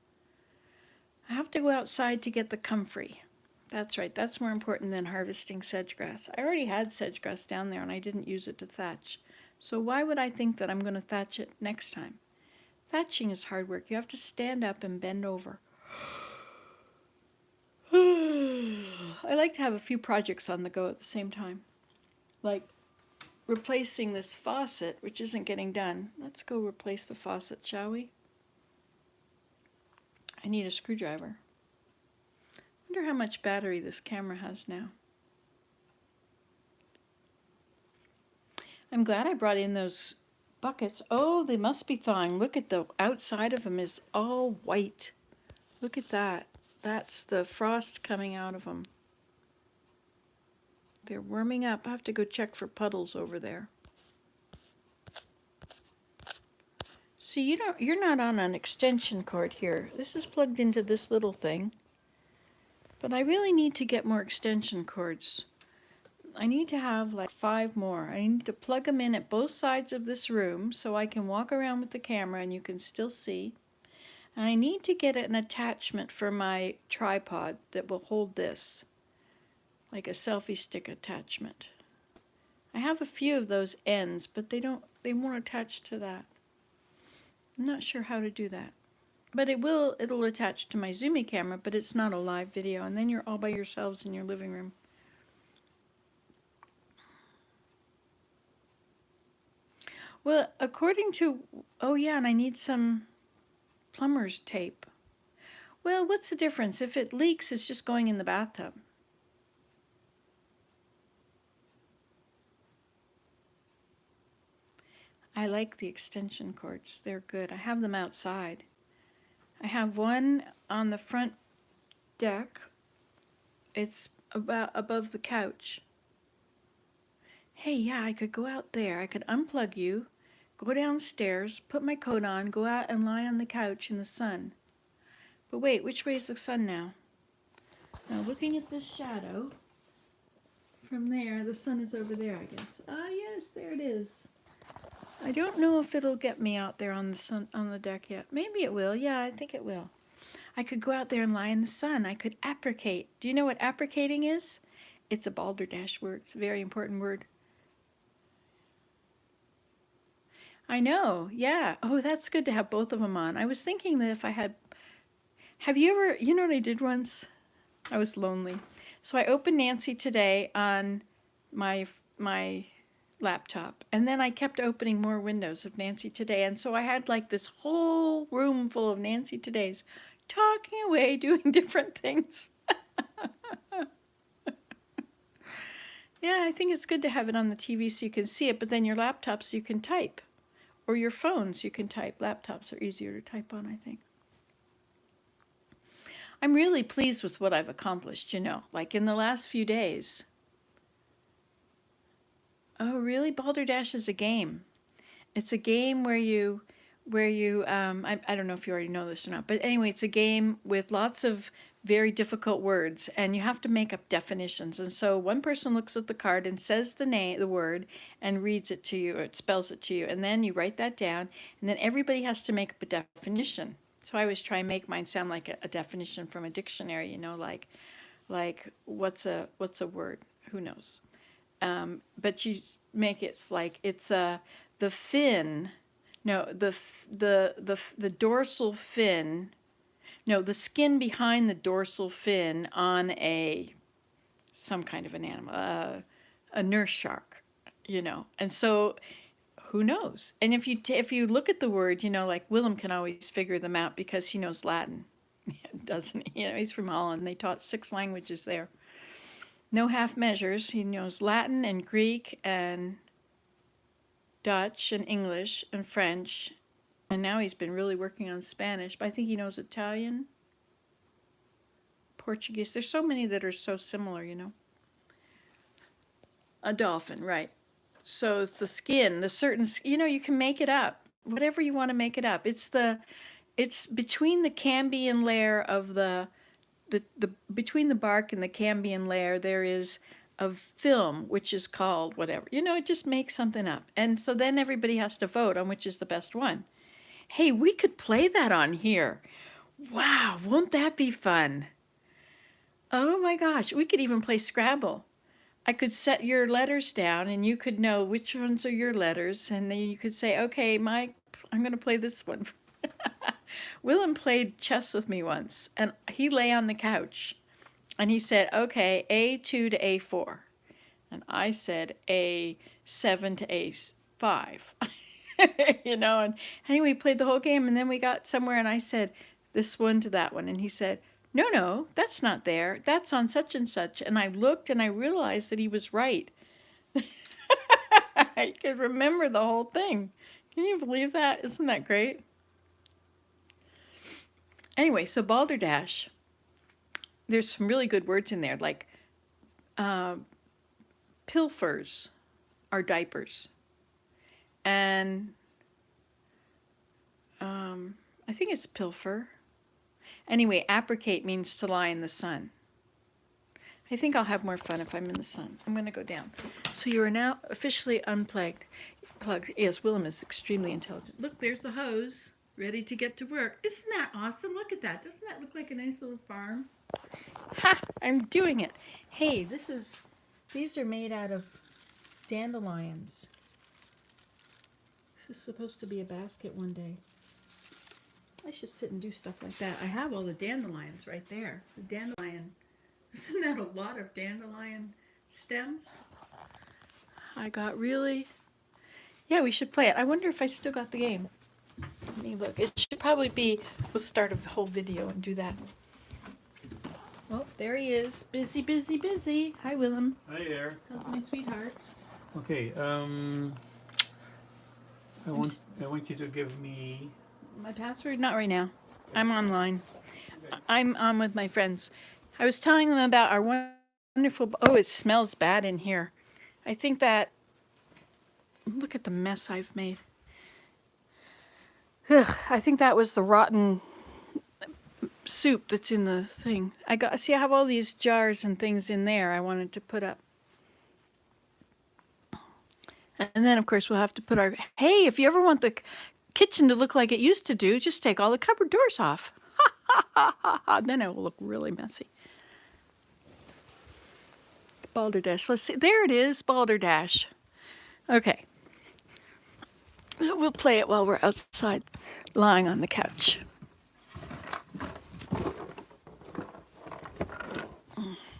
I have to go outside to get the comfrey. That's right, that's more important than harvesting sedge grass. I already had sedge grass down there and I didn't use it to thatch. So why would I think that I'm going to thatch it next time? Thatching is hard work. You have to stand up and bend over. I like to have a few projects on the go at the same time. Like replacing this faucet, which isn't getting done. Let's go replace the faucet, shall we? I need a screwdriver. Wonder how much battery this camera has now. I'm glad I brought in those buckets. Oh, they must be thawing. Look at the outside of them is all white. Look at that. That's the frost coming out of them. They're warming up. I have to go check for puddles over there. See, you're not on an extension cord here. This is plugged into this little thing. But I really need to get more extension cords. I need to have like 5 more. I need to plug them in at both sides of this room so I can walk around with the camera and you can still see. And I need to get an attachment for my tripod that will hold this, like a selfie stick attachment. I have a few of those ends, but they won't attach to that. I'm not sure how to do that. But it'll attach to my Zoomy camera, but it's not a live video, and then you're all by yourselves in your living room. Well, according to, oh yeah, and I need some plumber's tape. Well, what's the difference? If it leaks, it's just going in the bathtub. I like the extension cords. They're good. I have them outside. I have one on the front deck. It's about above the couch. Hey, yeah, I could go out there. I could unplug you, go downstairs, put my coat on, go out and lie on the couch in the sun. But wait, which way is the sun now? Now, looking at this shadow, from there, the sun is over there, I guess. Ah, yes, there it is. I don't know if it'll get me out there on the deck yet. Maybe it will. Yeah, I think it will. I could go out there and lie in the sun. I could apricate. Do you know what apricating is? It's a balderdash word. It's a very important word. I know. Yeah. Oh, that's good to have both of them on. I was thinking that if I had... Have you ever, you know what I did once? I was lonely. So I opened Nancy Today on my laptop, and then I kept opening more windows of Nancy Today, and so I had like this whole room full of Nancy Todays talking away, doing different things. Yeah, I think it's good to have it on the TV so you can see it, but then your laptops you can type, or your phones you can type. Laptops are easier to type on, I think. I'm really pleased with what I've accomplished, you know, like in the last few days. Oh, really? Balderdash is a game. It's a game I don't know if you already know this or not, but anyway, it's a game with lots of very difficult words, and you have to make up definitions. And so one person looks at the card and says the word, and reads it to you, or it spells it to you, and then you write that down, and then everybody has to make up a definition. So I always try and make mine sound like a definition from a dictionary, you know, like what's a word? Who knows? But you make it's like it's the fin. No, the dorsal fin. No, the skin behind the dorsal fin on some kind of an animal, a nurse shark, you know. And so, who knows? And if you look at the word, you know, like Willem can always figure them out because he knows Latin, doesn't he? You know, he's from Holland. They taught 6 languages there. No half measures. He knows Latin and Greek and Dutch and English and French, and now he's been really working on Spanish, but I think he knows Italian, Portuguese. There's so many that are so similar, you know. A dolphin, right. So it's the skin, the certain, you know, you can make it up, whatever you want to make it up. It's between the cambium layer of the between the bark and the cambium layer, there is a film which is called whatever. You know, just make something up. And so then everybody has to vote on which is the best one. Hey, we could play that on here. Wow, won't that be fun? Oh my gosh, we could even play Scrabble. I could set your letters down and you could know which ones are your letters, and then you could say, okay, Mike, I'm going to play this one. Willem played chess with me once, and he lay on the couch, and he said, okay, A2 to A4. And I said A7 to A5. You know, and anyway, we played the whole game, and then we got somewhere, and I said, this one to that one. And he said, no, that's not there. That's on such and such. And I looked, and I realized that he was right. I could remember the whole thing. Can you believe that? Isn't that great? Anyway, so balderdash, there's some really good words in there, like pilfers are diapers. And I think it's pilfer. Anyway, apricate means to lie in the sun. I think I'll have more fun if I'm in the sun. I'm going to go down. So you are now officially unplugged. Yes, Willem is extremely intelligent. Look, there's the hose, ready to get to work. Isn't that awesome? Look at that. Doesn't that look like a nice little farm? Ha! I'm doing it. Hey, these are made out of dandelions. This is supposed to be a basket one day. I should sit and do stuff like that. I have all the dandelions right there. The dandelion. Isn't that a lot of dandelion stems? I got really... Yeah, we should play it. I wonder if I still got the game. Let me look. It should probably be... We'll start a whole video and do that. Oh, there he is. Busy, busy, busy. Hi, Willem. Hi there. How's my sweetheart? Okay, I want you to give me... My password? Not right now. I'm online. Okay. I'm on with my friends. I was telling them about our wonderful... Oh, it smells bad in here. I think that... Look at the mess I've made. Ugh, I think that was the rotten soup that's in the thing. I have all these jars and things in there I wanted to put up. And then, of course, we'll have to put our... Hey, if you ever want the kitchen to look like it used to do, just take all the cupboard doors off. Ha, ha, ha, ha, ha. Then it will look really messy. Balderdash. Let's see. There it is, Balderdash. Okay. We'll play it while we're outside, lying on the couch.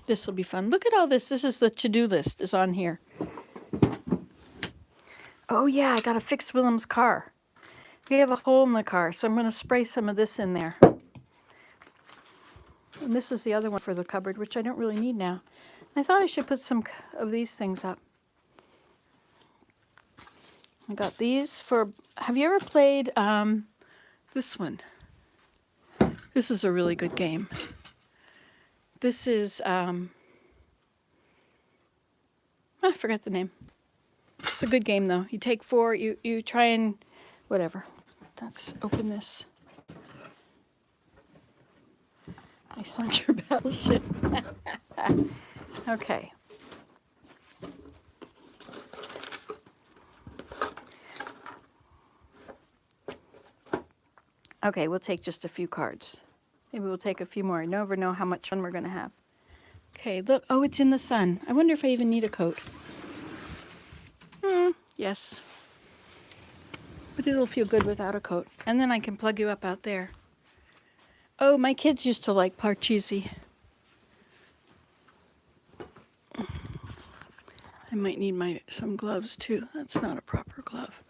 This will be fun. Look at all this. This is the to-do list is on here. Oh yeah, I gotta fix Willem's car. We have a hole in the car, so I'm gonna spray some of this in there. And this is the other one for the cupboard, which I don't really need now. I thought I should put some of these things up. I got these for, have you ever played this one? This is a really good game. This is, I forgot the name. It's a good game though. You take 4, you try and, whatever. Let's open this. I sunk your battleship. Okay. Okay, we'll take just a few cards. Maybe we'll take a few more. I never know how much fun we're going to have. Okay, look. Oh, it's in the sun. I wonder if I even need a coat. Yes. But it'll feel good without a coat. And then I can plug you up out there. Oh, my kids used to like Parcheesi. I might need some gloves too. That's not a proper glove.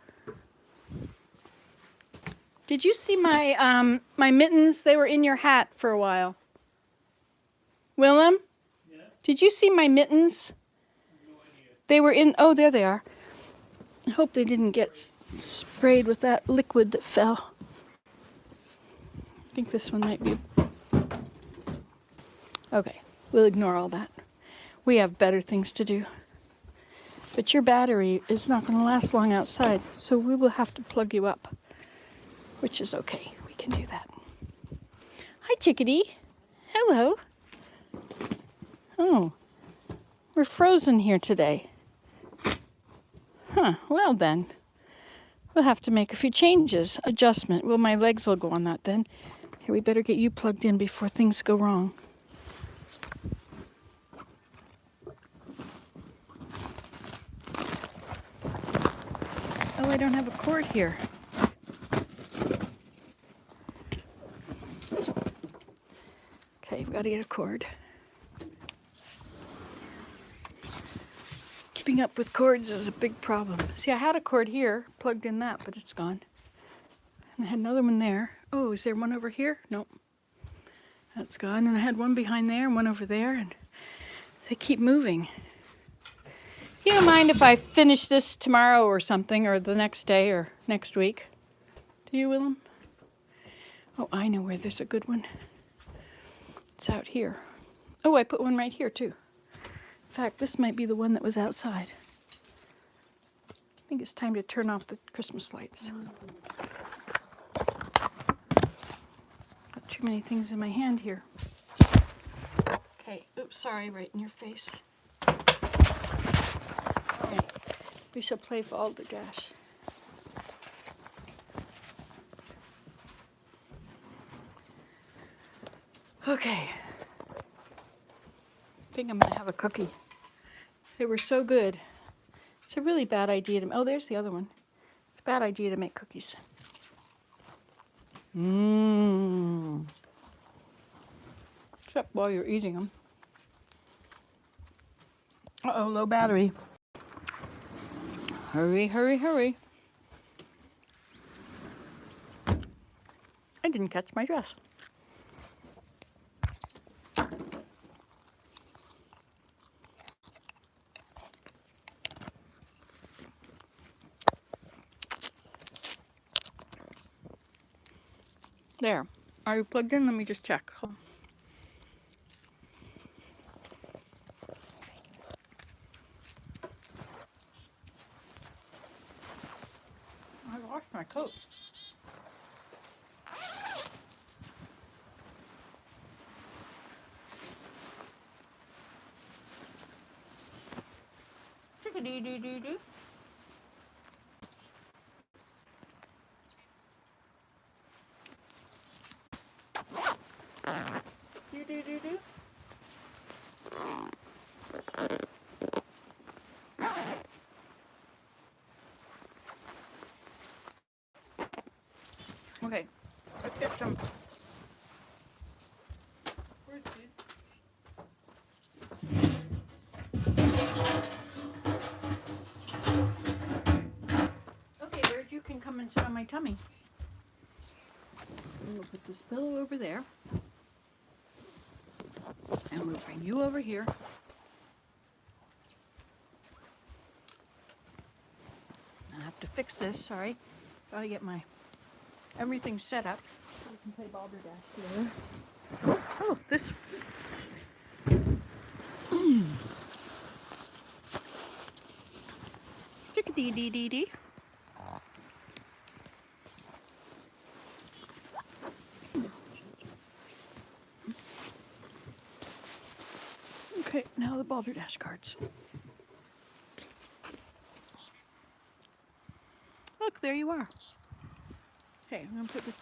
Did you see my my mittens? They were in your hat for a while. Willem? Yeah? Did you see my mittens? No idea. They were in, oh, there they are. I hope they didn't get sprayed with that liquid that fell. I think this one might be. Okay, we'll ignore all that. We have better things to do. But your battery is not going to last long outside, so we will have to plug you up, which is okay. We can do that. Hi, chickadee. Hello. Oh, we're frozen here today. Huh, well then. We'll have to make a few changes. Adjustment. Well, my legs will go on that then. Here, we better get you plugged in before things go wrong. Oh, I don't have a cord here. Okay, we've got to get a cord. Keeping up with cords is a big problem. See, I had a cord here, plugged in that, but it's gone. And I had another one there. Oh, is there one over here? Nope. That's gone. And I had one behind there and one over there, and they keep moving. You don't mind if I finish this tomorrow or something, or the next day or next week? Do you, Willem? Oh, I know where there's a good one. It's out here. Oh, I put one right here, too. In fact, this might be the one that was outside. I think it's time to turn off the Christmas lights. Got too many things in my hand here. Okay, oops, sorry, right in your face. Okay, we shall play Balderdash. Okay. I think I'm gonna have a cookie. They were so good. It's a really bad idea to, oh, there's the other one. It's a bad idea to make cookies. Except while you're eating them. Uh-oh, low battery. Hurry, hurry, hurry. I didn't catch my dress. There. Are you plugged in? Let me just check. I lost my coat. Chickadee-doo-doo-doo. Do-do-do-do. Okay, let's get some. Where's food? tummy. And we'll put this pillow over there. And we'll bring you over here. I have to fix this, sorry. Gotta get my everything set up so we can play balderdash together. Oh, this. Chickadee-dee-dee-dee. Okay, now the balderdash cards. Look, there you are. Okay, I'm gonna put the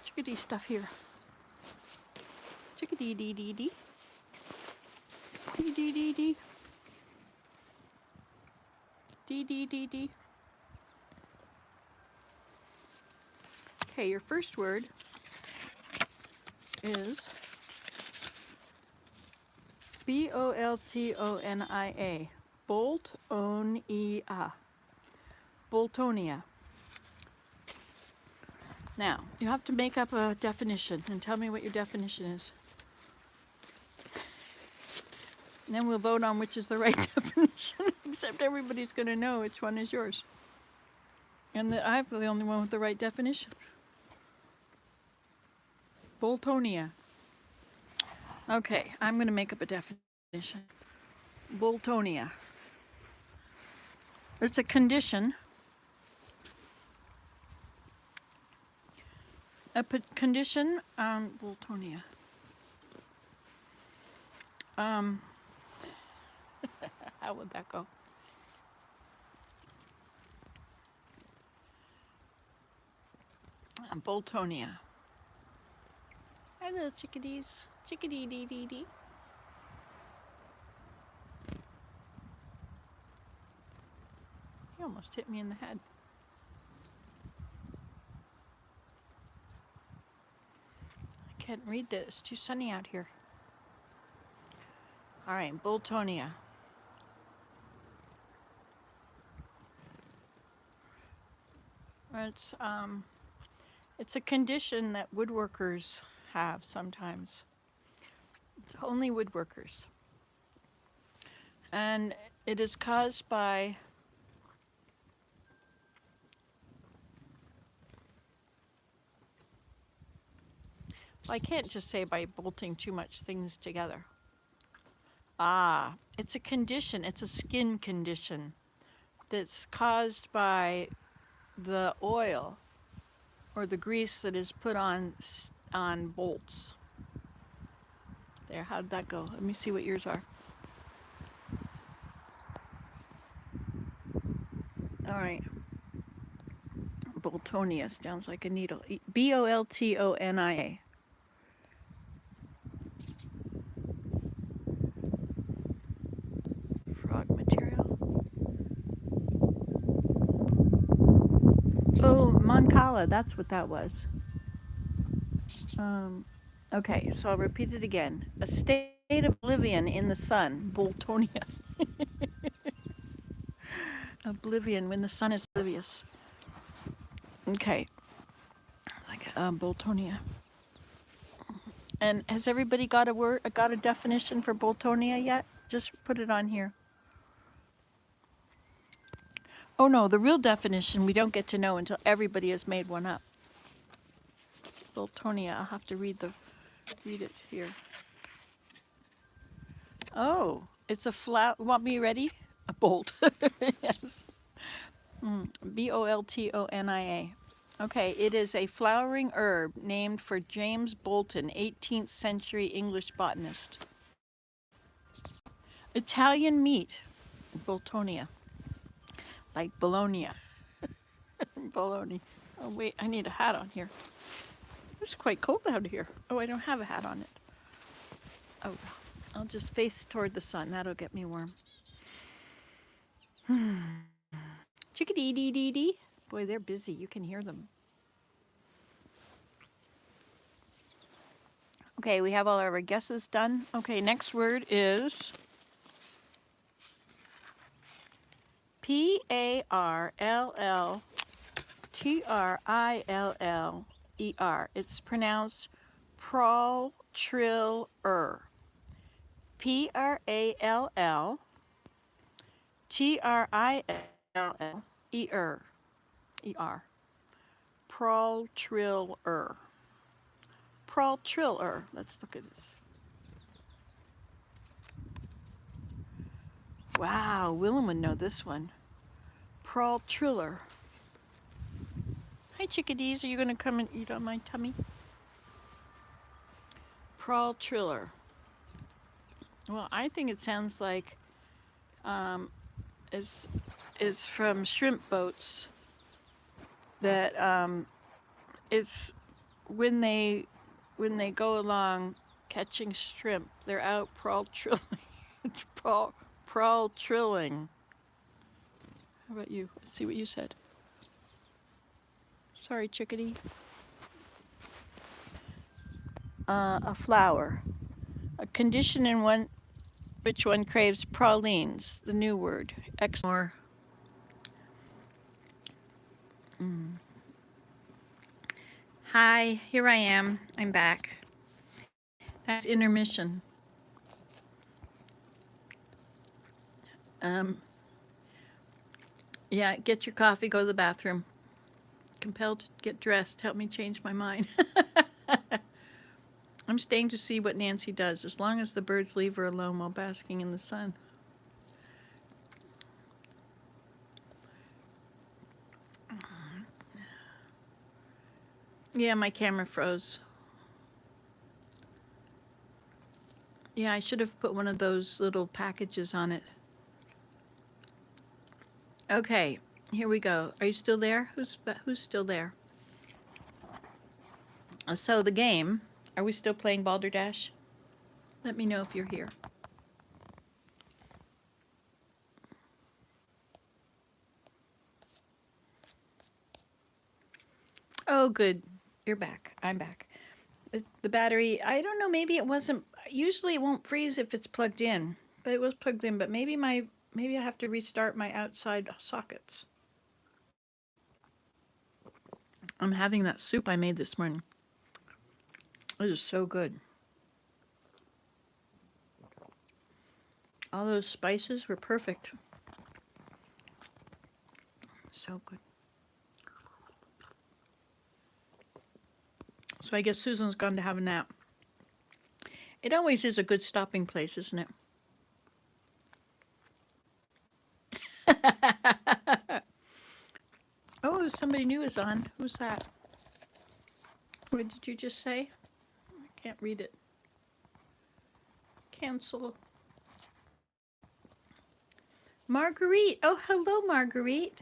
chickadee stuff here. Chickadee-dee-dee-dee. Dee-dee-dee-dee. Dee-dee-dee-dee. Okay, your first word is Boltonia. Boltonia. Boltonia. Now, you have to make up a definition and tell me what your definition is. And then we'll vote on which is the right definition, except everybody's going to know which one is yours. And I'm the only one with the right definition. Boltonia. Okay, I'm going to make up a definition. Boltonia. It's a condition. Condition, Boltonia. How would that go? Boltonia. Hi, little chickadees. Chickadee-dee-dee-dee. He almost hit me in the head. I can't read this. It's too sunny out here. All right, Boltonia. It's a condition that woodworkers have sometimes. It's only woodworkers. And it is caused by I can't just say by bolting too much things together. It's a condition, it's a skin condition that's caused by the oil or the grease that is put on bolts. There, how'd that go? Let me see what yours are. All right. Boltonia sounds like a needle. Boltonia. Frog material. Oh, Mancala, that's what that was. Okay, so I'll repeat it again. A state of oblivion in the sun, Boltonia. Oblivion, when the sun is oblivious. Okay, like Boltonia. And has everybody got a definition for Boltonia yet? Just put it on here. Oh no, the real definition we don't get to know until everybody has made one up. Boltonia, I'll have to read it here. Oh, it's a want me ready? A bolt. Yes. Boltonia. Okay, it is a flowering herb named for James Bolton, 18th century English botanist. Italian meat, Boltonia. Like bologna. Bologna. Oh wait, I need a hat on here. It's quite cold out here. Oh, I don't have a hat on it. Oh, I'll just face toward the sun. That'll get me warm. Chickadee-dee-dee-dee. Boy, they're busy. You can hear them. Okay, we have all our guesses done. Okay, next word is Parlltd. Triller. It's pronounced Prall-Trill-er. Pralltriller. Prall-Trill-er. Prall-Trill-er. Let's look at this. Wow, Willem would know this one. Prall-Triller. Hi, chickadees. Are you going to come and eat on my tummy? Prall-Triller. Well, I think it sounds like it's from shrimp boats. That it's when they go along catching shrimp, they're out prawl-trilling. Prawl-trilling. How about you? Let's see what you said. Sorry, chickadee. A flower. A condition in which one craves pralines, the new word. More. Hi, here I am. I'm back. That's intermission. Yeah, get your coffee, go to the bathroom. Compelled to get dressed. Help me change my mind. I'm staying to see what Nancy does, as long as the birds leave her alone while basking in the sun. Yeah, my camera froze. Yeah, I should have put one of those little packages on it. Okay, here we go. Are you still there? Who's still there? So the game, are we still playing Balderdash? Let me know if you're here. Oh, good. You're back. I'm back. The battery, I don't know, maybe it wasn't, usually it won't freeze if it's plugged in, but it was plugged in, but maybe I have to restart my outside sockets. I'm having that soup I made this morning. It is so good. All those spices were perfect. So good. So I guess Susan's gone to have a nap. It always is a good stopping place, isn't it? Oh, somebody new is on. Who's that? What did you just say? I can't read it. Cancel. Marguerite. Oh, hello, Marguerite.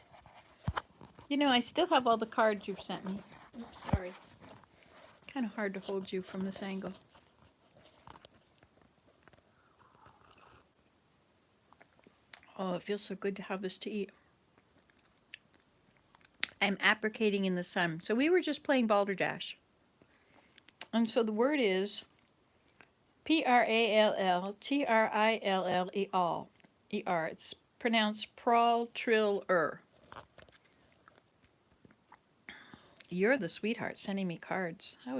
You know, I still have all the cards you've sent me. Oops, sorry. Kind of hard to hold you from this angle. Oh, it feels so good to have this to eat. I'm applicating in the sun. So we were just playing Balderdash. And so the word is Pralltriller. It's pronounced Prall-Trill-er. You're the sweetheart sending me cards.